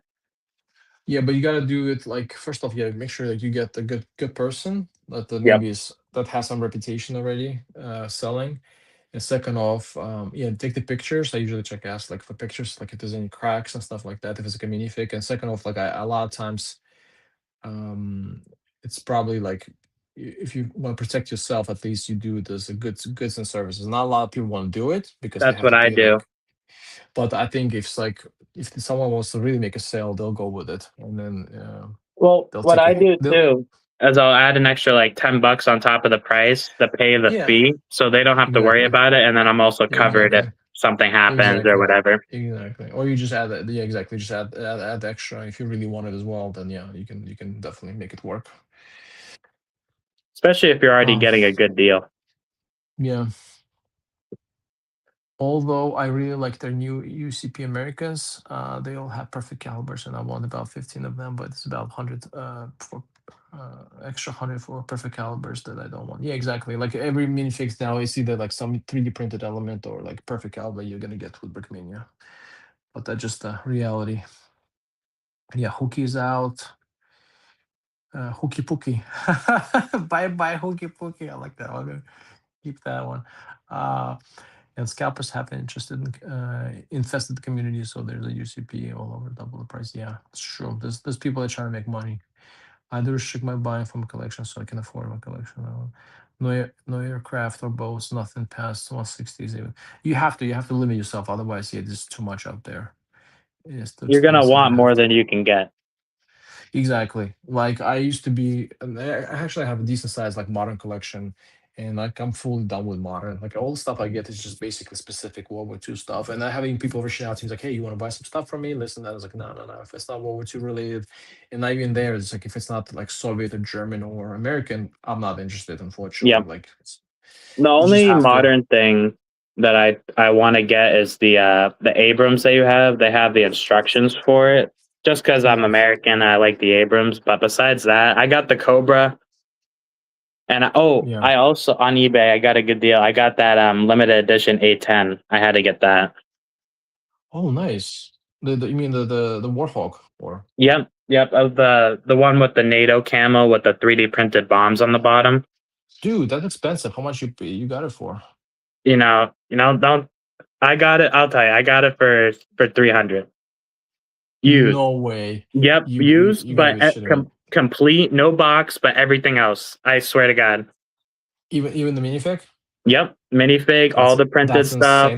Yeah, but you gotta do it like first off, you gotta make sure that you get a good person that Yep. maybe is that has some reputation already selling. And second off, yeah, take the pictures. I usually check ask like for pictures, like if there's any cracks and stuff like that, if it's like a minifig. And second off, like a lot of times, um, it's probably like if you want to protect yourself, at least you do this a goods and services. Not a lot of people want to do it because they That's have what to I pay do. like. But I think if it's like if someone wants to really make a sale, they'll go with it, and then Well, they'll what take I it. do They'll too is I'll add an extra like $10 on top of the price to pay the yeah, fee, so they don't have to worry exactly, about it, and then I'm also covered if exactly, something happens or exactly, whatever. exactly. Or you just add that. Yeah, exactly. Just add extra if you really want it as well. Then yeah, you can definitely make it work. Especially if you're already Um, getting a good deal. yeah. Although I really like their new UCP Americas, they all have perfect calibers, and I want about 15 of them, but it's about 100 for extra 100 for perfect calibers that I don't want. Yeah, exactly. Like every minifix now, I see that like some 3D printed element or like perfect caliber you're gonna get with Brickmania, but that's just the reality. Yeah, Hookie's out. Hookie Pookie. Bye bye Hookie Pookie. I like that one. Keep that one. Uh, and scalpers have been interested in infested communities, so there's a UCP all over double the price. Yeah, it's true. There's people that try to make money. I do restrict my buying from a collection so I can afford my collection. No aircraft or boats, nothing past 160s. Even you have to limit yourself. Otherwise, yeah, there's too much out there. It's too You're gonna expensive. want You have more to. than you can get. Exactly. Like I used to be, and I actually have a decent size like modern collection, and like I'm fully done with modern. Like all the stuff I get is just basically specific World War II stuff. And I having people reaching out to me like, "Hey, you want to buy some stuff from me?" Listen, I was like, "No, no, no. If it's not World War II related, and not even there, it's like if it's not like Soviet or German or American, I'm not interested. Unfortunately, Yep. like The you just only have to. modern thing that I want to get is the Abrams that you have. They have the instructions for it. Just because I'm Yeah, American, I like the Abrams. But besides that, I got the Cobra, and yeah. I also on eBay I got a good deal. I got that limited edition A10. I had to get that. Oh, nice. You mean the Warthog or? Yep, yep. Of the one with the NATO camo with the 3D printed bombs on the bottom. Dude, that's expensive. How much you got it for? Don't. I got it. I'll tell you. I got it for 300 used. No way. Yep, used, You gotta but be shitting me. complete, no box, but everything else. I swear to God. Even the minifig? Yep, minifig, all the printed That's stuff. insane.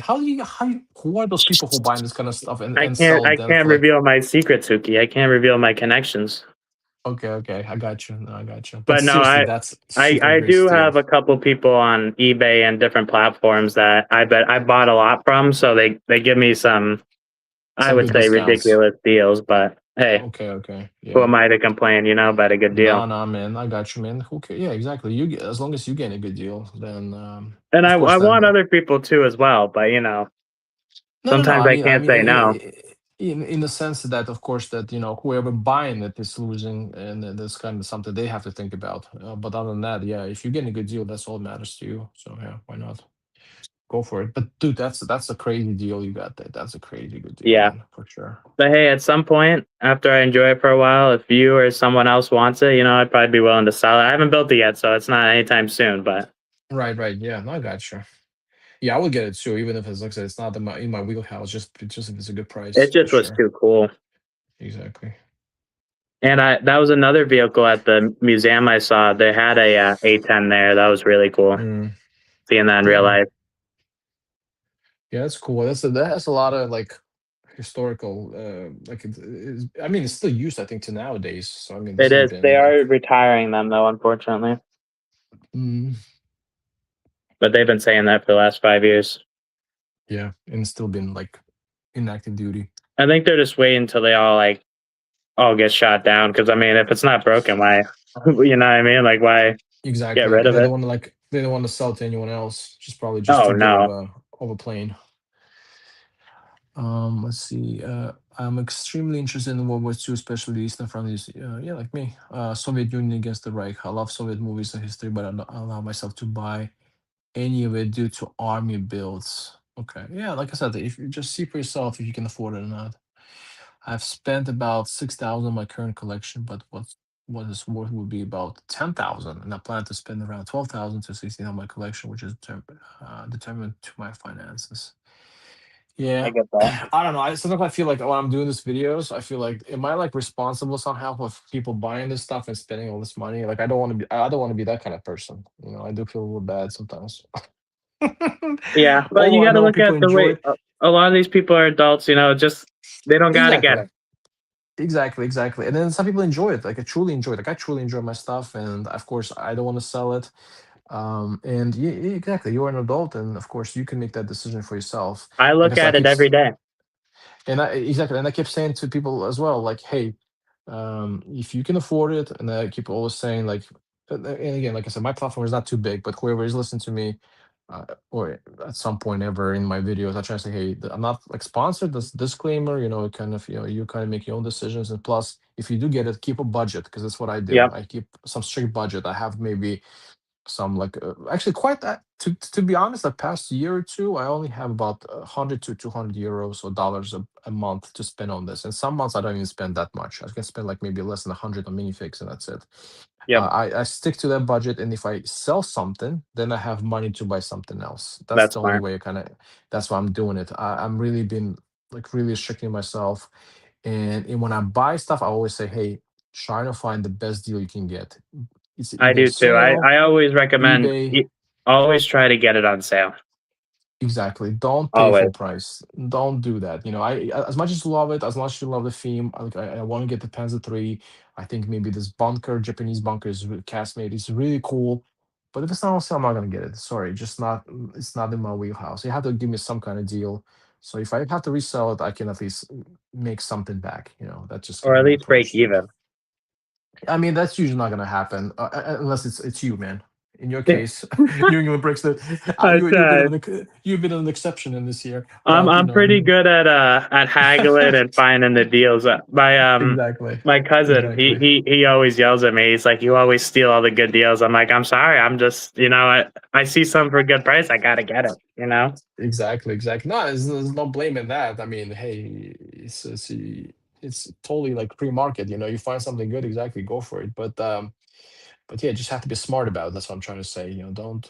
Who are those people who buy this kind of stuff and sell it I then can't for like reveal my secrets, Suki. I can't reveal my connections. okay, okay, I got you. No, I got you. But But no, seriously, that's super I great do steal. have a couple people on eBay and different platforms that I bet I bought a lot from, so they give me some, I Some would good say, discounts. ridiculous deals. But hey, Okay, okay. who Yeah. am I to complain? About a good deal? Nah, nah, man. I got you, man. Who cares? Yeah, exactly. As long as you get a good deal, then And of course I want then other people too as well. But no, no, no. sometimes I I mean, can't say no. in the sense that, of course, that whoever buying it is losing, and that's kind of something they have to think about. But other than that, yeah, if you're getting a good deal, that's all that matters to you. So yeah, why not go for it? But dude, that's a crazy deal you got there. That's a crazy good deal, Yeah. man, for sure. But hey, at some point after I enjoy it for a while, if you or someone else wants it, I'd probably be willing to sell it. I haven't built it yet, so it's not anytime soon, but Right, right. Yeah, no, I got you. Yeah, I would get it too, even if it's like I said, it's not in my wheelhouse. Just if it's a good it price, for just was sure. too cool. Exactly. And that was another vehicle at the museum I saw. They had a A10 there. That was really cool. Mm. seeing that in real Yeah. life. Yeah, that's cool. That has a lot of like historical like I mean it's still used I think to nowadays. So I mean this It has is. They been like are retiring them though, unfortunately. mm, But they've been saying that for the last 5 years. yeah, and it's still been like in active duty. I think they're just waiting until they all get shot down. Because I mean, if it's not broken, why? You know what I mean? Like, why get Exactly. rid And of they it? don't want to like they don't want to sell to anyone else, just probably just Oh to get no, of a plane. Let's see. I'm extremely interested in World War II, especially the Eastern Front. Yeah, like me. Soviet Union against the Reich. I love Soviet movies and history, but I don't allow myself to buy any of it due to army builds. Okay. Yeah, like I said, if you just see for yourself if you can afford it or not. I've spent about 6,000 on my current collection, but what is worth would be about 10,000, and I plan to spend around 12,000 to 16 on my collection, which is determined to my finances. I Yeah, get that. I don't know. Sometimes I feel like when I'm doing these videos, I feel like am I like responsible somehow for people buying this stuff and spending all this money? Like I don't want to be that kind of person. I do feel a little bad sometimes. Yeah, but you Although I got to know look people at the enjoy way it. A lot of these people are adults. Just they don't got to get Exactly. it. Exactly. And then some people enjoy it. Like I truly enjoy it. Like I truly enjoy my stuff, and of course I don't want to sell it. And yeah, exactly. You're an adult, and of course you can make that decision for yourself. I Like I look said, I at it keep every day. and I exactly, and I kept saying to people as well, like, hey, if you can afford it, and I keep always saying, like, and again, like I said, my platform is not too big, but whoever is listening to me, or at some point ever in my videos, I try to say, hey, I'm not like sponsored. This disclaimer, kind of, you kind of make your own decisions, and plus, if you do get it, keep a budget because that's what I do. Yep. I keep some strict budget. I have maybe some like actually quite that to be honest the past year or two I only have about 100 to 200 euros or dollars a month to spend on this, and some months I don't even spend that much. I can spend like maybe less than 100 on minifigs and that's it. Yep. I stick to that budget, and if I sell something then I have money to buy something else. That's That's the only smart. way I kind of that's why I'm doing it. I'm really been like really restricting myself, and when I buy stuff I always say, hey, try to find the best deal you can get. It's I either do too. I sale, I always recommend eBay. always try to get it on sale. Exactly. Don't pay full Always. price. Don't do that. As much as you love it, as much as you love the theme, I want to get the Panzer 3. I think maybe this bunker, Japanese bunker is cast made. It's really cool. But if it's not on sale, I'm not gonna get it. Sorry, just not it's not in my wheelhouse. You have to give me some kind of deal. So if I have to resell it, I can at least make something back. That's just Or kind of at my least break approach to it. even. I mean, that's usually not gonna happen unless it's you, man. In your case, New England bricks. I try. You've been an exception in this year, I'm but I'm pretty good at haggling and finding the deals. exactly, My cousin, he exactly, he he always yells at me. He's like, "You always steal all the good deals." I'm like, "I'm sorry. I'm just I see something for a good price. I gotta get it." exactly. No, there's no blame in that. I mean, hey, it's totally like pre-market. You find something good, exactly, go for it. But yeah, just have to be smart about it. That's what I'm trying to say. Don't.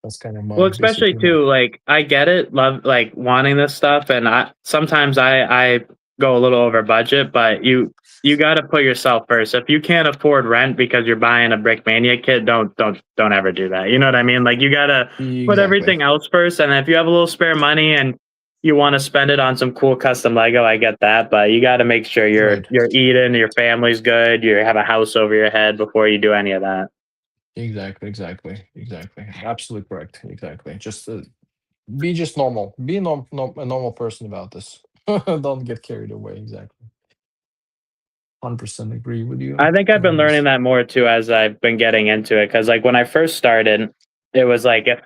That's kind of Well, my especially basically my. too, like I get it, love like wanting this stuff, and I sometimes I go a little over budget, but you got to put yourself first. If you can't afford rent because you're buying a Brickmania kit, don't ever do that. You know what I mean? Like you got to put Exactly. everything else first, and if you have a little spare money and you want to spend it on some cool custom Lego, I get that, but you got to make sure you're Right. you're eating, your family's good, you have a house over your head before you do any of that. Exactly. Absolutely correct. Exactly. Just be just normal. Be a normal person about this. Don't get carried away. Exactly. 100% agree with you. I think I've been learning Just that more too as I've been getting into it. Because like when I first started, it was like if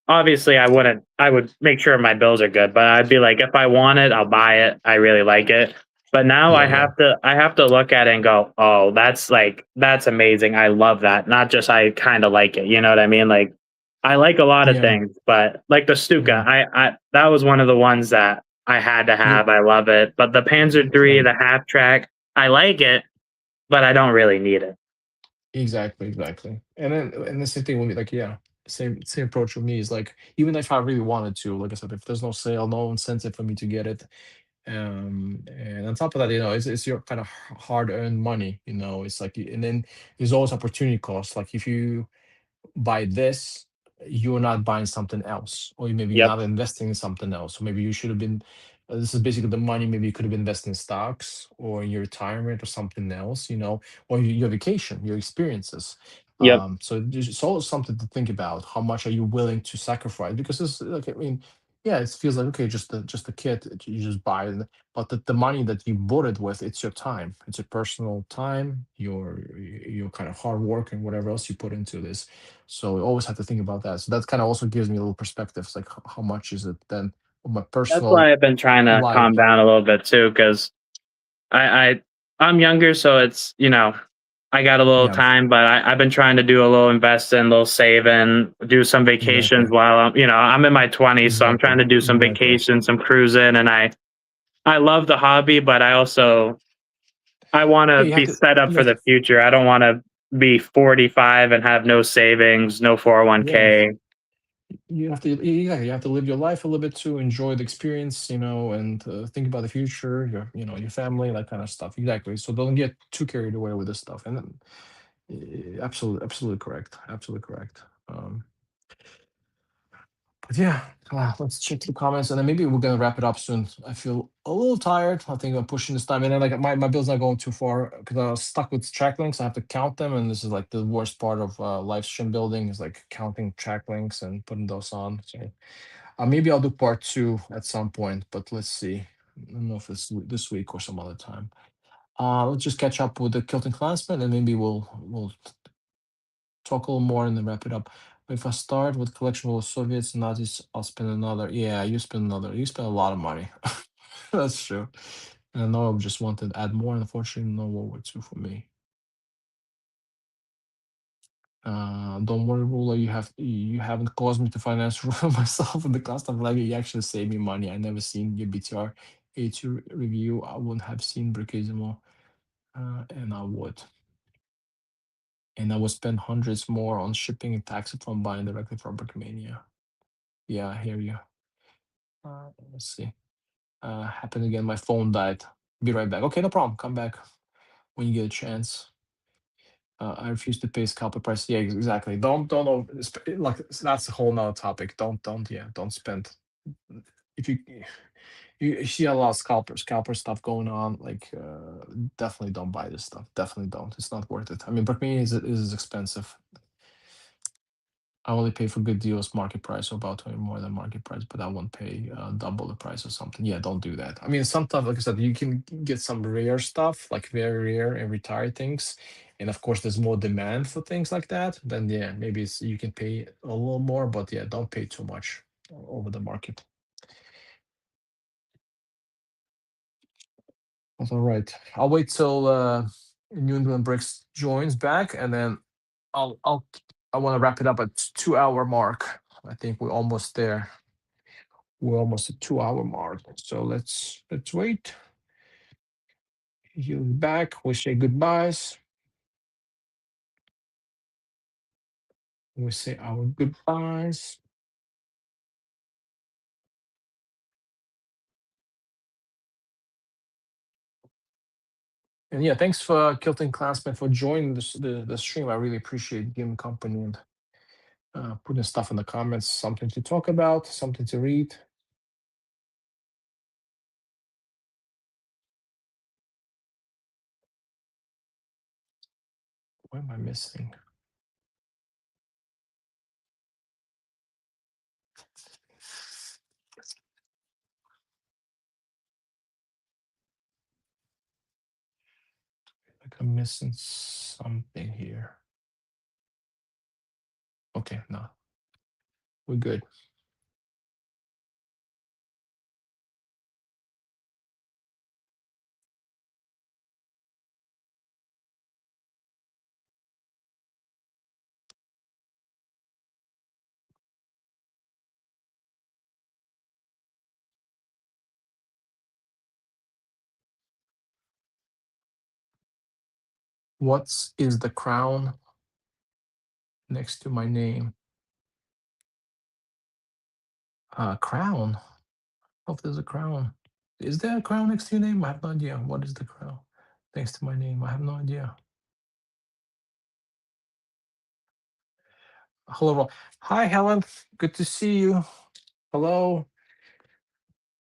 obviously I would make sure my bills are good, but I'd be like if I want it, I'll buy it. I really like it. But now yeah, yeah, I have to look at it and go, oh, that's amazing. I love that. Not just I kind of like it. You know what I mean? Like I like a lot of yeah. things, but like the Stuka, Hmm. I that was one of the ones that I had to You have. I love it. But the Panzer III, right. the half track, I like it, but I don't really need it. Exactly. And the same thing with me. Like, yeah, same approach with me is like even if I really wanted to, like I said, if there's no sale, no incentive for me to get it. And on top of that, it's your kind of hard earned money. It's like, and then there's always opportunity cost. Like if you buy this, you're not buying something else, or maybe you're Yep. not investing in something else. So maybe you should have been. This is basically the money. Maybe you could have been invested in stocks or in your retirement or something else, or your vacation, your experiences. Yep. It's always something to think about. How much are you willing to sacrifice? Because it's like, I mean, yeah, it feels like, okay, just a kit. You just buy it, but the money that you bought it with, it's your time. It's your personal time, your kind of hard work and whatever else you put into this. So we always have to think about that. So that kind of also gives me a little perspective. It's like, how much is it then of my That's personal why I've been trying to calm life? down a little bit too, because I, I I'm younger, so it's I got a little Yeah, time, but I've been trying to do a little investing, a little saving, do some vacations exactly, while I'm in my 20s, so I'm trying exactly, to do some exactly. vacations, some cruising, and I love the hobby, but I want Yeah, to you have be to. set up You for have the to. future. I don't want to be 45 and have no savings, no Yeah, 401k. you have to. Yeah, you have to live your life a little bit to enjoy the experience, and think about the future, your family, that kind of stuff. Exactly. So don't get too carried away with this stuff. And then, absolutely, absolutely correct. Absolutely correct. But yeah, let's check the comments, and then maybe we're gonna wrap it up soon. I feel a little tired. I think I'm pushing this time, and then like my bill's not going too far because I was stuck with track links. I have to count them, and this is like the worst part of live stream building is like counting track links and putting those on. So maybe I'll do part two at some point, but let's see. I don't know if it's this week or some other time. Let's just catch up with the Kilton Clansman, and maybe we'll talk a little more and then wrap it up. If I start with collectible Soviets and Nazis, I'll spend another. Yeah, you spend another. You spend a lot of money. That's true. And I know I just wanted to add more. Unfortunately, no World War II for me. Don't worry, ruler. You haven't caused me to finance myself with the cost of Lego. You actually saved me money. I never seen your BTR A2 review. I wouldn't have seen Brickismo, and I would. And I would spend hundreds more on shipping and tax if I'm buying directly from Brickmania. Yeah, I hear you. Let's see. Happened again. My phone died. Be right back. Okay, no problem. Come back when you get a chance. I refuse to pay scalper price. Yeah, exactly. Don't like that's a whole nother topic. Don't spend. If you see a lot of scalper stuff going on, like definitely don't buy this stuff. Definitely don't. It's not worth it. I mean, Brickmania is expensive. I only pay for good deals, market price, or about 20 more than market price, but I won't pay double the price or something. Yeah, don't do that. I mean, sometimes, like I said, you can get some rare stuff, like very rare and retired things. And of course, there's more demand for things like that. Then, yeah, maybe you can pay a little more, but yeah, don't pay too much over the market. That's all right. I'll wait till New England Bricks joins back, and then I'll I want to wrap it up at 2 hour mark. I think we're almost there. We're almost at 2 hour mark. So let's wait. He'll be back. We say goodbyes. We say our goodbyes. And yeah, thanks for Kilton Classman for joining the stream. I really appreciate giving company and putting stuff in the comments, something to talk about, something to read. What am I missing? Like I'm missing something here. Okay, no, we're good. What is the crown next to my name? Crown. Oh, there's a crown. Is there a crown next to your name? I have no idea. What is the crown next to my name? I have no idea. Hello. Hi, Helen. Good to see you. Hello.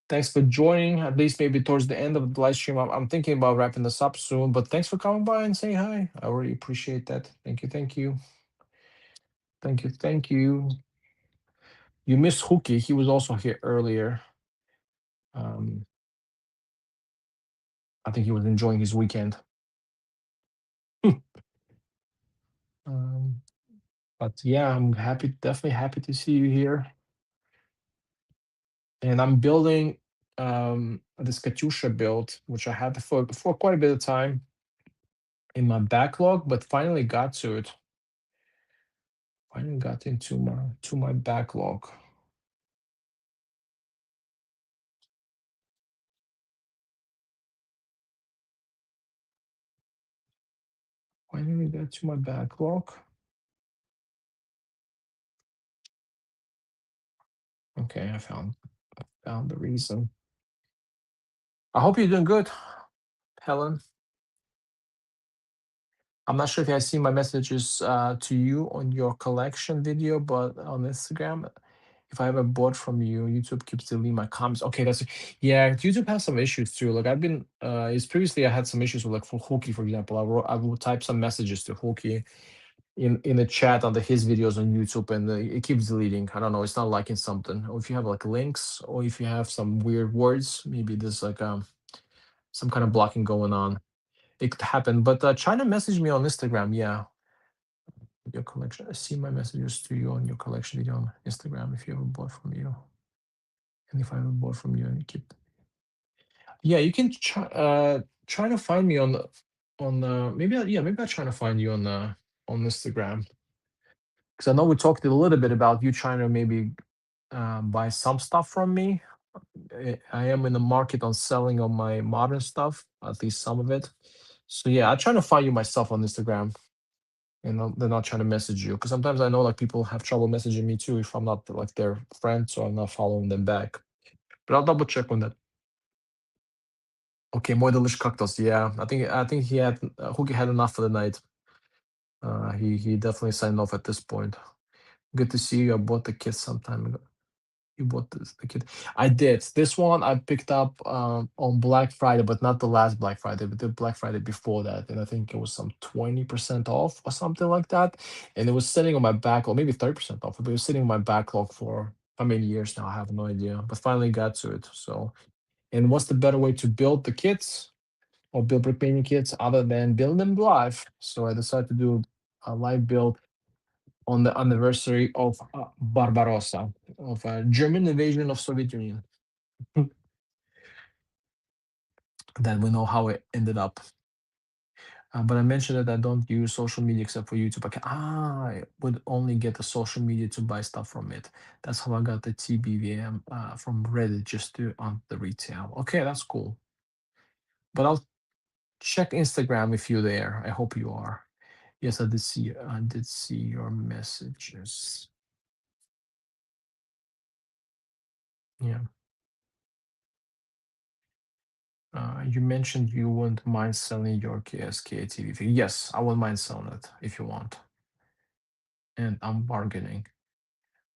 Thanks for joining. At least maybe towards the end of the live stream. I'm thinking about wrapping this up soon, but thanks for coming by and saying hi. I really appreciate that. Thank you. Thank you. Thank you. Thank you. You missed Hookie. He was also here earlier. Um, I think he was enjoying his weekend. um, but yeah, I'm happy, definitely happy to see you here. And I'm building this Katyusha build, which I had for quite a bit of time in my backlog, but finally got to it. Finally got into my backlog. Finally got to my backlog. Okay, I found the reason. I hope you're doing good, Helen. I'm not sure if you have seen my messages to you on your collection video, but on Instagram, if I ever bought from you, YouTube keeps deleting my comments. Okay, that's yeah. YouTube has some issues too. Like I've been, is previously I had some issues with like for Hookie, for example. I will type some messages to Hookie in the chat under his videos on YouTube, and it keeps deleting. I don't know. It's not liking something. Or if you have like links, or if you have some weird words, maybe there's like some kind of blocking going on. It could happen. But try to message me on Instagram. Yeah, your collection. I see my messages to you on your collection video on Instagram if you ever bought from you. And if I ever bought from you and you keep. Yeah, you can try to find me maybe maybe I'll try to find you on Instagram, because I know we talked a little bit about you trying to maybe buy some stuff from me. I am in the market on selling on my modern stuff, at least some of it. So yeah, I try to find you myself on Instagram, and they're not trying to message you, because sometimes I know like people have trouble messaging me too if I'm not like their friend, so I'm not following them back. But I'll double check on that. Okay, more delicious cocktails. Yeah, I think he had Hoogie had enough for the night. He definitely signed off at this point. Good to see you. I bought the kit some time ago. You bought the kit. I did. This one I picked up on Black Friday, but not the last Black Friday, but the Black Friday before that. And I think it was some 20% off or something like that. And it was sitting on my backlog, maybe 30% off, but it was sitting on my backlog for how many years now? I have no idea. But finally got to it. So, and what's the better way to build the kits or build Brickmania kits other than build them live? So I decided to do a live build on the anniversary of Barbarossa, of a German invasion of Soviet Union. Then we know how it ended up. But I mentioned that I don't use social media except for YouTube. I would only get the social media to buy stuff from it. That's how I got the TBVM from Reddit, just to on the retail. Okay, that's cool. But I'll check Instagram if you're there. I hope you are. Yes, I did see. I did see your messages. Yeah. You mentioned you wouldn't mind selling your KSK TV. Yes, I wouldn't mind selling it if you want. And I'm bargaining.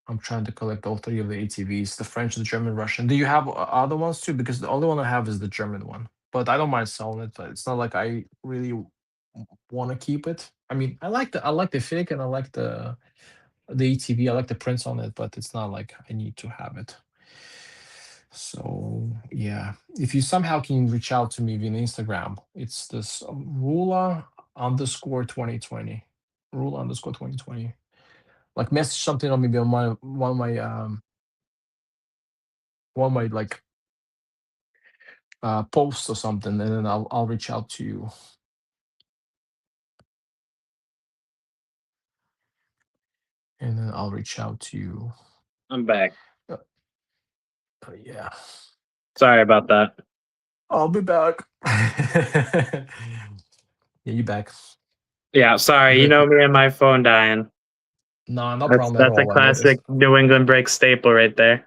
I'm trying to collect all three of the ATVs: the French, the German, Russian. Do you have other ones too? Because the only one I have is the German one. But I don't mind selling it. But it's not like I really want to keep it. I mean, I like the fig, and I like the ATV. I like the prints on it, but it's not like I need to have it. So yeah, if you somehow can reach out to me via Instagram, it's this Rula underscore 2020. Rula underscore 2020. Like message something on maybe on my one of my like posts or something, and then I'll reach out to you. And then I'll reach out to you. I'm back. Uh, yeah. Sorry about that. I'll be back. Yeah, you back. Yeah, sorry. You Good. know me and my phone dying. No, no That's problem at that's a all. I know this. classic New England break staple right there.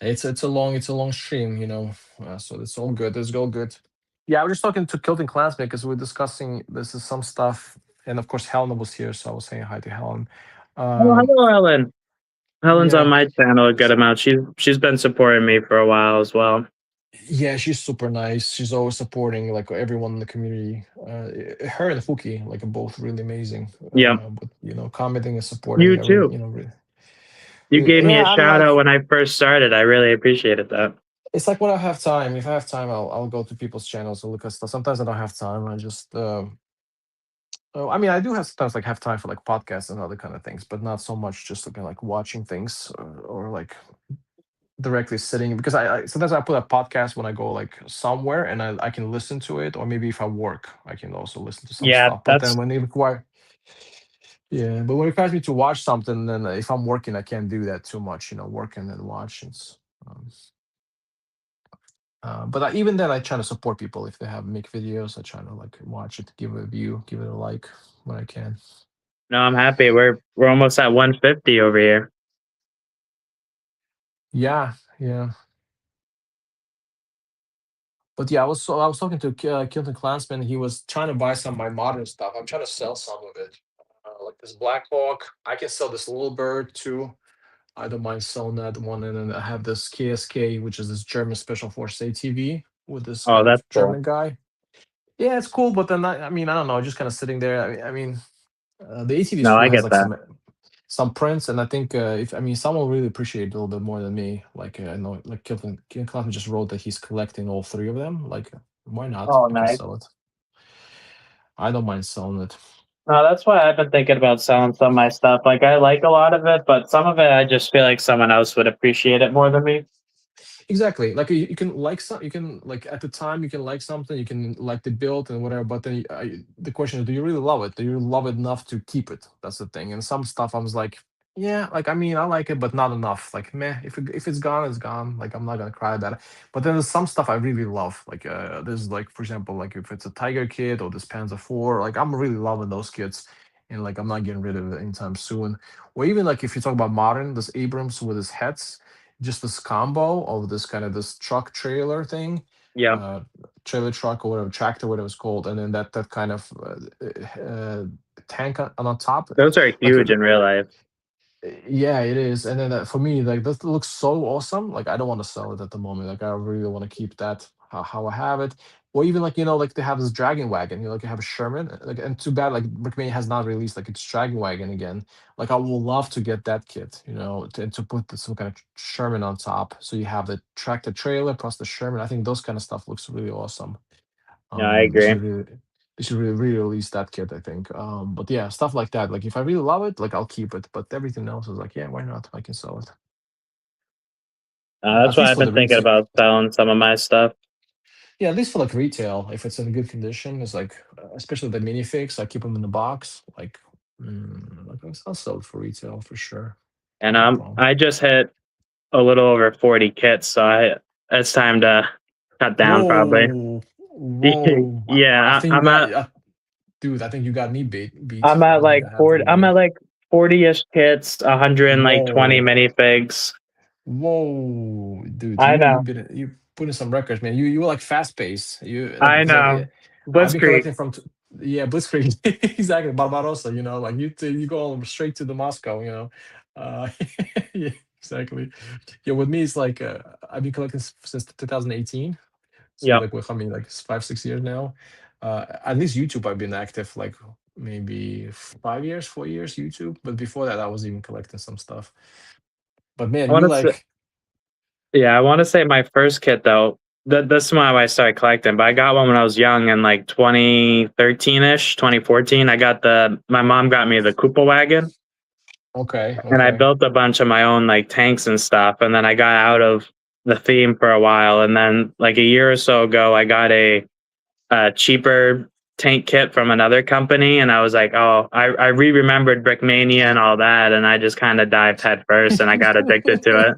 It's a long stream, so it's all good. It's all good. Yeah, I was just talking to Kilton classmate because we are discussing this is some stuff, and of course Helen was here, so I was saying hi to Helen. Oh, Um, hello, Ellen. Helen's on yeah, my channel a good amount. She's been supporting me for a while as well. yeah, she's super nice. She's always supporting like everyone in the community. Her and Fuki like are both really amazing. Yep. But commenting and You supporting every too. You really, gave me a yeah. I mean, shout like out when I first started. I really appreciated that. it's like when I have time. If I have time, I'll go to people's channels and look at stuff. Sometimes I don't have time. I just oh, I mean, I do have sometimes like have time for like podcasts and other kind of things, but not so much just looking like watching things or like directly sitting because I sometimes I put a podcast when I go like somewhere and I can listen to it, or maybe if I work I can also listen to some Yeah, stuff, but then that's when they require but when it requires me to watch something, then if I'm working I can't do that too much, working and watching. um, but even then I try to support people if they have make videos. I try to like watch it, give it a view, give it a like when I can. no, I'm happy. We're almost at 150 over here. Yeah, but yeah, I was talking to Kilton Clansman. He was trying to buy some of my modern stuff. I'm trying to sell some of it, like this Black Hawk. I can sell this little bird too. I don't mind selling that one. And then I have this KSK, which is this German Special Force ATV with this Oh, kind of that's cool. German guy. Yeah, it's cool, but then I mean, I don't know, just kind of sitting there. The ATV is No, cool. I Has get like that. some prints, and I think if I mean someone will really appreciate it a little bit more than me. Like I know, like Kilton Clanton just wrote that he's collecting all three of them. Like, why not? Oh, I can nice. sell it. I don't mind selling it. No, that's why I've been thinking about selling some of my stuff. Like I like a lot of it, but some of it I just feel like someone else would appreciate it more than me. Exactly. Like you can like some, you can like at the time you can like something, you can like the build and whatever. But then the question is, do you really love it? Do you love it enough to keep it? That's the thing. And some stuff I was like, yeah, like I mean, I like it, but not enough. Like, meh. If it's gone, it's gone. Like I'm not gonna cry about it. But then there's some stuff I really love. Like there's like for example, like if it's a Tiger kit or this Panzer IV, like I'm really loving those kits. And like I'm not getting rid of it anytime soon. Or even like if you talk about modern, this Abrams with his heads, just this combo of this kind of this truck trailer thing, Yeah, uh, trailer truck or whatever, tractor, whatever it's called, and then that kind of tank on top. those are Like, huge in real life. yeah, it is. And then for me, like this looks so awesome. Like I don't want to sell it at the moment. Like I really want to keep that how I have it. Or even like like they have this dragon wagon. Like you have a Sherman. Like and too bad like Brickmania has not released like its dragon wagon again. Like I would love to get that kit. To put some kind of Sherman on top, so you have the tractor trailer plus the Sherman. I think those kind of stuff looks really awesome. No, I They agree. should really re-release that kit, I think. But yeah, stuff like that. Like if I really love it, like I'll keep it. But everything else is like, yeah, why not? I can sell it. That's At why least I've for been the thinking retail. about selling some of my stuff. Yeah, at least for like retail, if it's in good condition, it's like especially the minifigs, I keep them in the box. Like I'll sell it for retail for sure. And No problem. I just hit a little over 40 kits, so it's time to cut down probably. Whoa, whoa! I Yeah, think you got, dude. I think you got me beat. I'm I at don't think like I have that 40. I'm many. at like 40ish kits, 120 Whoa, minifigs. whoa, dude. I know. You put in some records, man. You were like fast pace. You like I it's like know. I've been Blitzkrieg. collecting from yeah, Blitzkrieg. Exactly, Barbarossa. Like you go straight to the Moscow. Uh, yeah, exactly. Yeah, with me it's like I've been collecting since 2018. So Yep. like what, how many, like 5 6 years now. At least YouTube I've been active like maybe 5 years 4 years YouTube, but before that I was even collecting some stuff. But I man, want you to say, like yeah, I want to say my first kit though. That's why I started collecting. But I got one when I was young in like 2013 ish, 2014. My mom got me the Koopa wagon, okay, and I okay. built a bunch of my own like tanks and stuff. And then I got out of the theme for a while, and then like a year or so ago, I got a cheaper tank kit from another company, and I was like, oh, I remembered Brickmania and all that, and I just kind of dived head first, and I got addicted to it.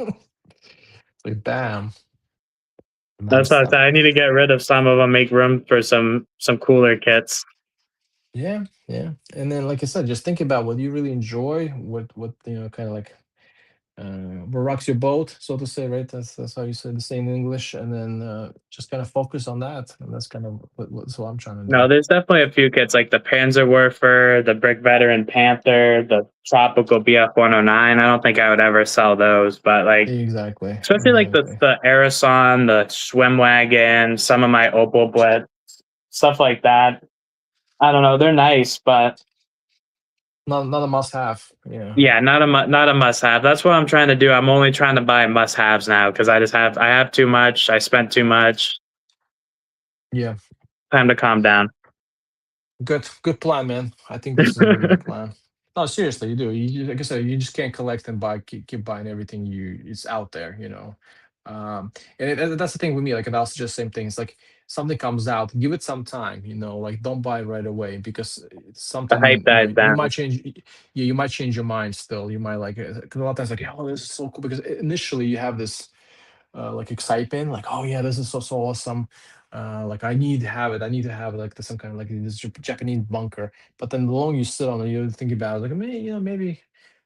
Like bam, That's nice. what I said. I need to get rid of some of them, make room for some cooler kits. Yeah. And then like I said, just think about what you really enjoy, what kind of like Where rocks your boat, so to say, right? That's how you say the same in English, and then just kind of focus on that, and that's kind of what I'm trying to No, do. there's definitely a few kits like the Panzerwerfer, the Brick Veteran Panther, the Tropical BF-109. I don't think I would ever sell those, but like Exactly, especially like exactly. the Aerosonde, the Swim Wagon, some of my Opal Blitz, stuff like that. I don't know, they're nice, but Not a must have. Yeah, yeah, not a must have. That's what I'm trying to do. I'm only trying to buy must haves now because I have too much. I spent too much. yeah. Time to calm down. Good plan, man. I think this is a really good plan. No, seriously, you do. Like I said, you just can't collect and buy, keep buying everything you it's out there, you know. And that's the thing with me. Like, and I also just same things. Like something comes out, give it some time, you know. Like don't buy it right away because it's The hype something, you know, dies you might down. change. Yeah, you might change your mind still. You might like because a lot of times like, oh, this is so cool because initially you have this like excitement, like, oh yeah, this is so awesome. Like I need to have it. I need to have like some kind of like this Japanese bunker. But then the longer you sit on it, you think about it, like maybe maybe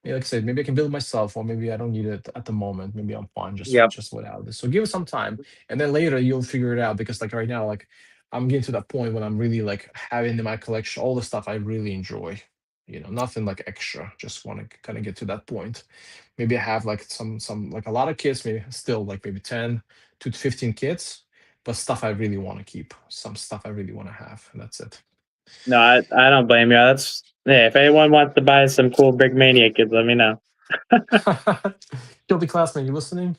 like I said, maybe I can build it myself, or maybe I don't need it at the moment. Maybe I'm fine Yep. just without this. So give it some time, and then later you'll figure it out. Because like right now, like I'm getting to that point when I'm really like having in my collection all the stuff I really enjoy. You know, nothing like extra. Just want to kind of get to that point. Maybe I have like some like a lot of kits, maybe still like maybe 10 to 15 kits, but stuff I really want to keep, some stuff I really want to have, and that's it. No, I don't blame you. That's yeah. If anyone wants to buy some cool Brickmania kits, let me know. Guilty classmate, you listening?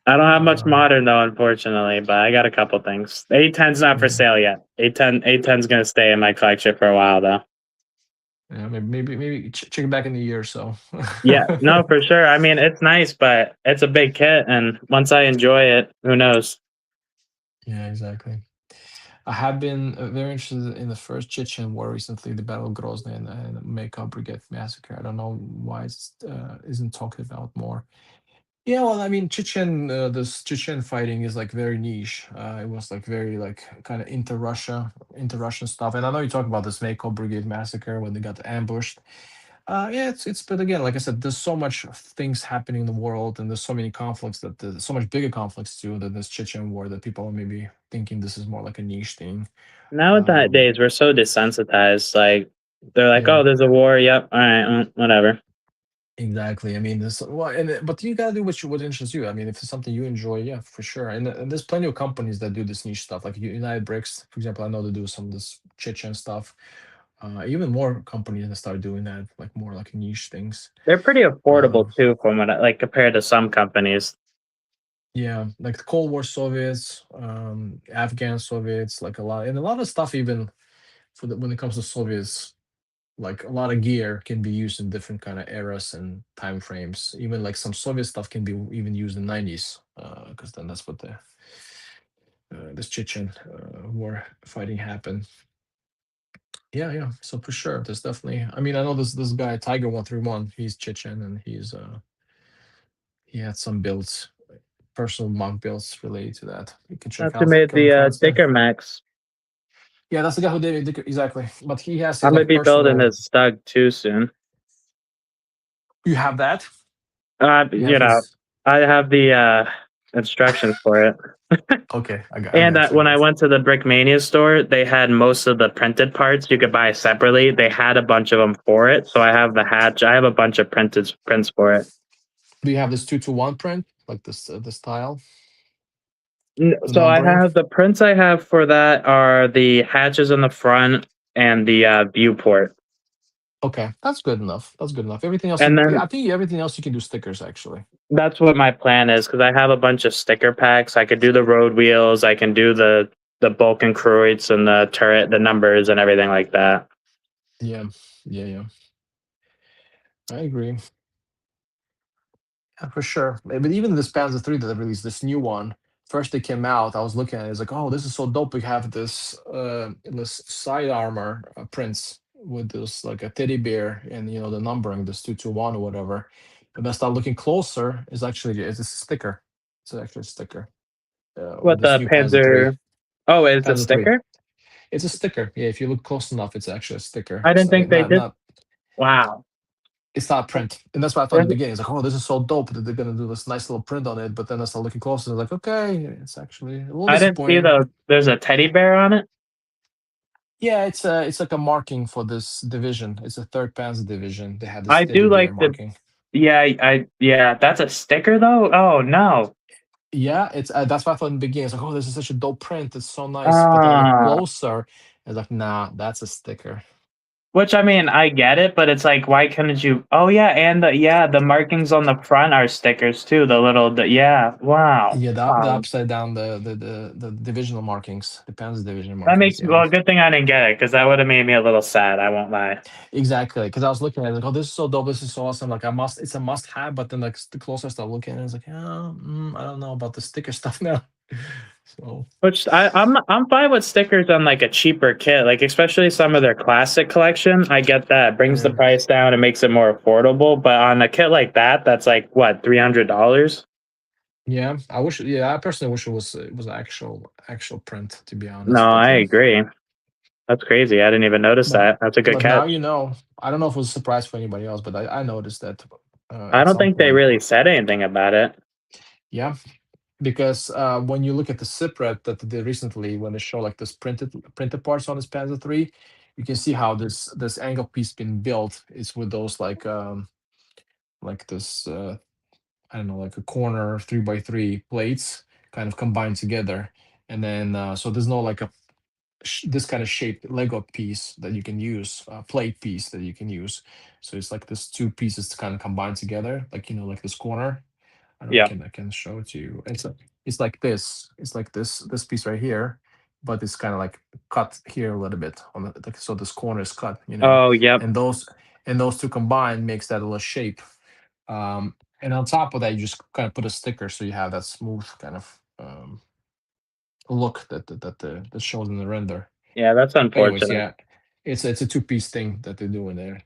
I don't have much uh, modern though, unfortunately, but I got a couple things. A10's not for yeah, sale yet. A10's gonna stay in my collection for a while though. yeah, maybe check it back in a year or so. Yeah, no, for sure. I mean, it's nice, but it's a big kit, and once I enjoy it, who knows? Yeah, exactly. I have been very interested in the first Chechen war recently, the Battle of Grozny and the Mekong Brigade massacre. I don't know why it's isn't talked about more. Yeah, well, I mean, this Chechen fighting is like very niche. It was like very like kind of into Russian stuff. And I know you talk about this Mako Brigade massacre when they got ambushed. Yeah, but again, like I said, there's so much things happening in the world, and there's so many conflicts that there's so much bigger conflicts too than this Chechen war that people are maybe thinking this is more like a niche thing. Um, Nowadays, we're so desensitized. Like they're like, yeah. "Oh, there's a war. Yep, all right, whatever." Exactly. I mean, this well, but you gotta do what interests you. I mean, if it's something you enjoy, yeah, for sure. And there's plenty of companies that do this niche stuff, like United Bricks, for example. I know they do some of this Chechen stuff. Even more companies that start doing that, like more like niche things. They're pretty Uh, affordable too, from what like compared to some companies. yeah, like the Cold War Soviets, Afghan Soviets, like a lot, and a lot of stuff even when it comes to Soviets. Like a lot of gear can be used in different kind of eras and time frames. Even like some Soviet stuff can be even used in 90s, because then that's what the this Chechen war fighting happened. Yeah, yeah. So for sure, there's definitely. I mean, I know this guy Tiger 131. He's Chechen, and he had some builds, personal monk builds related to that. You can check That's who out made Kelvin the Clansman. Dicker Max. Yeah, that's the guy who did it exactly. But he has I'm his gonna like be building personal. his Stug too soon. You have that. You have You know, his. I have the instructions for it. Okay, I And got you. I when I got you. went to the Brickmania store, they had most of the printed parts you could buy separately. They had a bunch of them for it, so I have the hatch. I have a bunch of printed prints for it. Do you have this 2-to-1 print, like this style, the So I numbering? have the prints I have for that are the hatches in the front and the viewport. Okay, that's good enough. That's good enough. Everything else, And then I think everything else you can do stickers actually. that's what my plan is because I have a bunch of sticker packs. I could do the road wheels. I can do the Balkan Kreutz and the turret, the numbers and everything like that. Yeah, yeah, yeah. I agree. Yeah, for sure. But even this Panzer 3 that they released, this new one, first they came out, I was looking at it, it's like, oh, this is so dope. We have this side armor prints with this like a teddy bear and the numbering, this 221 or whatever. But then I start looking closer, it's a sticker. It's actually a sticker with What this the new Panzer 3. Panzer? Oh, is a Panzer 3. sticker? It's a sticker. Yeah, if you look close enough, it's actually a sticker. I didn't So think they not did. not Wow. It's not print, and that's what I thought in the beginning. It's like, oh, this is so dope that they're gonna do this nice little print on it. But then I started looking closer, and I was like, okay, it's actually a little I didn't see disappointing. there's a teddy bear on it. Yeah, it's like a marking for this division. It's a third Panzer division. They had this I teddy do bear like the marking. yeah, yeah, that's a sticker though. Oh no. Yeah, it's that's what I thought in the beginning. It's like, oh, this is such a dope print. It's so nice. But then I look Ah, closer, it's like, nah, that's a sticker. which I mean, I get it, but it's like, why couldn't you? Oh yeah, and the markings on the front are stickers too. Yeah, wow. Yeah, the Wow. upside down, the divisional markings, the Panzer division That markings. makes Yeah, well, good thing I didn't get it because that would have made me a little sad. I won't lie. exactly. Because I was looking at it, like, oh, this is so dope. This is so awesome. Like, I must. It's a must have. But then, like, the closer I start looking, it's like, yeah, I don't know about the sticker stuff now. So Which I'm fine with stickers on like a cheaper kit, like especially some of their classic collection. I get that. It brings the yeah, price down and makes it more affordable. But on a kit like that, that's like what, $300? yeah. I wish. Yeah, I personally wish it was actual print, to be No, honest. But I agree. That's crazy. I didn't even notice but that. That's a good but now catch. you know. I don't know if it was a surprise for anybody else, but I noticed that I at don't some think they point. really said anything about it. Yeah, because when you look at the SIPRED that they did recently, when they show like this printed parts on this Panzer III, you can see how this angle piece been built is with those like this I don't know, like a corner 3x3 plates kind of combined together, and then so there's no like this kind of shaped Lego piece that you can use, plate piece that you can use. So it's like this two pieces to kind of combine together, like like this corner. I don't know, Yeah. I can show it to you. It's like this. It's like this piece right here, but it's kind of like cut here a little bit on the like, so this corner is cut, Oh, yep. and those two combined makes that little shape. And on top of that, you just kind of put a sticker so you have that smooth kind of look that shows in the render. Yeah, that's But anyways, unfortunate. yeah, it's a two-piece thing that they're doing there.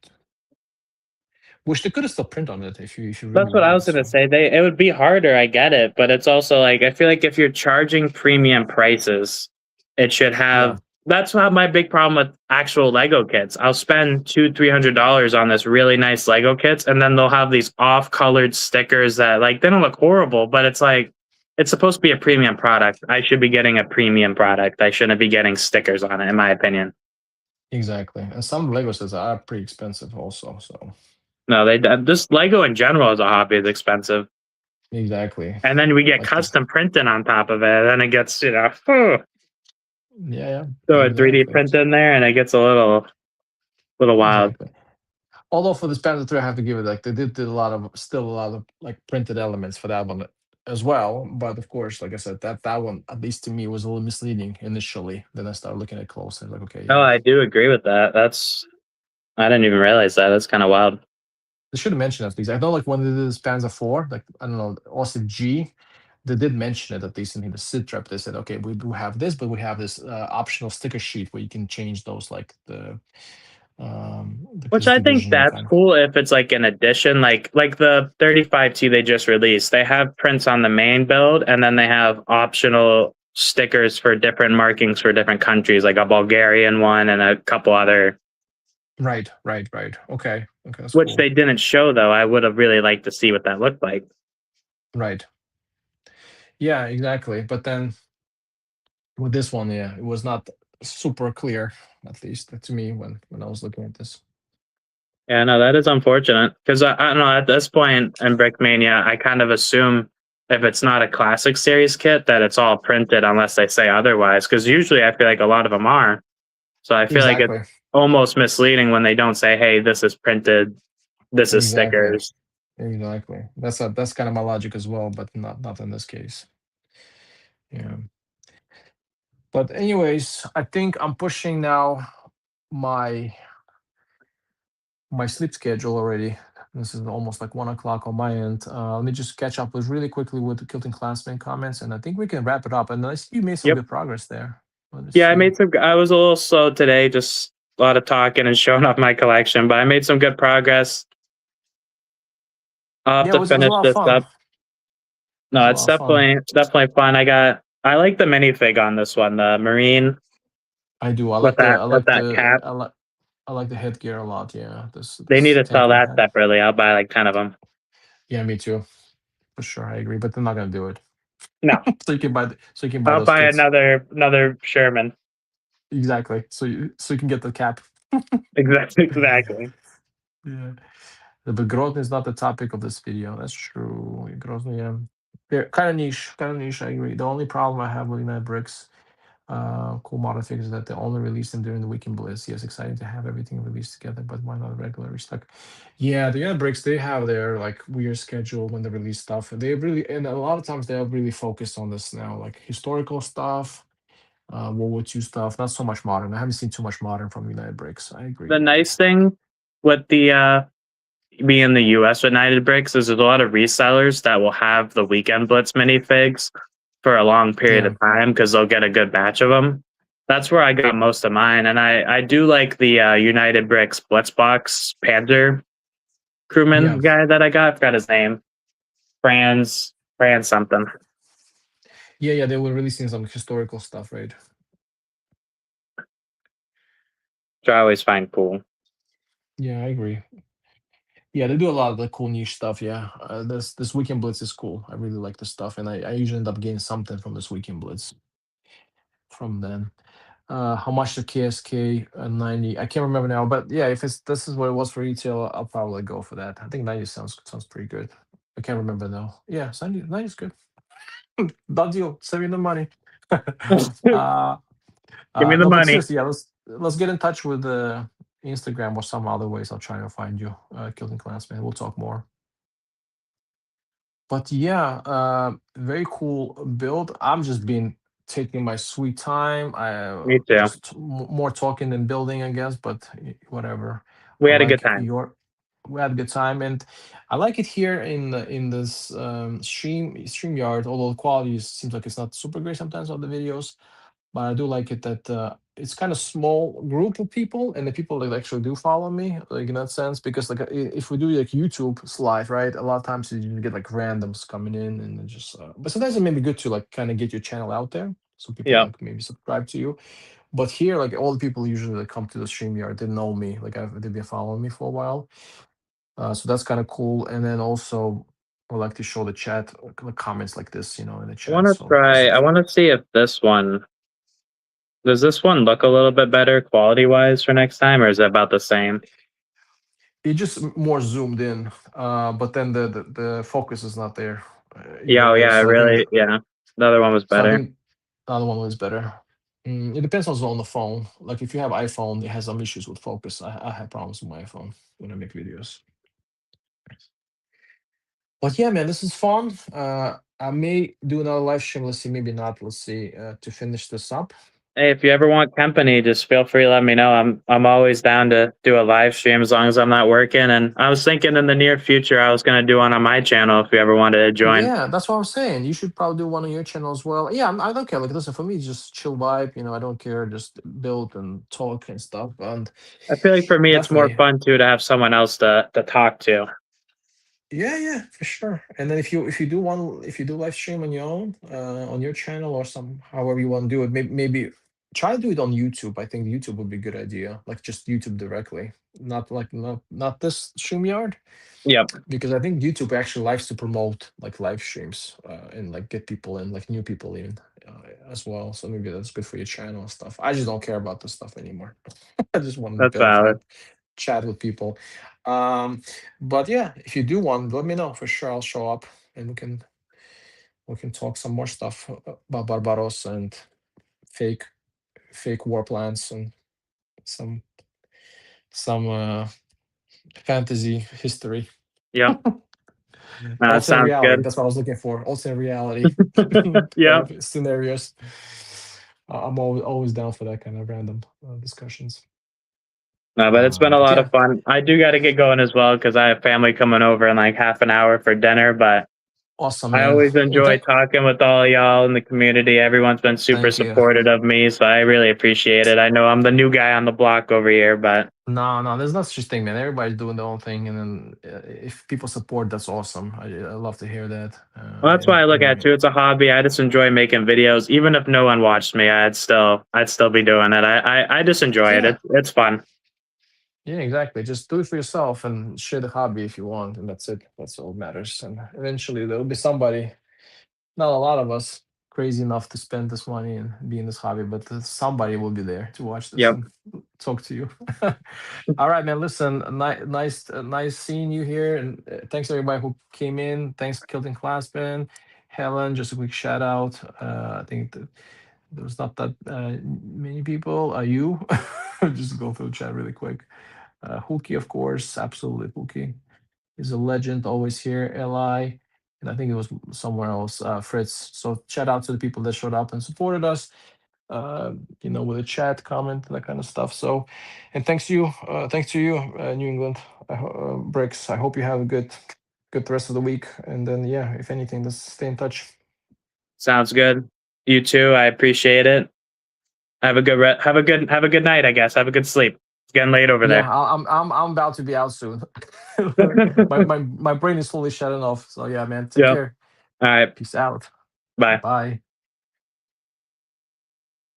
Which they could have still print on it if you really That's what I wanted was gonna to. say. It would be harder, I get it, but it's also like I feel like if you're charging premium prices, it should Yeah, have that's not my big problem with actual Lego kits. I'll spend $200-300 on this really nice Lego kits, and then they'll have these off-colored stickers that like they don't look horrible, but it's like it's supposed to be a premium product. I should be getting a premium product. I shouldn't be getting stickers on it, in my opinion. exactly. And some Lego sets are pretty expensive also. So No, they just Lego in general as a hobby is expensive. exactly, And then we get like the custom printing on top of it. Then it gets, yeah, throw yeah, a 3D exactly, print in there and it gets a little wild. exactly. Although for this Panther 3, I have to give it like they did a lot of still a lot of like printed elements for that one as well. But of course, like I said, that one at least to me was a little misleading initially. Then I started looking at it closer, like okay, No, yeah, I do agree with that. I didn't even realize that. That's kind of wild. they should have mentioned that because I know like when they did this Panzer 4, like I don't know, OSIP G, they did mention it at least in the sit rep. They said, okay, we do have this, but we have this optional sticker sheet where you can change those like the like Which this I think division that's kind of cool if it's like an addition, like the 35T they just released. They have prints on the main build, and then they have optional stickers for different markings for different countries, like a Bulgarian one and a couple other, right. Okay, that's which cool. they didn't show though. I would have really liked to see what that looked like. Right. Yeah, exactly. But then with this one, yeah, it was not super clear, at least to me when I was looking at this. Yeah, no, that is unfortunate because I don't know. At this point in Brickmania, I kind of assume if it's not a classic series kit that it's all printed unless they say otherwise. Because usually I feel like a lot of them are. So I feel like it's Exactly. almost misleading when they don't say, "Hey, this is printed. This is Exactly. stickers." Exactly. That's kind of my logic as well, but not in this case. Yeah. But anyways, I think I'm pushing now my my sleep schedule already. This is almost like 1 o'clock on my end. Let me just catch up with really quickly with the Kilton Classman comments, and I think we can wrap it up. And I see you made some Yep. good progress there. Let me Yeah, I see. made some. I was a little slow today, just a lot of talking and showing off my collection, but I made some good progress. I'll have Yeah, to it was a finish lot of this fun. up. It was No, a it's lot of fun. definitely fun. I like the minifig on this one, the Marine I do. with that cap. I like the headgear a lot. Yeah, They need this to sell tanker that hat. separately. I'll buy like 10 of them. Yeah, me too. For sure, I agree. But they're not gonna do it. No, So you can buy I'll those buy kits. another Sherman. Exactly. So you can get the cap. Exactly, exactly. Yeah. But Grozny is not the topic of this video. That's true. Grozny, yeah. They're kind of niche. Kind of niche. I agree. The only problem I have with United Bricks, cool model figures, is that they only release them during the weekend blitz. Yes, exciting to have everything released together, but why not regular restock? Yeah, the United Bricks, they have their like weird schedule when they release stuff. They really, and a lot of times they're really focused on this now, like historical stuff, World War II stuff. Not so much modern. I haven't seen too much modern from United Bricks. I agree. The nice thing with the being in the US with United Bricks is there's a lot of resellers that will have the weekend blitz minifigs for a long period Yeah. of time because they'll get a good batch of them. That's where I got most of mine, and I do like the United Bricks Blitzbox Panzer Yeah. crewman guy that I got. I forgot his name. Franz something. Yeah, they were releasing some historical stuff, right? Which I always find cool. Yeah, I agree. Yeah, they do a lot of the cool niche stuff. Yeah, this weekend blitz is cool. I really like this stuff, and I usually end up getting something from this weekend blitz from them. How much the KSK 90? I can't remember now, but yeah, if it's this is what it was for retail, I'll probably go for that. I think 90 sounds pretty good. I can't remember though. Yeah, 90 is good. Done deal. Saving the money. uh, Give me the no, but money. seriously, yeah, let's get in touch with Instagram or some other ways. I'll try to find you, Killing Clansman. We'll talk more. But yeah, very cool build. I'm just been taking my sweet time. I Me too. just more talking than building, I guess. But whatever. We I had a good like time. your. We had a good time, and I like it here in this StreamYard. Although the quality seems like it's not super great sometimes on the videos, but I do like it that it's kind of small group of people, and the people that actually do follow me, like in that sense, because like if we do like YouTube live, right, a lot of times you get like randoms coming in and it just, but sometimes it may be good to like kind of get your channel out there, so people Yeah. like maybe subscribe to you. But here, like all the people usually that come to the StreamYard, they know me, like they've been following me for a while, so that's kind of cool. And then also I like to show the chat, the comments like this, in the I want chat. to So this try. I is want to see if this one does this one look a little bit better quality wise for next time, or is it about the same? it just more zoomed in, but then the focus is not there Yeah, either oh way. yeah, So I think really. Yeah, the other one was so. I better. think the other one was better. It depends also on the phone. Like if you have iPhone, it has some issues with focus. I have problems with my iPhone when I make videos. But yeah, man, this is fun. I may do another live stream. Let's see, maybe not. Let's see, to finish this up. Hey, if you ever want company, just feel free to let me know. I'm always down to do a live stream as long as I'm not working. And I was thinking in the near future I was gonna do one on my channel if you ever wanted to join. Yeah, that's what I was saying. You should probably do one on your channel as well. Yeah, I don't care. Like, listen, for me, it's just chill vibe. I don't care. Just build and talk and stuff. And I feel like for me it's more definitely, fun too to have someone else to talk to. yeah, for sure. And then if you do live stream on your own, on your channel or some however you want to do it, maybe try to do it on YouTube. I think YouTube would be a good idea. Like just YouTube directly, not this StreamYard, Yep, because I think YouTube actually likes to promote like live streams, and like get people in, like new people in, as well. So maybe that's good for your channel and stuff. I just don't care about this stuff anymore. I just want to that's build valid. and chat with people. Um, but yeah, if you do one, let me know for sure. I'll show up and we can talk some more stuff about Barbarossa and fake fake war plans and some some fantasy history. Yep. That Alternate sounds reality. good. That's what I was looking for. Alternate reality Yep. scenarios. I'm always down for that kind of random discussions. No, but it's been a But lot yeah, of fun. I do got to get going as well because I have family coming over in like half an hour for dinner. But awesome, I man. always Well, enjoy talking with all y'all in the community. Everyone's been super thank you. supportive of me, so I really appreciate it. I know I'm the new guy on the block over here, but No, there's no such thing, man. Everybody's doing their own thing, and then if people support, that's awesome. I love to hear that. well, that's why I look at it too. It's a hobby. I just enjoy making videos. Even if no one watched me, I'd still be doing it. I just enjoy it. Yeah, It's fun. Yeah, exactly. Just do it for yourself and share the hobby if you want, and that's it. That's all that matters. And eventually there'll be somebody, not a lot of us, crazy enough to spend this money and be in this hobby, but somebody will be there to watch this Yep. and talk to you. All right, man. Listen, nice seeing you here, and thanks everybody who came in. Thanks, Kilton Classman, Helen. Just a quick shout out. I think that there was not that many people. You just go through the chat really quick. Hookie, of course, absolutely. Hookie is a legend, always here. Li, and I think it was somewhere else. Fritz. So shout out to the people that showed up and supported us. With a chat, comment, that kind of stuff. So, and thanks to you, New England, Bricks. I hope you have a good rest of the week. And then, yeah, if anything, let's stay in touch. Sounds good. You too. I appreciate it. Have a good night. I guess. Have a good sleep. It's getting late over Yeah, there. I'm about to be out soon. my brain is fully shutting off. So yeah, man, take Yep. care. All right. Peace out. Bye. Bye.